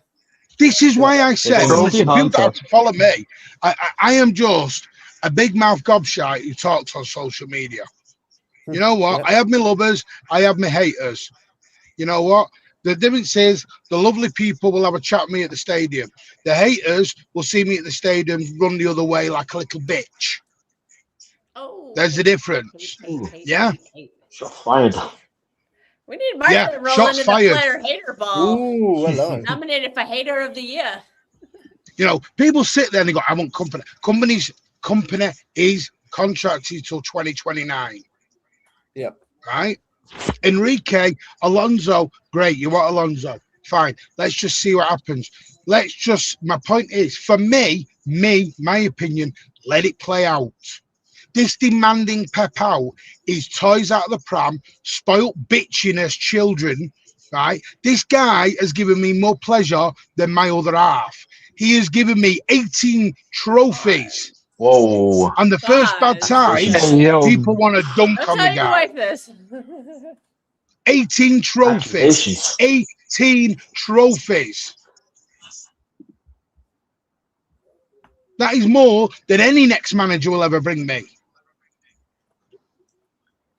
This is why I said, listen, people don't have to follow me. I am just a big mouth gobshite who talks on social media. You know what? I have my lovers, I have my haters. You know what? The difference is the lovely people will have a chat with me at the stadium. The haters will see me at the stadium run the other way like a little bitch. Oh, there's the difference. Yeah. Shots fired. We need Mark to roll into the player hater ball. Ooh, hello. Nominated for hater of the year. People sit there and they go, I want company. Company is contracted till 2029. Yep. Right? Enrique, Alonso, great. You want Alonso? Fine. Let's just see what happens. My point is, for me, my opinion, let it play out. This demanding Pep out is toys out of the pram, spoilt bitchiness children, right? This guy has given me more pleasure than my other half. He has given me 18 trophies. Whoa. And the first bad time, people want to dunk on the guy. Like this. 18 trophies. 18 trophies. That is more than any next manager will ever bring me.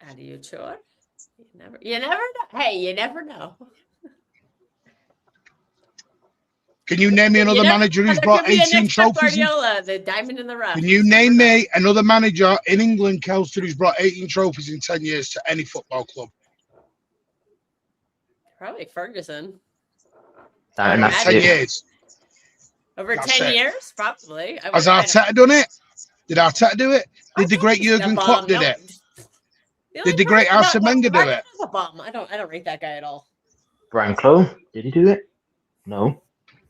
Are you sure? You never know. Hey, you never know. Can you name me another manager who's brought 18 trophies? Guardiola, the diamond in the rough. Can you name me another manager in England, Kelston, who's brought 18 trophies in 10 years to any football club? Probably Ferguson. And that's 10 years. Over 10 years? Probably. Has Arteta done it? Did Arteta do it? Did the great Jurgen Klopp did it? Did the great Arsene Wenger do it? A bum. I don't rate that guy at all. Brian Clough, did he do it? No.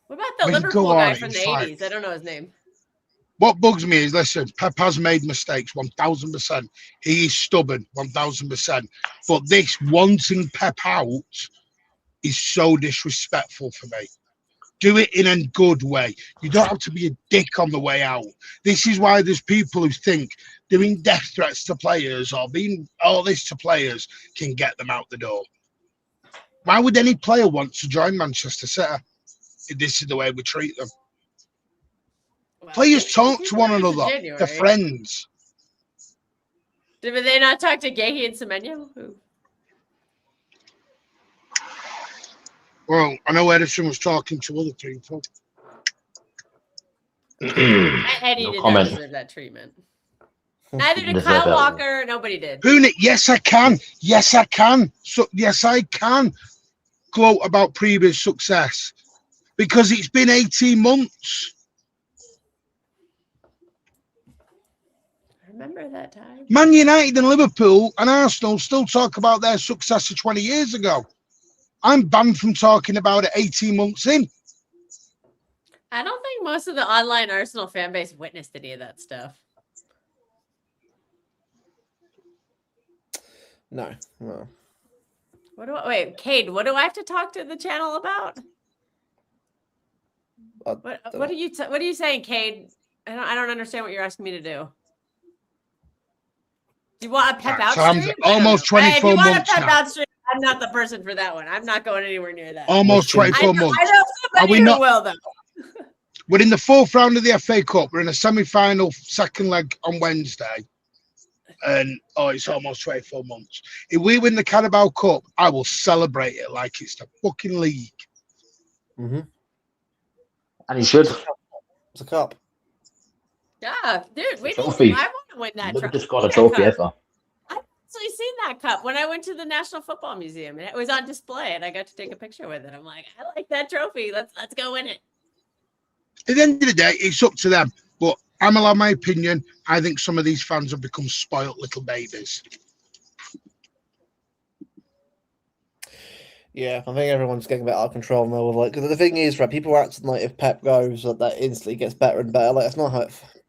What about the Liverpool guy from the 80s? I don't know his name. What bugs me is, listen, Pep has made mistakes, 1,000%. He is stubborn, 1,000%. But this wanting Pep out is so disrespectful for me. Do it in a good way. You don't have to be a dick on the way out. This is why there's people who think doing death threats to players or being all this to players can get them out the door. Why would any player want to join Manchester City if this is the way we treat them? Well, Players talk he to one loses in another. January. They're friends. Did they not talk to Gahey and Semenyo? Well, I know Edison was talking to other people. Eddie No did comment. not deserve that treatment. Neither did Deserve Kyle that. Walker. Nobody did. Yes, I can. Yes, I can. So, yes, I can gloat about previous success because it's been 18 months. I remember that time. Man United and Liverpool and Arsenal still talk about their success of 20 years ago. I'm banned from talking about it 18 months in. I don't think most of the online Arsenal fan base witnessed any of that stuff. No. Wait, Cade, what do I have to talk to the channel about? What are you saying, Cade? I don't understand what you're asking me to do. Do you want a pep out So I'm stream? almost 24 if you want months a pep now. out stream, I'm not the person for that one. I'm not going anywhere near that. Almost 24 I months. know somebody who will, though. We're in the fourth round of the FA Cup. We're in a semi-final second leg on Wednesday. And, it's almost 24 months. If we win the Carabao Cup, I will celebrate it like it's the fucking league. Mm-hmm. And he should. It's a cup. Yeah, dude, Trophy. I want to win that Never trophy. just got a trophy ever. I've actually seen that cup when I went to the National Football Museum, and it was on display, and I got to take a picture with it. I'm like, I like that trophy. Let's go win it. At the end of the day, it's up to them. But I'm allowed my opinion. I think some of these fans have become spoilt little babies. Yeah, I think everyone's getting a bit out of control now. Like, because the thing is, right, people are acting like if Pep goes, that instantly gets better and better. Like, it's not how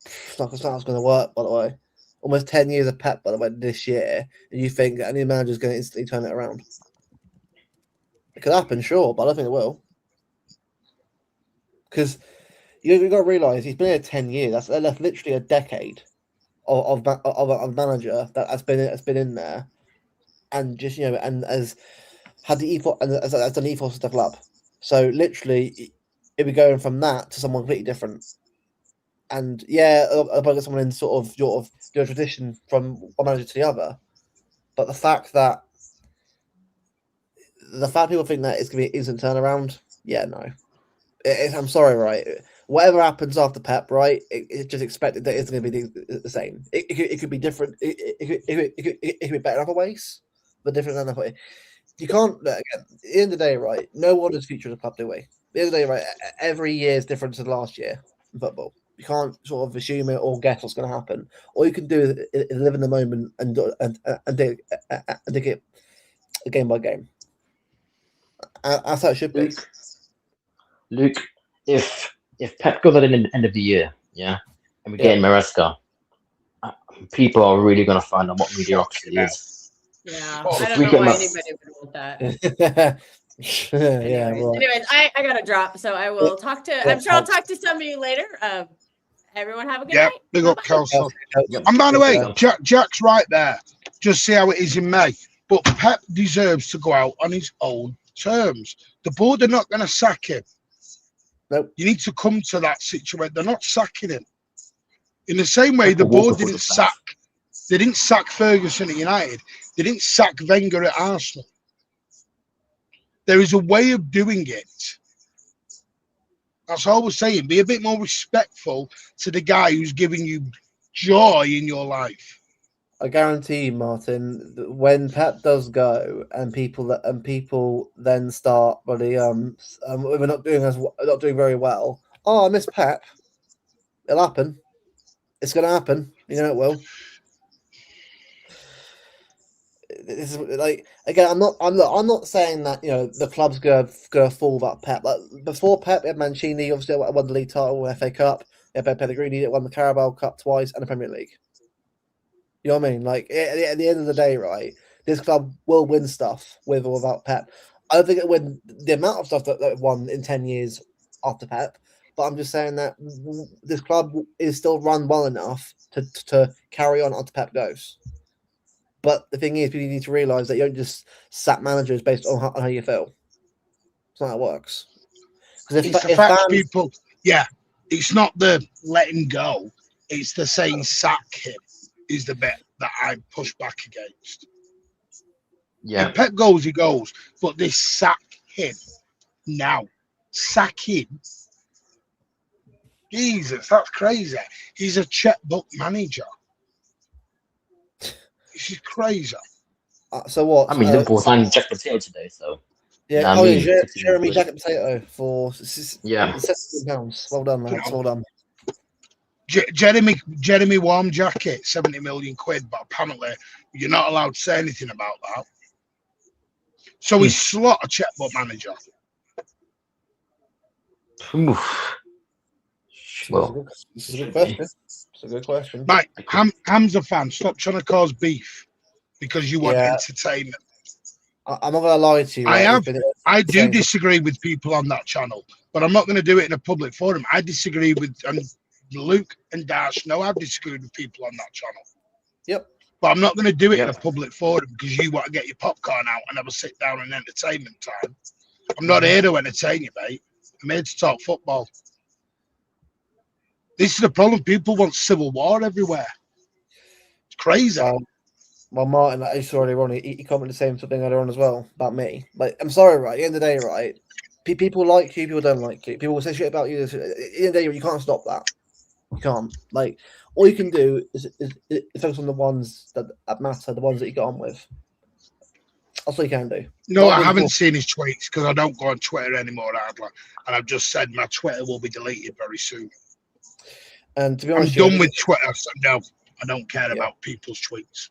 it's not how it's going to work. By the way, almost 10 years of Pep, by the way, this year, and you think that any manager's going to instantly turn it around? It could happen, sure, but I don't think it will. Because you've got to realise he's been here 10 years. That's literally a decade of a manager that's been in there, and just and as had the ethos and as an ethos of the club. So literally, it'd be going from that to someone completely different. And yeah, I'll get someone in sort of your tradition from one manager to the other. But the fact people think that it's going to be an instant turnaround, yeah, no. I'm sorry, right? Whatever happens after Pep, right? It's just expected that it's going to be the same. It could be different. It could be better in other ways, but different in other ways. You can't, again, at the end of the day, right? No one is future of the club, do we? At the end of the day, right? Every year is different to last year in football. You can't sort of assume it or guess what's going to happen. All you can do is live in the moment and take it game by game. That's how it should be. Luke, if Pep goes at the end of the year, yeah, and we get Maresca, people are really going to find out what mediocrity is. Yeah, Oh, I if don't we know get why Ma- anybody would want that. Yeah, right. Anyways, I gotta drop, so I will talk to. I'm sure I'll talk to some of you later. Everyone have a good night. Big up, Bye-bye. Kelso. And by the way, Jack's right there. Just see how it is in May. But Pep deserves to go out on his own terms. The board are not going to sack him. Nope. You need to come to that situation. They're not sacking him. In the same way, the board didn't sack. They didn't sack Ferguson at United. They didn't sack Wenger at Arsenal. There is a way of doing it. That's all we're saying. Be a bit more respectful to the guy who's giving you joy in your life. I guarantee you, Martin, that when Pep does go and people then start, we're not doing very well. Oh, I miss Pep. It'll happen. It's going to happen. You know it will. This is like, again, I'm not saying that the club's gonna fall without Pep. Like before Pep, we had Mancini, obviously won the league title, FA Cup. We had Pellegrini that won the Carabao Cup twice and the Premier League. You know what I mean? Like at the end of the day, right? This club will win stuff with or without Pep. I don't think it win the amount of stuff that it won in 10 years after Pep. But I'm just saying that this club is still run well enough to carry on after Pep goes. But the thing is, people need to realise that you don't just sack managers based on how you feel. It's not how it works. Because It's the fact people, it's not the letting go. It's the saying sack him is the bit that I push back against. Yeah. If Pep goes, he goes. But this sack him now. Sack him. Jesus, that's crazy. He's a checkbook manager. This is crazy. So what? I mean, Liverpool signed Jack Potato today, so. Yeah, I mean, Jeremy Jacket Potato for £60. Well done, lads. Well done. Jeremy Warm Jacket, 70 million quid, but apparently you're not allowed to say anything about that. So he's slot a checkbook manager. Oof. Well, This is a good question. It's a good question. Mate, Ham's a fan. Stop trying to cause beef because you want entertainment. I'm not going to lie to you. I do disagree with people on that channel, but I'm not going to do it in a public forum. I disagree with, and Luke and Dash know I've disagreed with people on that channel. Yep. But I'm not going to do it in a public forum because you want to get your popcorn out and have a sit down and entertainment time. I'm not here to entertain you, mate. I'm here to talk football. This is the problem. People want civil war everywhere. It's crazy. Well, Martin, it's already wrong. He commented the same thing earlier on as well about me. Like, I'm sorry, right? At the end of the day, right? People like you, people don't like you. People will say shit about you. At the end of the day, you can't stop that. You can't. Like, all you can do is focus on the ones that matter, the ones that you get on with. That's all you can do. No, I haven't seen his tweets because I don't go on Twitter anymore, Adler. And I've just said my Twitter will be deleted very soon. And to be honest, I'm done with Twitter. So no, I don't care about people's tweets.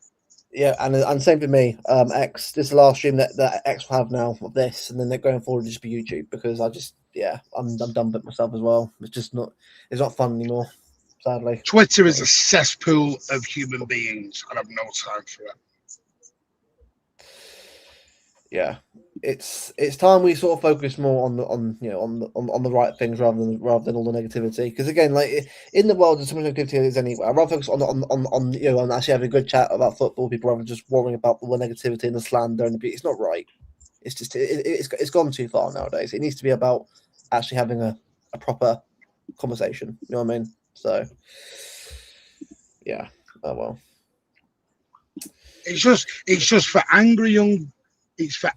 Yeah, and same for me. X, this is the last stream that X will have now of this, and then they're going forward to just be YouTube because I'm done with it myself as well. It's not fun anymore, sadly. Twitter is a cesspool of human beings, and I've no time for it. Yeah, it's time we sort of focus more on the right things rather than all the negativity. Because again, like in the world, there's so much negativity as anywhere. I'd rather focus on actually having a good chat about football. People rather than just worrying about the negativity and the slander and it's not right. It's just it's gone too far nowadays. It needs to be about actually having a proper conversation. You know what I mean? So yeah. Oh well. It's just for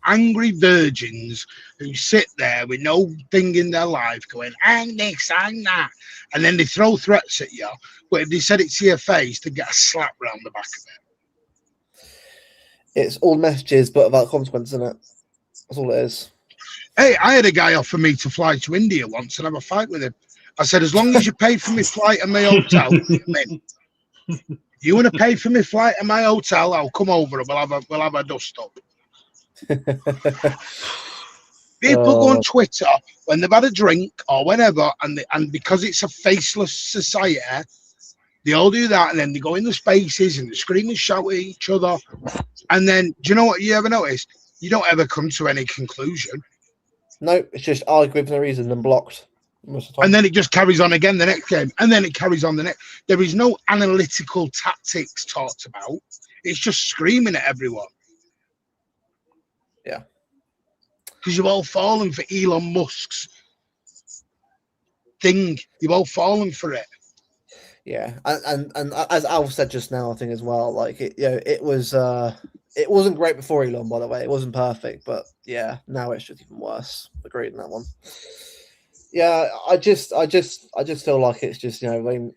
angry virgins who sit there with no thing in their life going, hang this, hang that. And then they throw threats at you. But if they said it to your face, they get a slap round the back of it. It's all messages, but about consequence, isn't it? That's all it is. Hey, I had a guy offer me to fly to India once and have a fight with him. I said, as long as you pay for my flight and my hotel, you want to pay for my flight and my hotel, I'll come over and we'll have a dust up. People go on Twitter when they've had a drink or whatever, and because it's a faceless society, they all do that, and then they go in the spaces and they scream and shout at each other. And then, do you know what you ever notice? You don't ever come to any conclusion. No, it's just arguing for no reason and blocked. And then it just carries on again the next game, and then it carries on the next. There is no analytical tactics talked about. It's just screaming at everyone. Yeah. Because you've all fallen for Elon Musk's thing. You've all fallen for it. Yeah, and as Al said just now, I think as well, like it wasn't great before Elon, by the way. It wasn't perfect, but yeah, now it's just even worse. Agreed on that one. Yeah, I just feel like it's just I mean,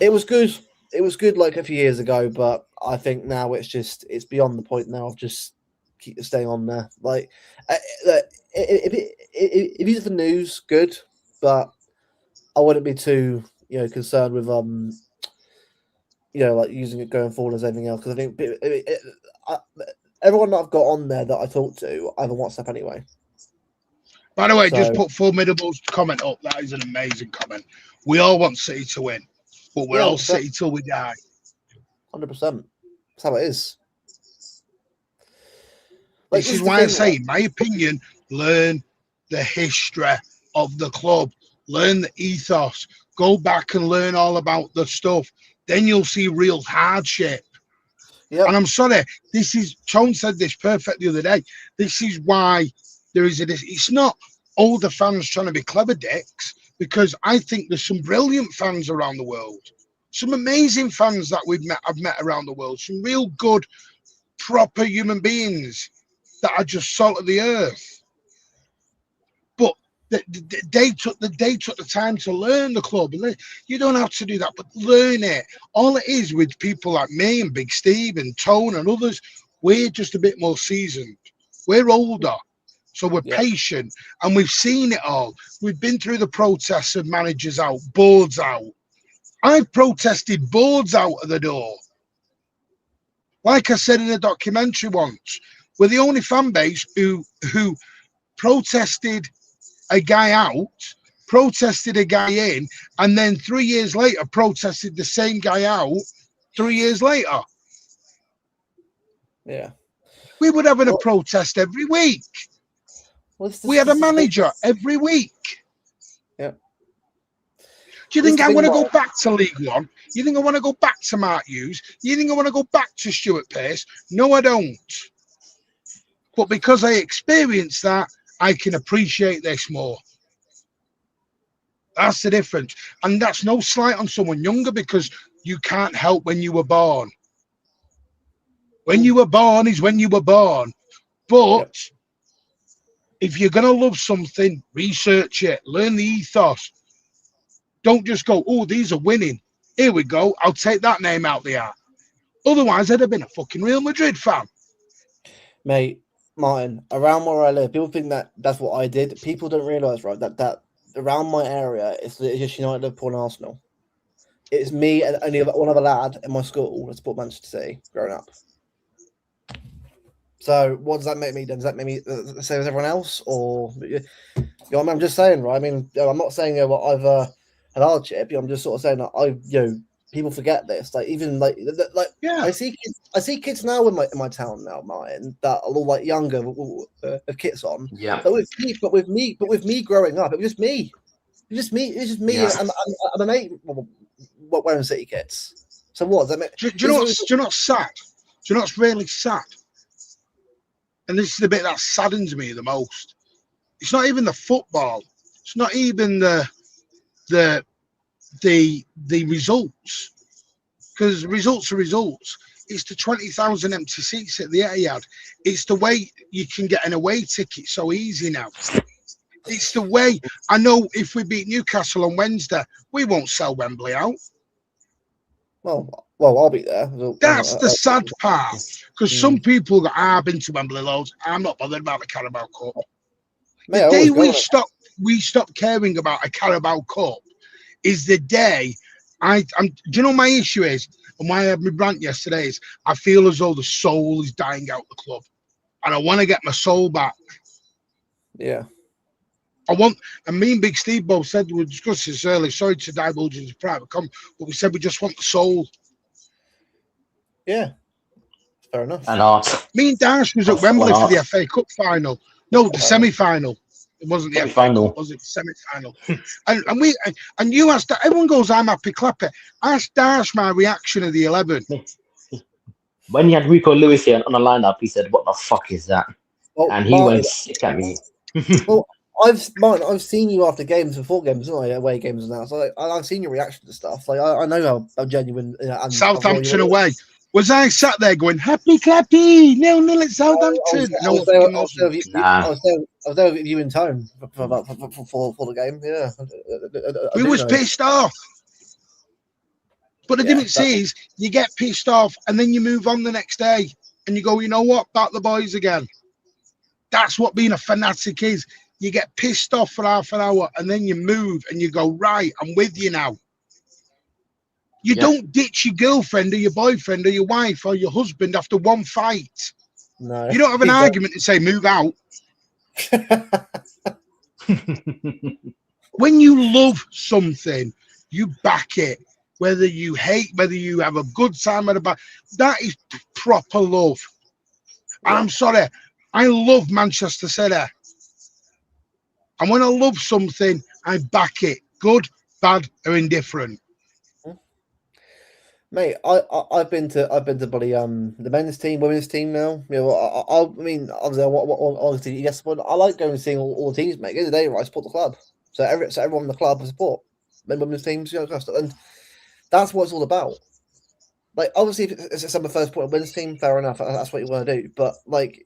it was good. It was good like a few years ago, but I think now it's beyond the point now of just keep staying on there. Like, if it's for news, good, but I wouldn't be too concerned with like using it going forward as anything else, because I think everyone that I've got on there that I talk to, I have a WhatsApp anyway. By the way, just put Formidable's comment up. That is an amazing comment. We all want City to win, but we're all City till we die. 100%. That's how it is. This is why I say, in my opinion, learn the history of the club, learn the ethos, go back and learn all about the stuff. Then you'll see real hardship. Yep. And I'm sorry, this is, Tone said this perfect the other day. This is why there is it's not older fans trying to be clever dicks, because I think there's some brilliant fans around the world. Some amazing fans that I've met around the world. Some real good, proper human beings that are just salt of the earth. But they took the time to learn the club. You don't have to do that, but learn it. All it is with people like me and Big Steve and Tone and others, we're just a bit more seasoned. We're older, so we're patient, and we've seen it all. We've been through the protests of managers out, boards out. I've protested boards out of the door. Like I said in a documentary once, we're the only fan base who protested a guy out, protested a guy in, and then 3 years later protested the same guy out 3 years later. Yeah. We would have a protest every week. We had a manager every week. Yeah. Do you think I want to go back to League One? You think I want to go back to Mark Hughes? You think I want to go back to Stuart Pearce? No, I don't. But because I experienced that, I can appreciate this more. That's the difference. And that's no slight on someone younger, because you can't help when you were born. When you were born is when you were born. But if you're going to love something, research it, learn the ethos. Don't just go, oh, these are winning. Here we go. I'll take that name out the hat. Otherwise, I'd have been a fucking Real Madrid fan. Mate, Martin, around where I live, people think that that's what I did. People don't realise, right, that around my area, it's just United, Liverpool, and Arsenal. It's me and only one other lad in my school that support Manchester City growing up. So what does that make me then? Does that make me the same as everyone else? Or, you know, I'm just saying, right? I mean, I'm not saying I've had hardship. I'm just sort of saying that people forget this. Like even I see kids now in my town now, Martin, that are all like younger with kits on. Yeah. But with me growing up, it was just me. It's just me. Yeah. And a mate wearing City kits. So what does that mean? Do you know what's sad? Do you know what's really sad? And this is the bit that saddens me the most. It's not even the football. It's not even the results, because results are results. It's the 20,000 empty seats at the Etihad. It's the way you can get an away ticket so easy now. It's the way. I know if we beat Newcastle on Wednesday, we won't sell Wembley out. Well, I'll be there. That's the sad part, because some people that I've been to Wembley loads, I'm not bothered about the Carabao Cup. The day we stop caring about a Carabao Cup is the day do you know my issue is, and why I had my rant yesterday is, I feel as though the soul is dying out the club, and I want to get my soul back. Yeah. And me and Big Steve both said, we discussed this earlier, sorry to divulge into private comment, but we said we just want the soul. Yeah. Fair enough. And art. Me and Dash was at Wembley for the FA Cup final. No, the semi-final. It wasn't the final. Was it semi-final? and you asked, everyone goes, I'm happy clapping. I asked Dash my reaction of the 11. When you had Rico Lewis here on the lineup, he said, "What the fuck is that?" And he went sick at me. Well, I've seen you after games, before games, not away games now. So I've seen your reaction to stuff. Like I know how genuine. And Southampton away. Was I sat there going happy clappy 0-0 at Southampton? I was there with you in Tone for the game. Yeah, we was pissed off. But the difference is, you get pissed off and then you move on the next day and you go, you know what, back the boys again. That's what being a fanatic is. You get pissed off for half an hour and then you move and you go, right, I'm with you now. You don't ditch your girlfriend or your boyfriend or your wife or your husband after one fight. No, you don't have an argument and say, move out. When you love something, you back it. Whether you hate, whether you have a good time or a bad, that is proper love. And I'm sorry, I love Manchester City. And when I love something, I back it. Good, bad, or indifferent. Mate, I've been to bloody the men's team, women's team now. You know, I mean, obviously, yes, but I like going and seeing all the teams, mate. At the end of the day, right, I support the club. So everyone in the club I support. Men, women's teams, you know, and that's what it's all about. Like, obviously, if it's a first point of women's team, fair enough. That's what you want to do. But like,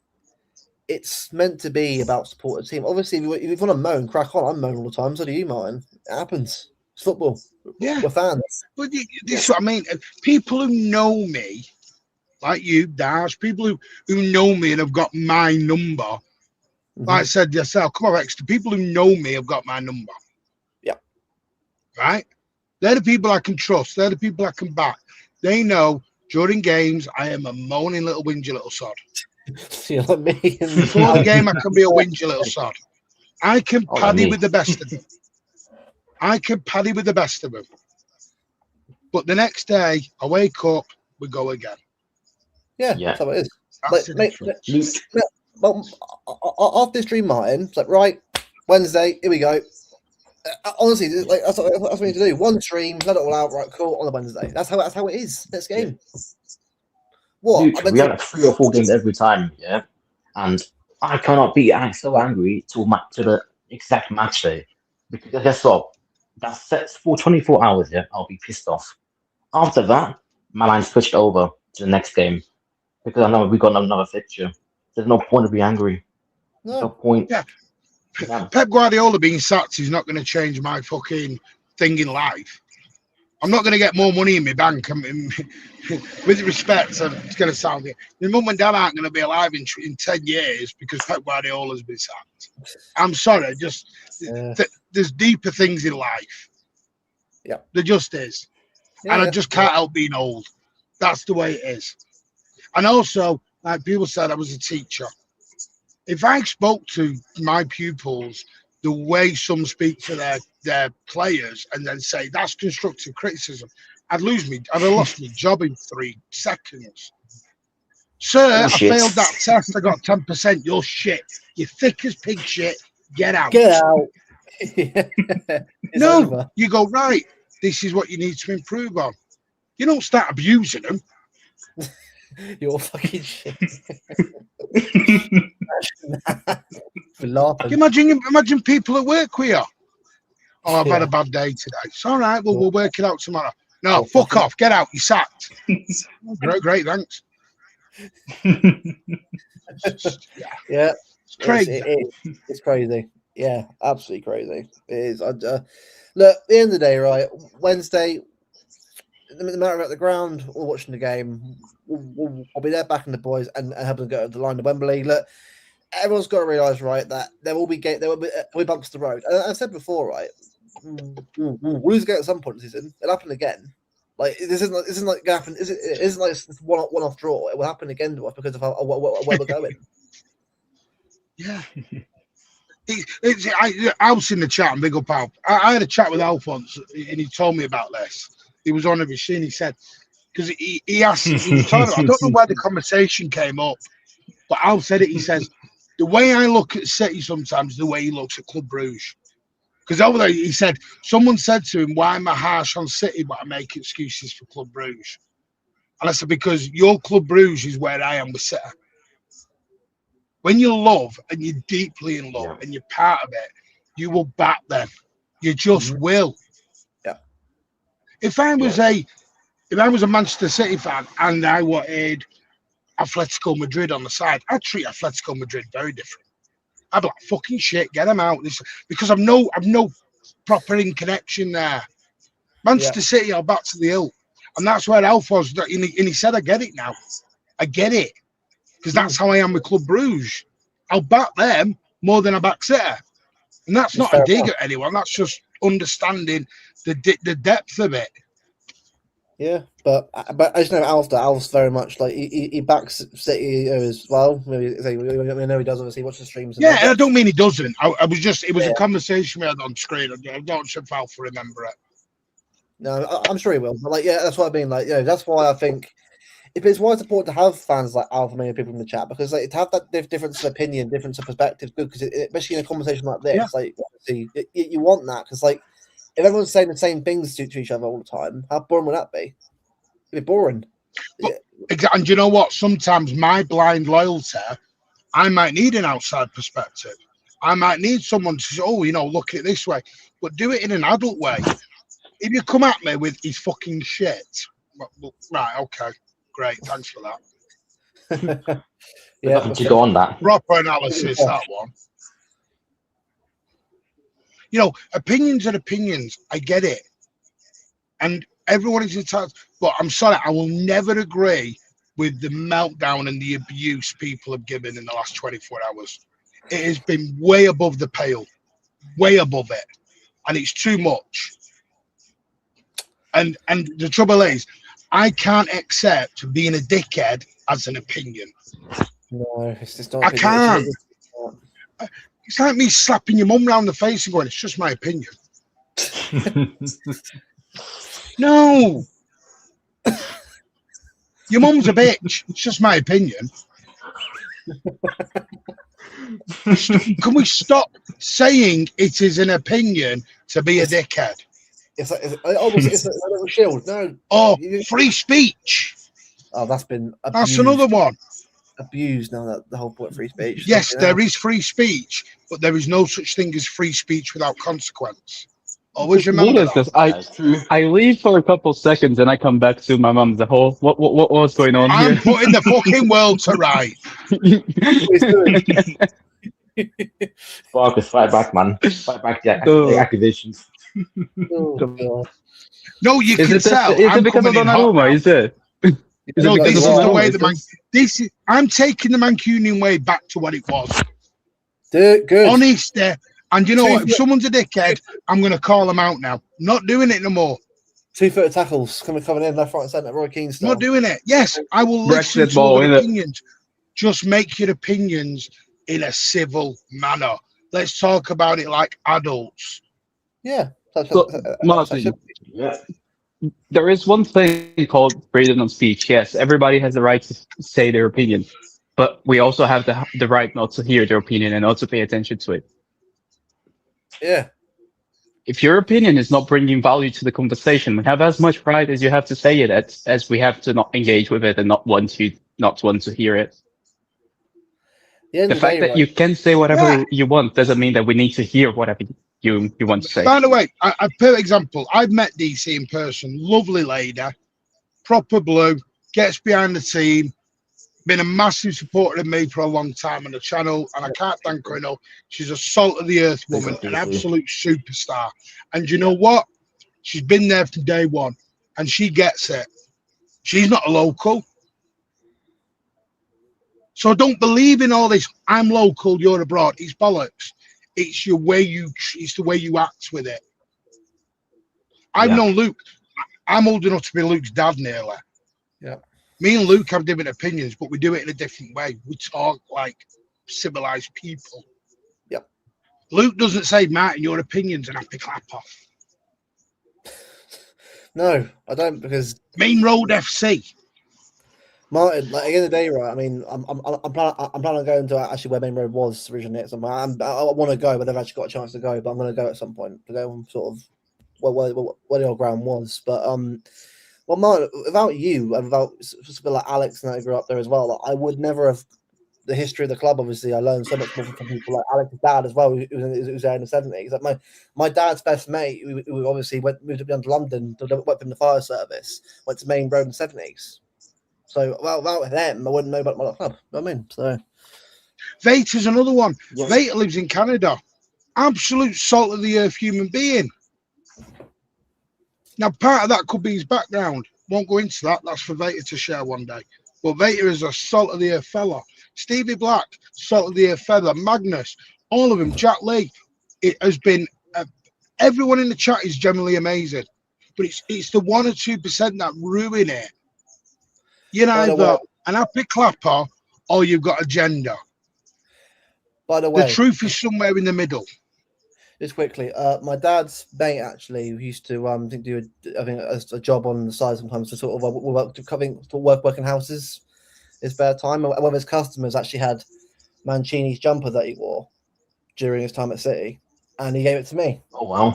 it's meant to be about support the team. Obviously, if you want to moan, crack on. I'm moaning all the time. So do you, Martin. It happens. It's football. Yeah. We're fans. But this is what I mean. People who know me, like you, Dash, people who know me and have got my number, like I said yourself, come on, Rex, the people who know me have got my number. Yeah. Right? They're the people I can trust. They're the people I can back. They know during games I am a moaning little whingy little sod. You know me. Before the game, I can be a whingy little sod. I can paddy with the best of them. But the next day, I wake up, we go again. Yeah, that's how it is. That's Like, after this stream, Martin, it's like, right, Wednesday, here we go. Honestly, like that's what we need to do. One stream, let it all out, right? Cool, on a Wednesday. That's how it is. Next game. What? Luke, we have like 3 or 4 games every time, yeah. And I cannot be so angry to the exact match day because guess what? That's set for 24 hours. Yeah, I'll be pissed off. After that, my mind switched over to the next game because I know we got another fixture. There's no point to be angry. No point. Yeah. Pep Guardiola being sacked is not going to change my fucking thing in life. I'm not going to get more money in my bank. I mean, with respect, it's going to sound it. My mum and dad aren't going to be alive in 10 years because Pep Guardiola's been sacked. I'm sorry, just there's deeper things in life. Yeah, there just is, and I just can't help being old. That's the way it is. And also, like people said, I was a teacher. If I spoke to my pupils the way some speak to their players and then say that's constructive criticism, I'd have lost my job in 3 seconds. Sir, I failed that test. I got 10%. You're shit. You're thick as pig shit. Get out. Get out. No, over. You go, right, this is what you need to improve on. You don't start abusing them. You're fucking shit. Imagine people at work with you. Oh, I've had a bad day today. It's all right. Well, we'll work it out tomorrow. No, fuck off. Get out. You're sacked. Great, thanks. Yeah. It's crazy. It's crazy. Yeah, absolutely crazy. It is. Look, at the end of the day, right? Wednesday, no matter at the ground or watching the game, I'll be there backing the boys and helping them go to the line to Wembley. Look, everyone's got to realise, right, that there will be bumps to the road. And I said before, right, we'll lose a game at some point this season. It'll happen again. Like this isn't like going to happen. It isn't like this one-off draw. It will happen again to us because of where we're going. Yeah. I was in the chat and big up Alf. I had a chat with Alphonse and he told me about this. He was on a machine. He said, because he asked, he was talking about, I don't know where the conversation came up, but Alf said it. He says, the way I look at City sometimes, the way he looks at Club Brugge. Because over there, he said, someone said to him, why am I harsh on City, but I make excuses for Club Brugge? And I said, because your Club Brugge is where I am with City. When you love and you're deeply in love and you're part of it, you will back them. You just will. Yeah. If I was a Manchester City fan and I wanted Atletico Madrid on the side, I'd treat Atletico Madrid very different. I'd be like, fucking shit, get them out. Because I've no proper in connection there. Manchester City are back to the hill. And that's where Alf was. And he said, I get it now. I get it. Because that's how I am with Club Brugge. I'll back them more than I back City. And that's not a dig at anyone. That's just understanding the depth of it. Yeah, but I just know Alf's very much like he backs City as well. Maybe I know he does. Obviously, watch the streams. And I don't mean he doesn't. It was a conversation we had on screen. I don't know if Alf will remember it. No, I'm sure he will. But that's what I mean. That's why I think it's why it's important to have fans like Alf and many people in the chat because to have that difference of opinion, difference of perspective, good because especially in a conversation like this, you want that because if everyone's saying the same things to each other all the time, how boring would that be? It'd be boring. And you know what? Sometimes my blind loyalty, I might need an outside perspective. I might need someone to say, oh, look at it this way. But do it in an adult way. If you come at me with his fucking shit, well, right, okay, great, thanks for that. Nothing to go on that. Proper analysis, that one. Opinions are opinions. I get it. And everyone is entitled. But I'm sorry, I will never agree with the meltdown and the abuse people have given in the last 24 hours. It has been way above the pale, way above it. And it's too much. And the trouble is, I can't accept being a dickhead as an opinion. No, it's just not. I can't. It's like me slapping your mum round the face and going, it's just my opinion. No. Your mum's a bitch. It's just my opinion. Can we stop saying it is an opinion to be a dickhead? It's like it's a little shield. No. Oh, free speech. Oh, that's been abused. That's another one. Abused now, that the whole point of free speech. Yes, there is free speech, but there is no such thing as free speech without consequence. Always remember that. I leave for a couple seconds and I come back to my mum. The whole what was going on here? I'm putting the fucking world to right. Marcus, fight back, man. Fight back the accusations. Oh, God. No, you can tell. Is it because of Donnarumma? Is it? No, this is the way I'm taking the Mancunian way back to what it was. Good. Honesty. And you know what? If someone's a dickhead, I'm going to call them out now. Not doing it no more. 2-footed tackles coming in left, right, and centre. Roy Keane style. Not doing it. Yes, I will listen to your opinions. Just make your opinions in a civil manner. Let's talk about it like adults. Yeah. Martin, there is one thing called freedom of speech. Yes, everybody has the right to say their opinion, but we also have the right not to hear their opinion and not to pay attention to it. Yeah. If your opinion is not bringing value to the conversation, we have as much right as you have to say it as we have to not engage with it and not want to hear it. The fact that you can say whatever you want doesn't mean that we need to hear whatever you want to say. By the way, a perfect example. I've met DC in person. Lovely lady, proper blue, gets behind the team. Been a massive supporter of me for a long time on the channel, and I can't thank her enough. She's a salt of the earth woman, an absolute superstar. And you know what? She's been there from day one, and she gets it. She's not a local. So don't believe in all this. I'm local, you're abroad. It's bollocks. It's the way you act with it. I've known Luke. I'm old enough to be Luke's dad nearly. Yeah. Me and Luke have different opinions, but we do it in a different way. We talk like civilized people. Yep. Luke doesn't say, Martin, your opinion's an happy clap off. No, I don't, because Main Road FC. Martin, like at the end of the day, right? I mean, I'm planning on going to actually where Main Road was originally. I want to go, but I've actually got a chance to go. But I'm going to go at some point to go sort of where the old ground was. But well, Martin, without you and without people like Alex and I grew up there as well, like, I would never have the history of the club. Obviously, I learned so much more from people like Alex's dad as well, who was there in the 70s. Like my dad's best mate, who obviously moved up down to London, worked in the fire service, went to Main Road in the 70s. So without them, I wouldn't know about my club. You know what I mean? So Vater's another one. Yes. Vater lives in Canada. Absolute salt of the earth human being. Now, part of that could be his background. Won't go into that. That's for Vater to share one day. But Vater is a salt of the earth fella. Stevie Black, salt of the earth fella. Magnus, all of them. Jack Lee. It has been. Everyone in the chat is generally amazing, but it's the 1 or 2% that ruin it. You're either an happy clapper or you've got agenda. By the way, the truth is somewhere in the middle. Just quickly, my dad's mate actually used to do a job on the side sometimes to sort of work in houses. His spare time. One of his customers actually had Mancini's jumper that he wore during his time at City, and he gave it to me. Oh wow!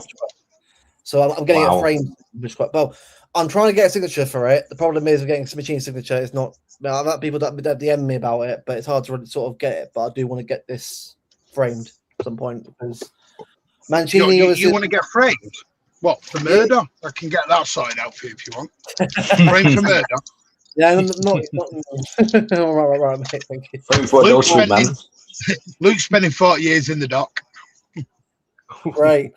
So I'm getting it framed, which is quite well. I'm trying to get a signature for it. The problem is, we're getting some machine signature. It's not. I've had people that DM me about it, but it's hard to really sort of get it. But I do want to get this framed at some point because Mancini. You want to get framed? What, for murder? I can get that sorted out for you if you want. Framed for murder. Yeah, it's not. right, mate. Thank you. Frame for adultery, man. Luke's spending 40 years in the dock. Right.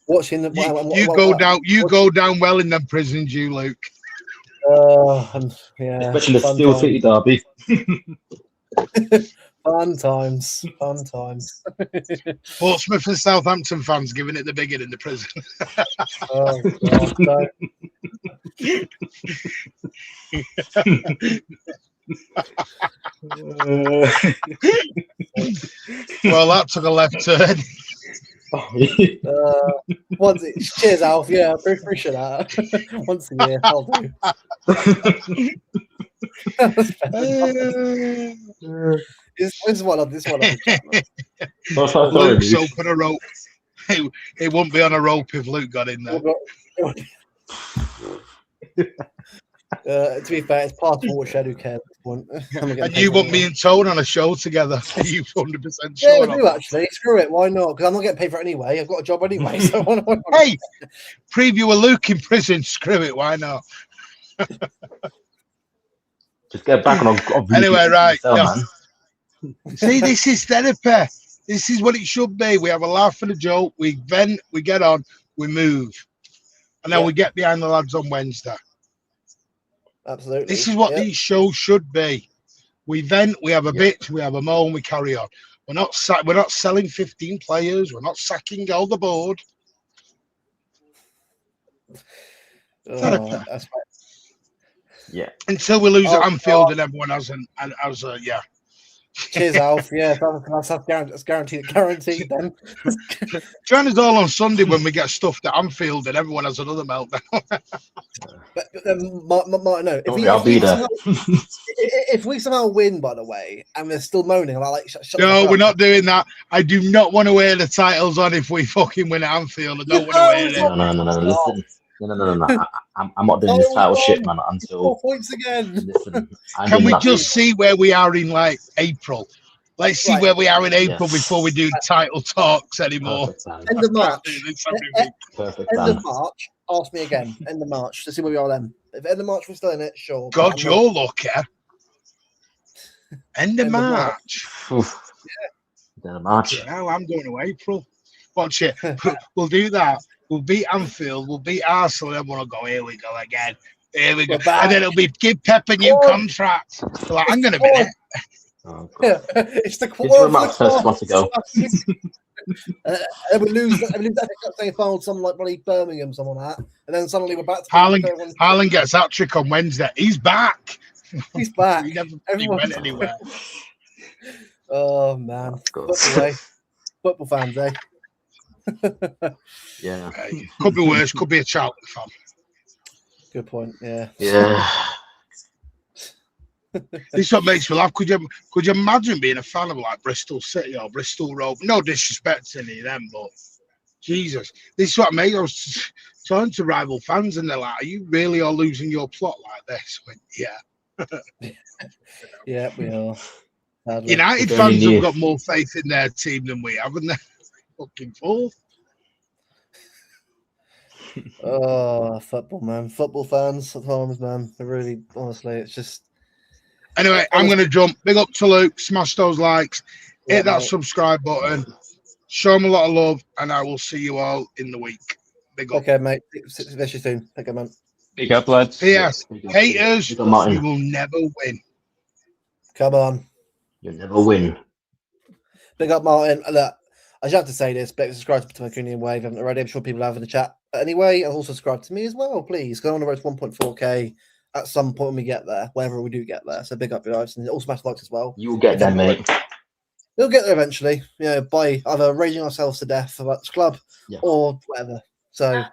Watching the. You go down well in them prisons, you Luke. Yeah. Especially the Steel City derby. Fun times. Portsmouth and Southampton fans giving it the bigot in the prison. Oh, God, no. Well, that took a left turn. Cheers, Alf. Yeah, I appreciate that. Once a year, I'll do. This is what I love. Luke's open a rope. It wouldn't be on a rope if Luke got in there. To be fair, it's part of Watershed. Who cares? And you want me and Tone on a show together? Are you 100% sure? Yeah, I do actually. Screw it. Why not? Because I'm not getting paid for it anyway. I've got a job anyway. So hey, preview a Luke in prison. Screw it. Why not? Just get back on. Anyway, right. See, this is therapy. This is what it should be. We have a laugh and a joke. We vent. We get on. We move. And then we get behind the lads on Wednesday. Absolutely. This is what these shows should be. We vent, we have a bitch, we have a moan, and we carry on. We're not selling 15 players. We're not sacking all the board. That's right. Yeah. Until we lose at Anfield and everyone has yeah. Cheers, Alf. Yeah, that's guaranteed then. Join us all on Sunday when we get stuffed at Anfield and everyone has another meltdown. but then, Martin, no. I'll be there. If we somehow win, by the way, and they're still moaning, I'm like, shut no, we're not doing that. I do not want to wear the titles on if we fucking win at Anfield. I don't want to wear it. No. Listen. No. I'm not doing this title shit, man. Until 4 points again. Listen, can we just see where we are in like April? Let's see where we are in April before we do title talks anymore. End of March. Perfect. End of March. Ask me again. End of March to see where we are then. If end of March we're still in it, sure. God, you're lucky. End of March. End of March. Yeah, I'm going to April. Watch it. We'll do that. We'll beat Anfield. We'll beat Arsenal. Everyone will go, here we go again. Here we go. And then it'll be give Pep a new contract. So like, I'm going to be there. Oh, it's the first one to go. And we lose that second final, someone like bloody Birmingham, someone like that. And then suddenly we're back to Haaland gets that trick on Wednesday. He's back. He's back. He never went anywhere. Oh, man. Football fans, eh? Yeah. Could be worse. Could be a Charlton fan. Good point. Yeah. This is what makes me laugh. Could you imagine being a fan of like Bristol City or Bristol Road? No disrespect to any of them, but Jesus, this is what makes. I was talking to rival fans, and they're like, "Are you really all losing your plot like this?" I went, yeah. Yeah, we are. Sadly. United fans have got more faith in their team than we have, and they're fucking full. Oh, football, man. Football fans at times, man. They really, honestly, it's just. Anyway, I'm going to jump. Big up to Luke. Smash those likes. Hit that subscribe button. Show him a lot of love, and I will see you all in the week. Big up. Okay, mate. See you soon. Take care, man. Big up, lads. Yes. Haters, you will never win. Come on. You'll never win. Big up, Martin. Look, I just have to say this, but subscribe to McCooney and Wave. I haven't already. I'm sure people have in the chat. Anyway, and also subscribe to me as well, please. Go on the road to 1.4K at some point when we get there, whenever we do get there. So big up your guys, and also smash likes as well. You'll get there, mate. We'll get there eventually. By either raging ourselves to death about this club or whatever. So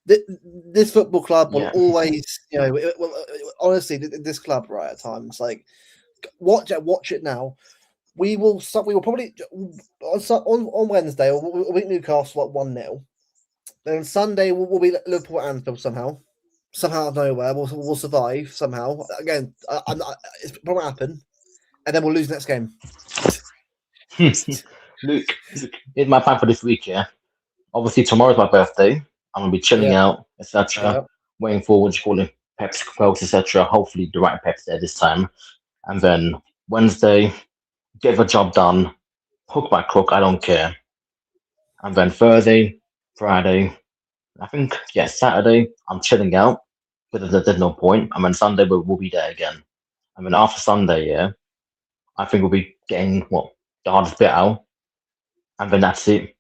this football club will always, honestly, this club right at times, like watch it now. We will probably on Wednesday we'll beat Newcastle at 1-0. Then Sunday we'll be Liverpool at Anfield somehow. somehow out of nowhere. We'll survive somehow. Again, it's probably won't happen, and then we'll lose next game. Luke, here's my plan for this week. Yeah, obviously tomorrow's my birthday. I'm gonna be chilling Yeah. out, etc. Yeah. Waiting for what you call it, Pepsi Coke, etc. Hopefully the right Pepsi there this time. And then Wednesday, get the job done. Hook by crook, I don't care. And then Thursday, Friday, I think Saturday, I'm chilling out. But there's no point. And then Sunday we'll be there again. And then after Sunday, yeah, I think we'll be getting the hardest bit out. And then that's it.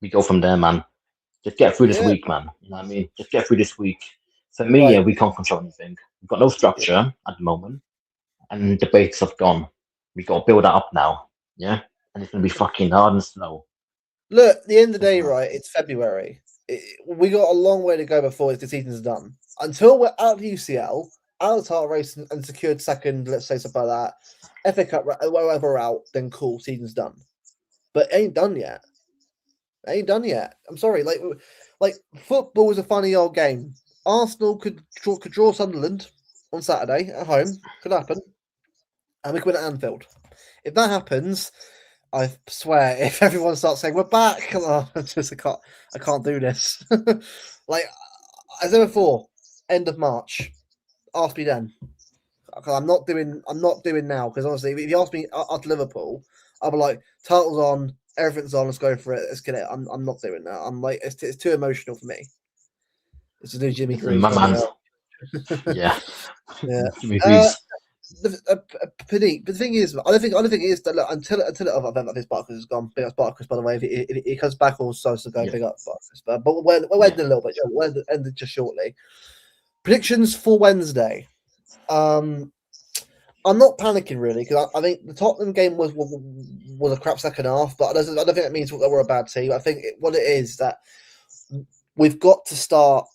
We go from there, man. Just get through this Yeah. week, man. You know what I mean? Just get through this week. For me, Right. yeah, we can't control anything. We've got no structure at the moment. And the basics have gone. We got to build that up now. Yeah? And it's going to be fucking hard and slow. Look, at the end of the day, Simple as. right? It's February. We got a long way to go before the season's done. Until we're out of UCL, out of the title race, and secured second, let's say something like that. FA Cup, wherever we're out, then cool, season's done. But it ain't done yet. I'm sorry. Like football is a funny old game. Arsenal could draw Sunderland on Saturday at home. Could happen, and we could win at Anfield. If that happens, I swear, if everyone starts saying we're back, I can't do this. Like I said before, end of March. Ask me then. I'm not doing now because honestly, if you ask me after Liverpool, I'll be like, title's on, everything's on, let's go for it, let's get it. I'm not doing that. I'm like, it's too emotional for me. It's to do Jimmy Greaves. My man. Yeah. Yeah. Jimmy Greaves. Pradeep, but the thing is, I don't think it is that look, until this Barclays is gone. Big up Barclays, by the way. If he comes back, also go Yeah. big up Barclays. But we'll end a little bit. We'll end it just shortly. Predictions for Wednesday. I'm not panicking really because I think the Tottenham game was a crap second half, but I don't think that means we're a bad team. I think what it is that we've got to start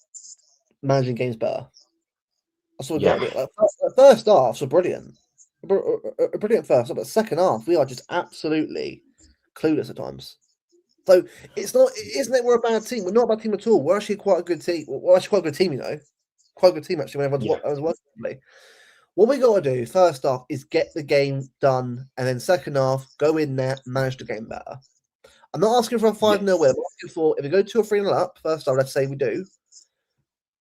managing games better. That's what we've got to do. Like, first halves were brilliant. Brilliant first half, but second half, we are just absolutely clueless at times. So it's not, isn't it? We're a bad team. We're not a bad team at all. We're actually quite a good team. We're actually quite a good team, you know. Quite a good team, actually, when everyone's working. What we got to do, first off, is get the game done, and then second half, go in there, manage the game better. I'm not asking for a 5-0 win. I'm asking for, if we go 2 or 3-0 up, first off, let's say we do.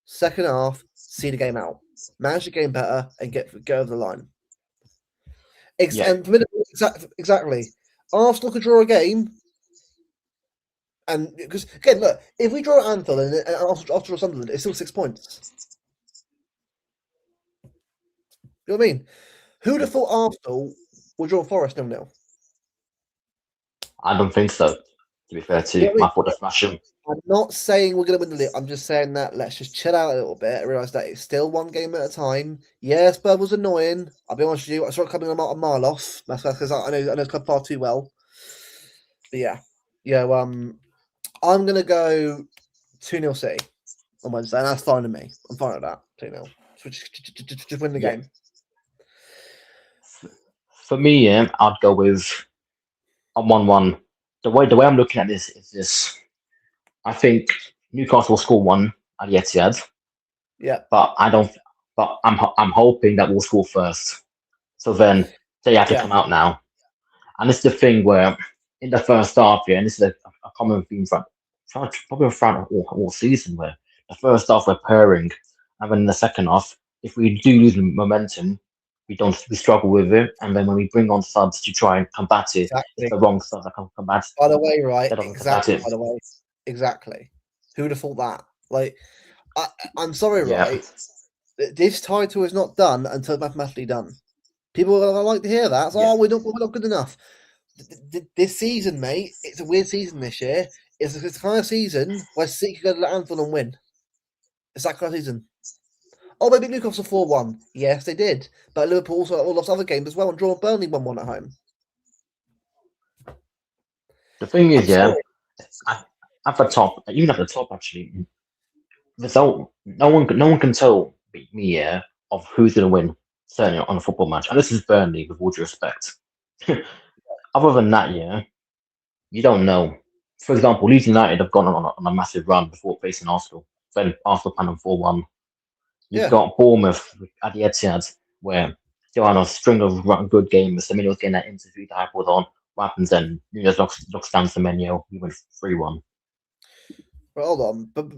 Second half, see the game out. Manage the game better and get over the line. And for me, exactly. Arsenal could draw a game. And because, again, look, if we draw at Anfield and Arsenal draw Sunderland, it's still 6 points. You know what I mean? Who'd have thought Arsenal would draw Forest 0-0? I don't think so. To be fair to you, I thought to smash him. I'm not saying we're going to win the league. I'm just saying that let's just chill out a little bit and realise that it's still one game at a time. Yeah, Spurs was annoying. I'll be honest with you. I saw it coming a mile off. That's because I know the club far too well. But yeah. I'm going to go 2-0 City on Wednesday, and that's fine with me. I'm fine with that. 2-0. So just win the game. For me, I'd go with a 1-1. The way I'm looking at this is this. I think Newcastle will score 1 at the Etihad. Yeah. But I don't. But I'm hoping that we'll score first. So then they have to come out now. And it's the thing where in the first half, and this is a common theme from probably throughout all season, where the first half we're purring, and then in the second half, if we do lose momentum, we struggle with it, and then when we bring on subs to try and combat it, it's the wrong subs that can combat it. By the way, right? Exactly. By the way, exactly. Who would have thought that? Like, I'm sorry, right? This title is not done until it's mathematically done. People are like to hear that. So, we're not good enough. This season, mate, it's a weird season this year. It's the kind of season where City could go to Anfield and win. It's that kind of season. Oh, maybe Newcastle 4-1. Yes, they did. But Liverpool also lost other games as well and drawn Burnley 1-1 at home. The thing is, at the top, even at the top, actually, no one can tell me, of who's going to win, certainly on a football match. And this is Burnley, with all due respect. Other than that, you don't know. For example, Leeds United have gone on a massive run before facing Arsenal. Then Arsenal pan them 4-1. You've Yeah. got Bournemouth at the Etihad, where still on a string of good games. Semenyo's getting that interview that was on. What happens then? Nunes knocks down Semenyo. We went 3-1. But hold on, but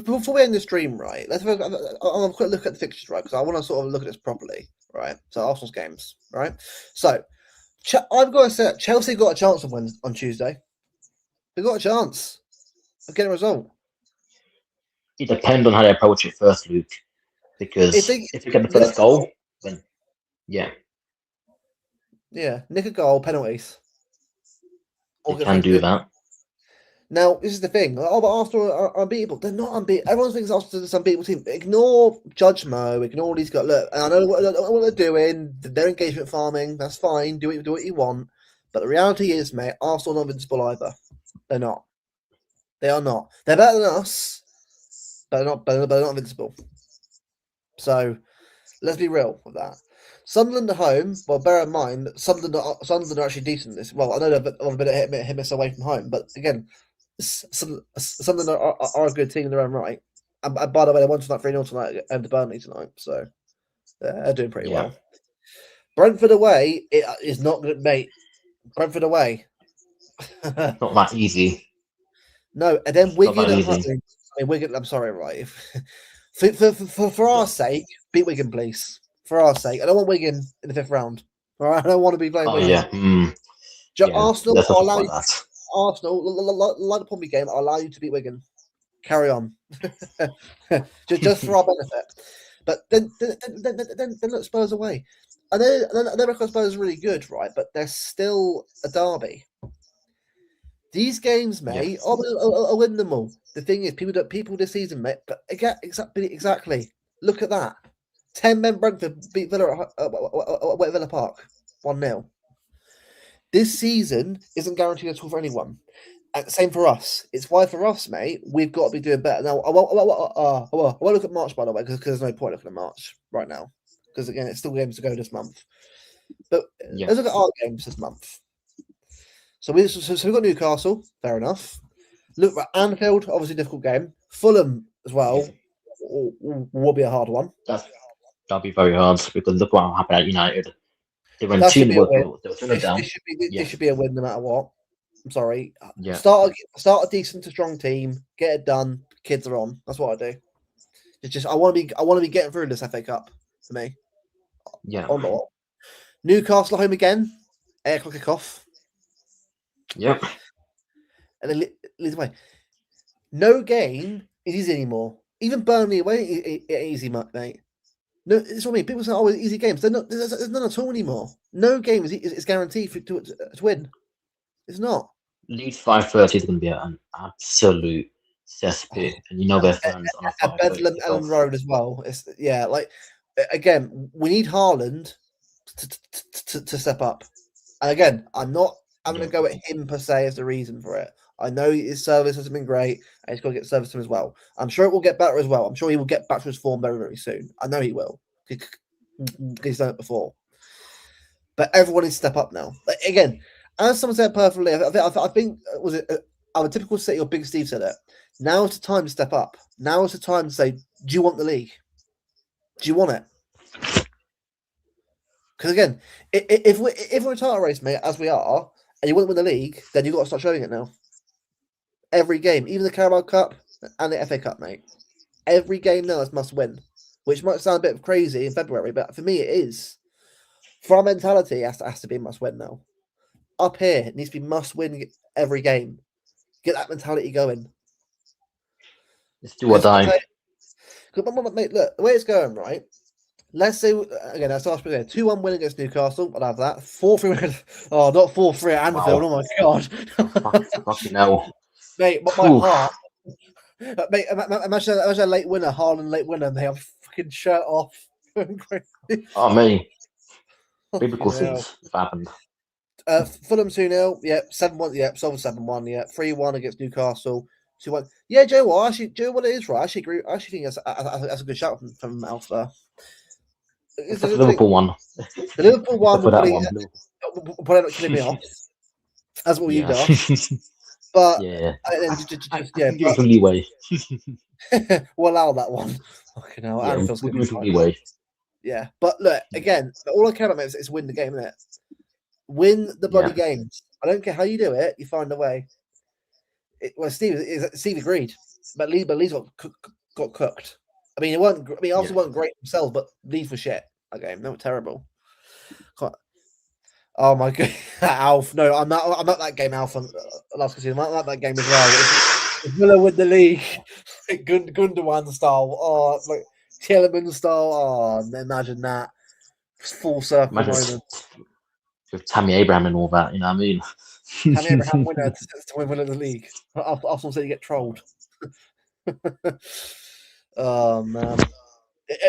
before we end the stream, right? Let's have a quick look at the fixtures, right? Because I want to sort of look at this properly, right? So Arsenal's games, right? So I've got to say, Chelsea got a chance on Tuesday. They got a chance of getting a result. It depends on how they approach it first, Luke. Because if you get the first goal, then yeah, nick a goal, penalties. they can do that. Now, this is the thing. Oh, but Arsenal are unbeatable. They're not unbeatable. Everyone thinks Arsenal is an unbeatable team. Ignore Judge Mo. Ignore these guys. Look, and I know what they're doing. They're engagement farming. That's fine. Do what you want. But the reality is, mate, Arsenal are not invincible either. They're not. They are not. They're better than us, but they're not invincible. So let's be real with that. Sunderland at home. Well, bear in mind, Sunderland are actually decent. Well, I know they're a bit of hit miss away from home, but again. Something are a good team in their own right. And by the way, they won tonight 3-0 tonight and Burnley tonight, so they're doing pretty well. Brentford away, it is not good, mate. Brentford away, Not that easy. No, and then Wigan at home. I mean, Wigan. I'm sorry, right? For our sake, beat Wigan, please. For our sake, I don't want Wigan in the 5th round. All right, I don't want to be playing. Oh Wigan. yeah. Arsenal let's will allow talk you. about that. Arsenal, like the Pompey game, I'll allow you to beat Wigan. Carry on, just for our benefit. But then look, Spurs away. I know record Spurs is really good, right? But they're still a derby. These games, mate, I'll win them all. The thing is, people this season, mate. But exactly. Look at that. 10 men Brentford beat Villa at Villa Park, 1-0. This season isn't guaranteed at all for anyone. And same for us. It's why for us, mate, we've got to be doing better. Now, I won't look at March, by the way, because there's no point looking at March right now. Because, again, it's still games to go this month. But let's look at our games this month. So we've got Newcastle, fair enough. Look at Anfield, obviously difficult game. Fulham as well will be a hard one. That'll be very hard because look what happened at United. They went That should 2 be a win. down. This should be a win no matter what. I'm sorry. Yeah. Start a decent to strong team. Get it done. Kids are on. That's what I do. It's just I want to be getting through this FA Cup for me. Yeah. On the wall. Newcastle home again. 8 o'clock kickoff. Yep. And then leads away. No game is easy anymore. Even Burnley away is easy, mate. No, it's what I mean. People say, "Oh, it's easy games." There's none at all anymore. No game is guaranteed to win. It's not. Leeds 5:30 is going to be an absolute cesspit, and you know their fans on a 5:30 Bedlam Ellen Road as well. It's again, we need Haaland to step up. And again, I'm going to go at him per se as the reason for it. I know his service hasn't been great, and he's got to get service to him as well. I'm sure it will get better as well. I'm sure he will get back to his form very, very soon. I know he will. He's done it before. But everyone needs to step up now. Again, as someone said perfectly, I think was it our typical City or Big Steve said it. Now is the time to step up. Now is the time to say, do you want the league? Do you want it? Because again, if we're in a title race, mate, as we are, and you want to win the league, then you've got to start showing it now. Every game, even the Carabao Cup and the FA Cup, mate. Every game now is must win, which might sound a bit crazy in February, but for me it is. For our mentality, it has to be must win now. Up here, it needs to be must win every game. Get that mentality going. Let's do or die. Mate, look, the way it's going, right? Let's say, again, that's last week. 2-1 win against Newcastle. I'll have that. 4-3 win. Oh, not 4-3 at Anfield. Wow. Oh, my God. Fucking hell. Mate, my heart. Mate, imagine a late winner, Haaland late winner, and they have fucking shirt off. Oh, me. Biblical scenes have happened. Fulham 2-0. Yep. 7-1. Yep. Solve 7-1. Yeah. 3-1 against Newcastle. 2-1. Yeah, Joe, what it is, right? I actually agree. I actually think that's a good shout from Alpha. It's the Liverpool one. The Liverpool one will that probably not killing me off. That's what you got. But Yeah, and then I yeah, can give it some leeway. we'll allow that one. Fucking hell, Yeah, Anfield's we'll gonna give be it some fine. leeway. Yeah, but look again. All I care about is win the game, innit? Win the bloody Yeah. games. I don't care how you do it. You find a way. Steve agreed, but Leeds got cooked. I mean, it weren't. I mean, Arsenal weren't great themselves, but Leeds were shit. That game, they were terrible. Oh my god, Alf! No, I'm not. I'm not that game, Alf. Last season, I'm not that game as well. If Villa win the league, Gundogan style. Oh, like Tielemans style. Oh, imagine that full circle Imagine moment. with Tammy Abraham and all that, you know what I mean? Tammy Abraham winner to win the league. Arsenal said you get trolled. Oh man,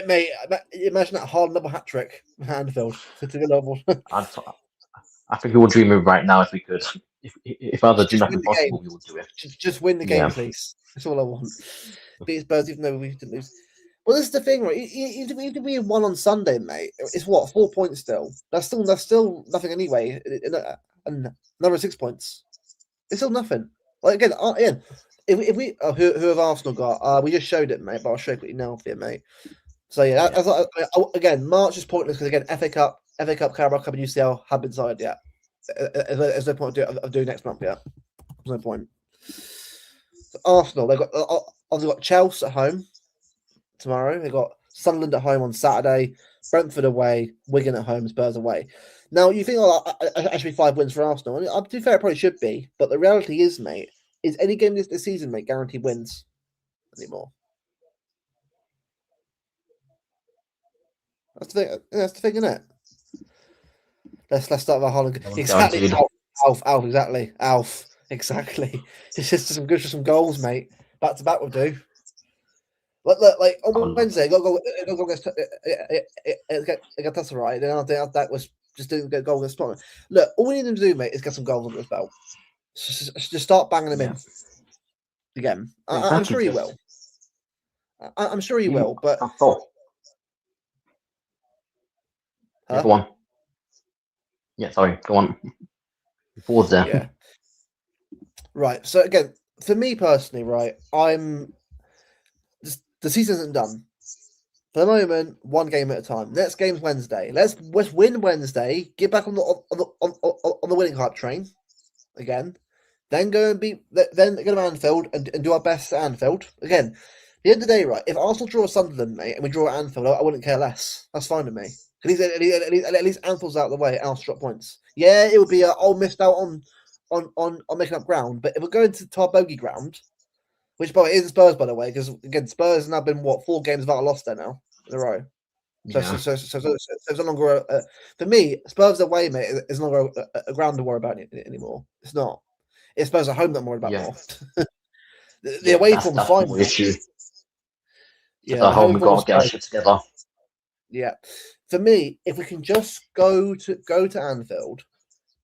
mate, imagine that hard double hat trick, Anfield to the level. I think we would dream of right now if we could. If others do Just win nothing the game. possible, we would do it. Just win the game, Yeah. please. That's all I want. Beat Spurs, even though we didn't lose. Well, this is the thing, right? Even if we won on Sunday, mate, it's what 4 points still. That's still nothing anyway. And another 6 points. It's still nothing. Like again, if we who have Arsenal got? We just showed it, mate. But I'll show you now for you, mate. So yeah, again, March is pointless because again, FA Cup, Carabao Cup, and UCL have been decided yet. There's no point of doing next month yet. There's no point. So Arsenal, they've got Chelsea at home tomorrow. They've got Sunderland at home on Saturday, Brentford away, Wigan at home, Spurs away. Now you think, actually 5 wins for Arsenal. I mean, to be fair, it probably should be, but the reality is, mate, is any game this season, mate, guaranteed wins anymore. That's the thing. That's the thing, isn't it? Let's start with Haaland. Exactly, Alf. Exactly, Alf. Exactly. It's just some goals, mate. Back to back will do. Look, like on Wednesday, go against that's all right. Then that was just doing a goal against Tottenham. Look, all we need them to do, mate, is get some goals under his belt. Just start banging them in again. I'm sure he will. I'm sure he will, but. Go on. Yeah, sorry. Go on. Pause there. Yeah. Right. So again, for me personally, right, the season isn't done. For the moment, one game at a time. Next game's Wednesday. Let's win Wednesday. Get back on the winning hype train again. Then go to Anfield and do our best at Anfield again. At the end of the day, right? If Arsenal draw Sunderland, mate, and we draw at Anfield, I wouldn't care less. That's fine with me. At least Anfield's out of the way. Arsenal drop points. Yeah, it would be missed out on making up ground. But if we're going to our bogey ground, which by the way is Spurs, by the way, because again Spurs have now been 4 games without a loss there now in a row. So it's no longer for me. Spurs away, mate, is no longer a ground to worry about anymore. It's not. It's Spurs at home that I'm worried about more. the away form's fine. The issue. Yeah, at home we got to get our shit together. Yeah, for me, if we can just go to Anfield,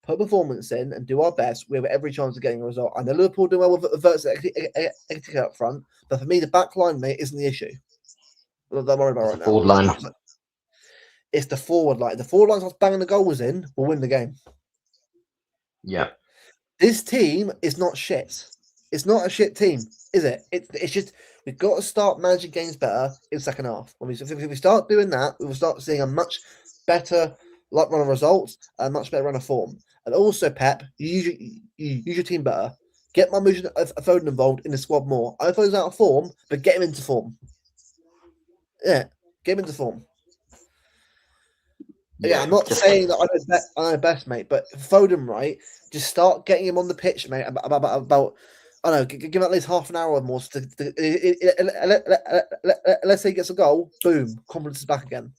put performance in, and do our best, we have every chance of getting a result. I know Liverpool do well with Verts up front, but for me, the back line, mate, isn't the issue. I'm worried about right now. Forward line. It's the forward line. The forward line starts banging the goals in, we'll win the game. Yeah. This team is not shit. It's not a shit team, is it? It's just we've got to start managing games better in the second half. If we start doing that, we will start seeing a much better run of results and a much better run of form. And also, Pep, you use your team better. Get Marmoush and Foden involved in the squad more. I know Foden's out of form, but get him into form. Yeah, get him into form. Yeah, I'm not saying that I know best, mate, but Foden, right? Just start getting him on the pitch, mate. About I don't know, give him at least half an hour or more. Let's say he gets a goal, boom, confidence is back again.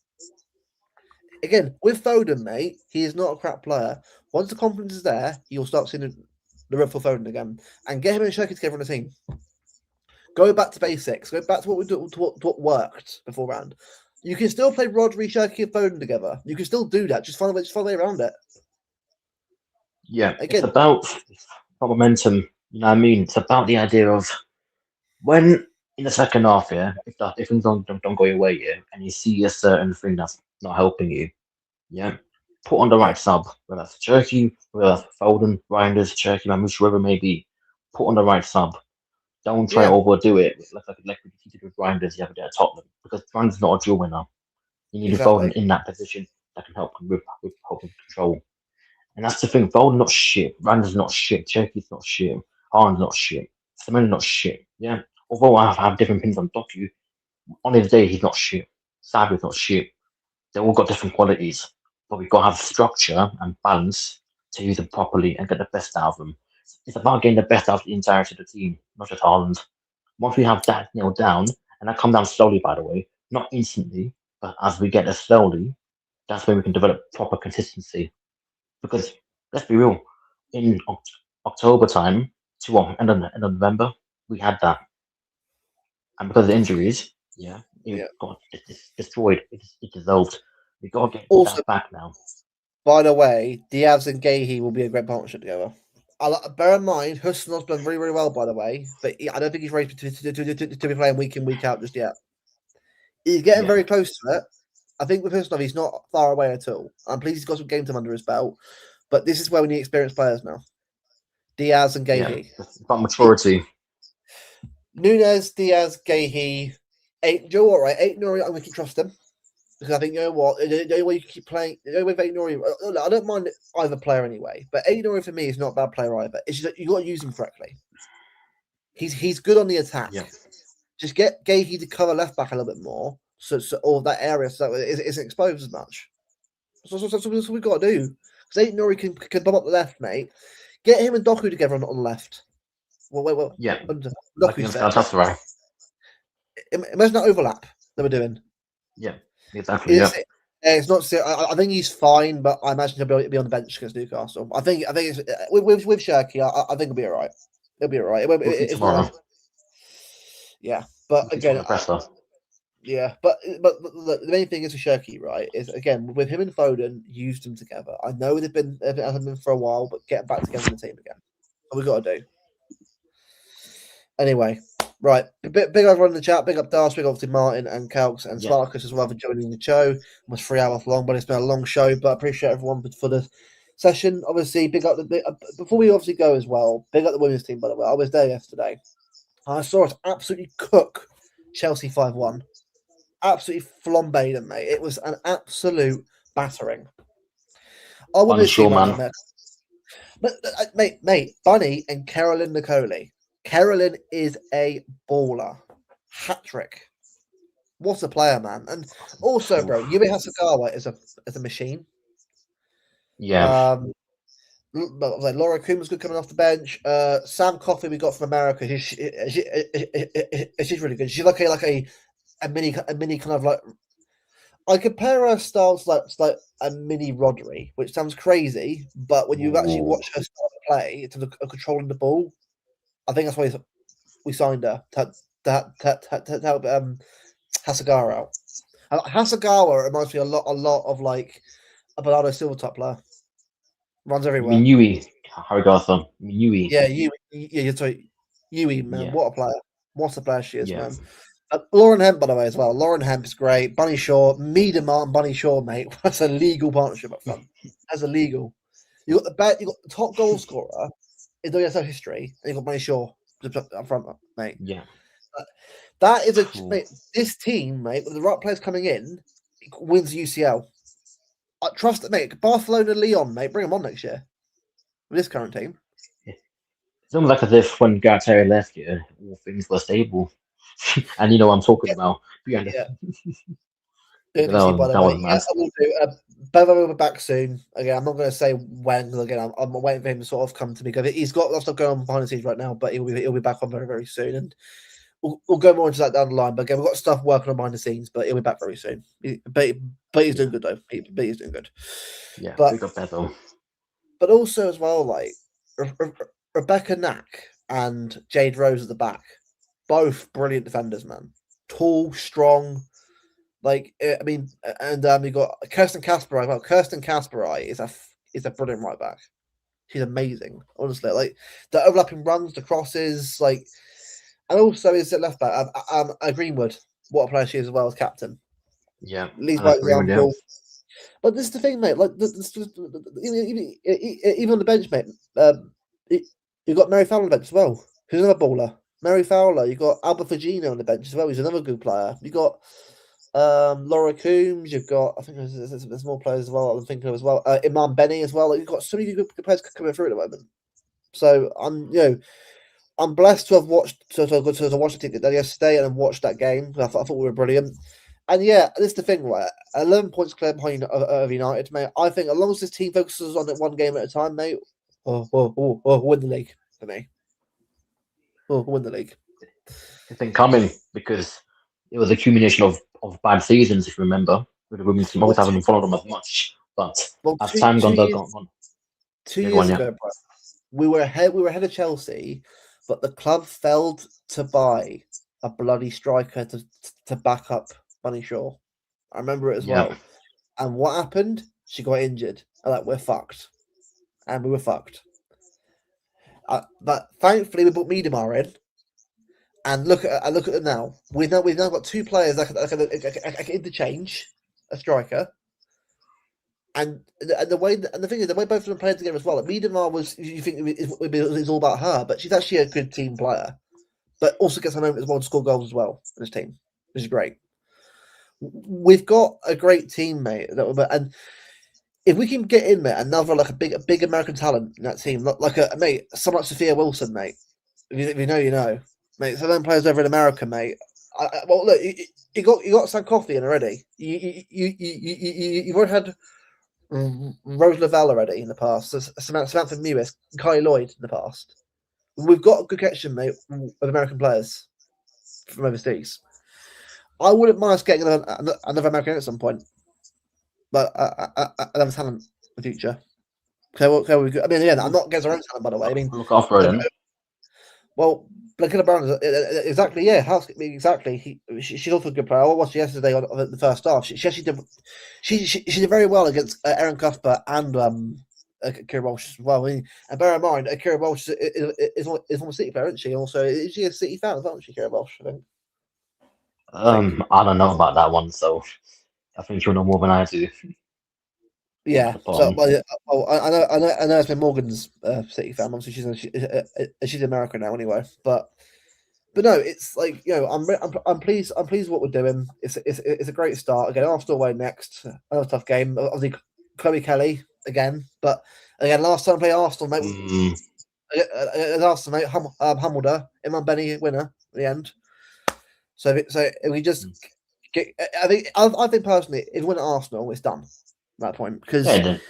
Again, with Foden, mate, he is not a crap player. Once the confidence is there, you'll start seeing the run for Foden again, and get him and Shirky together in a team. Go back to basics. Go back to what we do, to what worked beforehand. You can still play Rodri, Shirky, and Foden together. You can still do that. Just find a way around it. Yeah, again, it's about momentum. You know what I mean? It's about the idea of when in the second half, if things don't go your way, and you see a certain thing that's not helping you, put on the right sub, whether that's Cherky, whether that's Foden, Reinders, Cherky, Mamouche, whoever it may be. put on the right sub. Don't try to overdo it like we did with Grinders the other day at Tottenham, because Grinders not a dual winner. You need Exactly. Foden in that position that can help with control. And that's the thing. Foden not shit. Grinders not shit. Cherky's not shit. Haaland's not shit. Semenyo not shit. Yeah. Although I have different opinions on Doku, on his day he's not shit. Savio's not shit. They all got different qualities, but we've got to have structure and balance to use them properly and get the best out of them. It's about getting the best out of the entirety of the team, not just Haaland. Once we have that nailed down, and that come down slowly, by the way, not instantly, but as we get there slowly, that's when we can develop proper consistency. Because let's be real, in October time to end of November, we had that, and because of injuries, it got destroyed. It dissolved. We got to get Also, that back now. by the way, Diaz and Gahey will be a great partnership together. Bear in mind, Husnall's done really, really well, by the way, but I don't think he's ready to be playing week in, week out just yet. He's getting very close to it. I think with Husnall, he's not far away at all. I'm pleased he's got some game time under his belt, but this is where we need experienced players now. Diaz and Gahey. Yeah, it's about maturity. Nunes, Diaz, Gahey. Right? Nori, I'm going to trust him. Because I think, you know what, the only way you keep playing, the only way with Nori, I don't mind either player anyway, but Nori for me is not a bad player either. It's just that you got to use him correctly. He's good on the attack. Yeah. Just get Gahey to cover left back a little bit more, so all that area so it isn't exposed as much. So that's what we've got to do. Because Nori can bump up the left, mate. Get him and Doku together on the left. Well, yeah. Doku's That's right. Imagine that overlap that we're doing. Yeah. Exactly. It's not. I think he's fine, but I imagine he'll be on the bench against Newcastle. I think it's with Shirky. I think he'll be all right. He'll be all right. It's not. Yeah, but again, yeah, but the main thing is with Shirky, right? Is again with him and Foden, used them together. I know they've been for a while, but getting back together in the team again. What we got to do. Anyway. Right, big up everyone in the chat. Big up Darcy, big up to Martin and Calx and Sparkus as well for joining the show. Almost 3 hours long, but it's been a long show. But I appreciate everyone for the session. Obviously, big up before we obviously go as well. Big up the women's team, by the way. I was there yesterday. I saw us absolutely cook Chelsea 5-1. Absolutely flambéed them, mate. It was an absolute battering. I want to see man. But mate, Bunny and Carolyn Nicoli. Carolyn is a baller. Hat-trick. What a player, man. And also, bro, Yui Hasegawa is a machine. Yeah. Laura Kuhn was good coming off the bench. Sam Coffey we got from America. She's really good. She's like a mini kind of like. I compare her styles like a mini Rodri, which sounds crazy, but when you actually watch her start to play, in terms of controlling the ball, I think that's why we signed her to help Hasegawa out. Hasegawa reminds me a lot of like a Bernardo Silva type player. Runs everywhere. Yui, Harigasa. Yui. Yeah, Yui, sorry. Yui, man. Yeah. What a player. What a player she is, man. Lauren Hemp, by the way, as well. Lauren Hemp is great. Bunny Shaw, Mead Martin, Bunny Shaw, mate. That's a legal partnership up front. That's illegal. You got the top goal scorer in WSL history, and you got Bunny Shaw up front, mate. Yeah. That is mate. This team, mate, with the right players coming in, wins the UCL. I trust it, mate. Barcelona, Leon, mate, bring them on next year with this current team. It's almost like as if when Garteri left here, all things were stable. And you know what I'm talking about. Yeah. By the way. Yes, I will do. Bevo will be back soon. Again, I'm not going to say when, because again, I'm waiting for him to sort of come to me. Because he's got lots of stuff going on behind the scenes right now, but he'll be back on very, very soon. And we'll go more into that down the line. But again, we've got stuff working on behind the scenes, but he'll be back very soon. But he's doing good, though. But he's doing good. Yeah, but, we got Bevo. But also, as well, like, Rebecca Knack and Jade Rose at the back. Both brilliant defenders, man. Tall, strong. Like, I mean, and we got Kirsten Kasperai. Well, Kirsten Kasperai is a brilliant right back. She's amazing, honestly. Like the overlapping runs, the crosses, like, and also is at left back. Greenwood, what a player she is as well as captain. Yeah, leads by example. But this is the thing, mate. Like, even on the bench, mate. You've got Mary Fowler on the bench as well. Who's another baller? Mary Fowler. You've got Alba Fagino on the bench as well. He's another good player. You've got Laura Coombs. You've got, I think there's more players as well I'm thinking of as well. Iman Benny as well. Like, you've got so many good players coming through at the moment. So I'm blessed to have watched to watch the ticket yesterday and watched that game. I thought we were brilliant. And yeah, this is the thing, right? 11 points clear behind of United, mate. I think as long as this team focuses on it one game at a time, mate, we'll win the league for me. We'll win the league. It's been coming because it was a accumulation of bad seasons, if you remember. With the women's team, always haven't followed them as much. But as time gone, 2 years ago, bro, we were ahead of Chelsea, but the club failed to buy a bloody striker to back up Bunny Shaw. I remember it as well. And what happened? She got injured. And like, we're fucked. And we were fucked. But thankfully, we brought Miedemar in. And look at them now. We've now got two players that can interchange a striker. And the thing is, the way both of them played together as well. Like Miedemar was, you think it's all about her, but she's actually a good team player. But also gets a moment as well to score goals as well in this team, which is great. We've got a great team, mate. And if we can get in, mate, another like a big American talent in that team, like someone like Sophia Wilson, mate. If you know, you know, mate. Some of them players over in America, mate. Well, look, you got Sam Coffey in already. You've already had Rose Lavelle already in the past. Samantha Mewis, Kylie Lloyd in the past. We've got a good connection, mate, of American players from overseas. I wouldn't mind us getting another American at some point, but another talent in the future. Okay, we good. I mean, yeah, I'm not against our own talent, by the way. I mean, look after it. Well, Blankina Brown is exactly, yeah, exactly. She's also a good player. I watched yesterday on the first half. She actually did. She did very well against Erin Cuthbert and Kira Walsh as well. I mean, and bear in mind, Kira Walsh is from a City player, isn't she? Also, is she a City fan as well? Isn't she, Kira Walsh? I think. I don't know about that one, so I think you'll know more than I do. Yeah. So, I know it's been Morgan's City fan. Obviously, she's American now, anyway. But no, it's like, you know, I'm pleased. I'm pleased with what we're doing. It's a great start. Again, Arsenal away next. Another tough game. Obviously, Chloe Kelly again. But again, last time I played Arsenal, mate. Arsenal, mate. Humbled her. Iman Benny winner at the end. So we just get. I think personally, if we win at Arsenal, it's done. At that point, because they win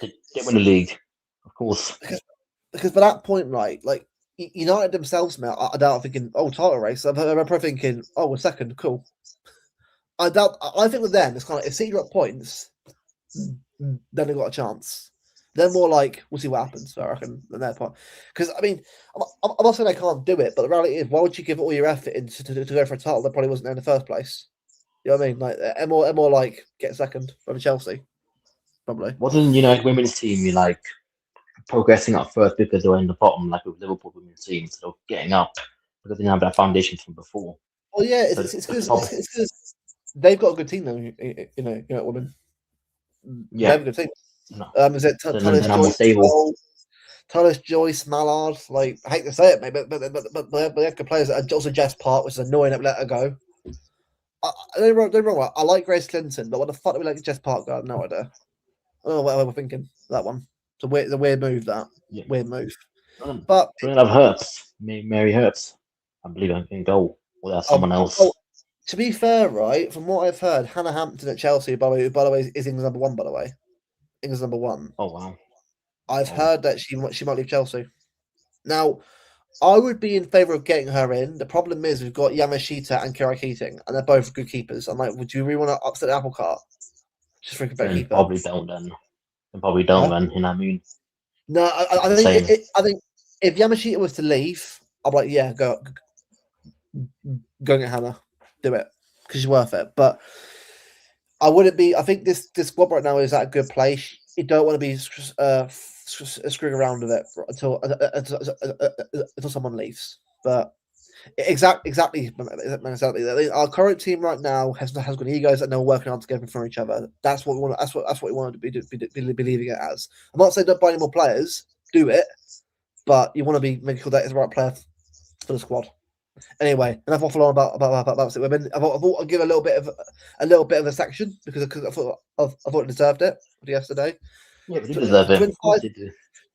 the league, of course. Because by that point, right, like United themselves, mate, I doubt thinking, oh, title race. I'm probably thinking, oh, we're second, cool. I think with them, it's kind of like if City got points, then they've got a chance. They're more like, we'll see what happens. I reckon than their part. Because I mean, I'm not saying they can't do it, but the reality is, why would you give all your effort into to go for a title that probably wasn't there in the first place? You know what I mean? Like, they're more like get second from Chelsea. Probably. Wasn't United women's team like progressing up first because they were in the bottom, like with Liverpool women's team, instead of getting up because they didn't have that foundation from before? Well, yeah, it's because they've got a good team though. You know, women. Yeah, they have a good team. No. Is it Tullis, Joyce, Mallard? Like, I hate to say it, mate, but they have good players. And also Jess Park, which is annoying that we let her go. Don't wrong. I like Grace Clinton, but what the fuck do we let Jess Park go? I have no idea. I don't know what we're thinking. That one. It's a weird move. That weird move. But we have Hurts, Mary Hurts. I believe I can go without someone else. To be fair, right, from what I've heard, Hannah Hampton at Chelsea, by the way, is England's number one. By the way, England's number one. Oh wow! I've heard that she might leave Chelsea. Now, I would be in favour of getting her in. The problem is we've got Yamashita and Kira Keating, and they're both good keepers. I'm like, would you really want to upset the apple cart? Just for a better keeper. Probably don't then. Probably don't then. You know what I mean? No, I think if Yamashita was to leave, I'm like, yeah, go and get Hannah, do it because she's worth it. But I wouldn't be. I think this squad right now is at a good place. You don't want to be screwing around with it until someone leaves. But exactly. Our current team right now has got egos and they're working on together for each other. That's what we want. That's what we want to be believing it as. I'm not saying don't buy any more players. Do it, but you want to be making sure that is the right player for the squad. Anyway, enough waffle on about City women. I thought I'd give a little bit of a section because I thought it deserved it yesterday. Yeah, we do deserve it.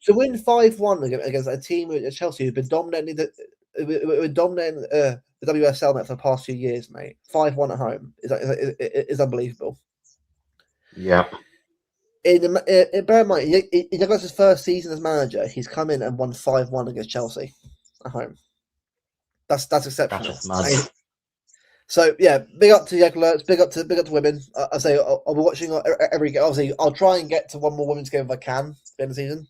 To win 5-1 against a team at Chelsea who's been dominating the WSL net for the past few years, mate. 5-1 at home is unbelievable. Yeah. Bear in mind, in Douglas's first season as manager, he's come in and won 5-1 against Chelsea at home. That's exceptional. That's mad. So yeah, big up to Jaguars, big up to women. I say I'll be watching every game. Obviously, I'll try and get to one more women's game if I can in the season.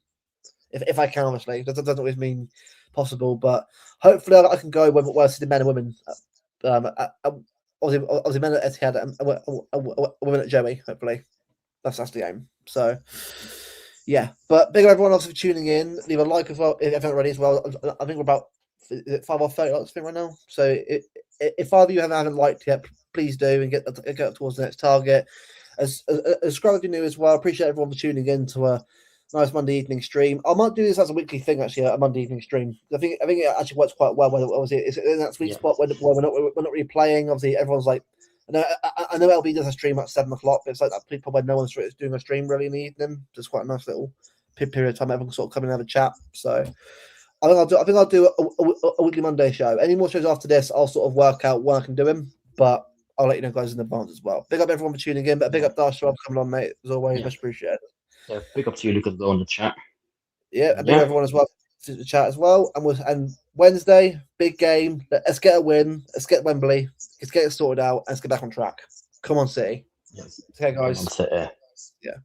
If I can, obviously, that doesn't always mean possible, but hopefully I can go when I see the men and women. Obviously men at Etihad and women at Joey. Hopefully, that's the aim. So yeah, but big up everyone else for tuning in. Leave a like as well if you haven't already as well. I think we're about 5 or 30 likes right now. So if either of you haven't liked yet, please do and get up towards the next target. As Scrub, if you're new as well, appreciate everyone for tuning in to a nice Monday evening stream. I might do this as a weekly thing, actually, a Monday evening stream. I think it actually works quite well. Obviously, it's in that sweet spot where we're not really playing. Obviously, everyone's like, I know LB does a stream at 7 o'clock, but it's like that people where no one's doing a stream really in the evening. Just quite a nice little period of time. Everyone can sort of come in and have a chat. So I think I'll do a weekly Monday show. Any more shows after this, I'll sort of work out when I can do them, but I'll let you know guys in advance as well. Big up everyone for tuning in, but big up Dash for coming on, mate. As always, much appreciated. Yeah, big up to you, Lucas, on the chat. Yeah, and big up everyone as well to the chat as well. And Wednesday, big game. Let's get a win. Let's get Wembley. Let's get it sorted out and let's get back on track. Come on, City. Yes. Okay, guys. Come on, City. Yeah.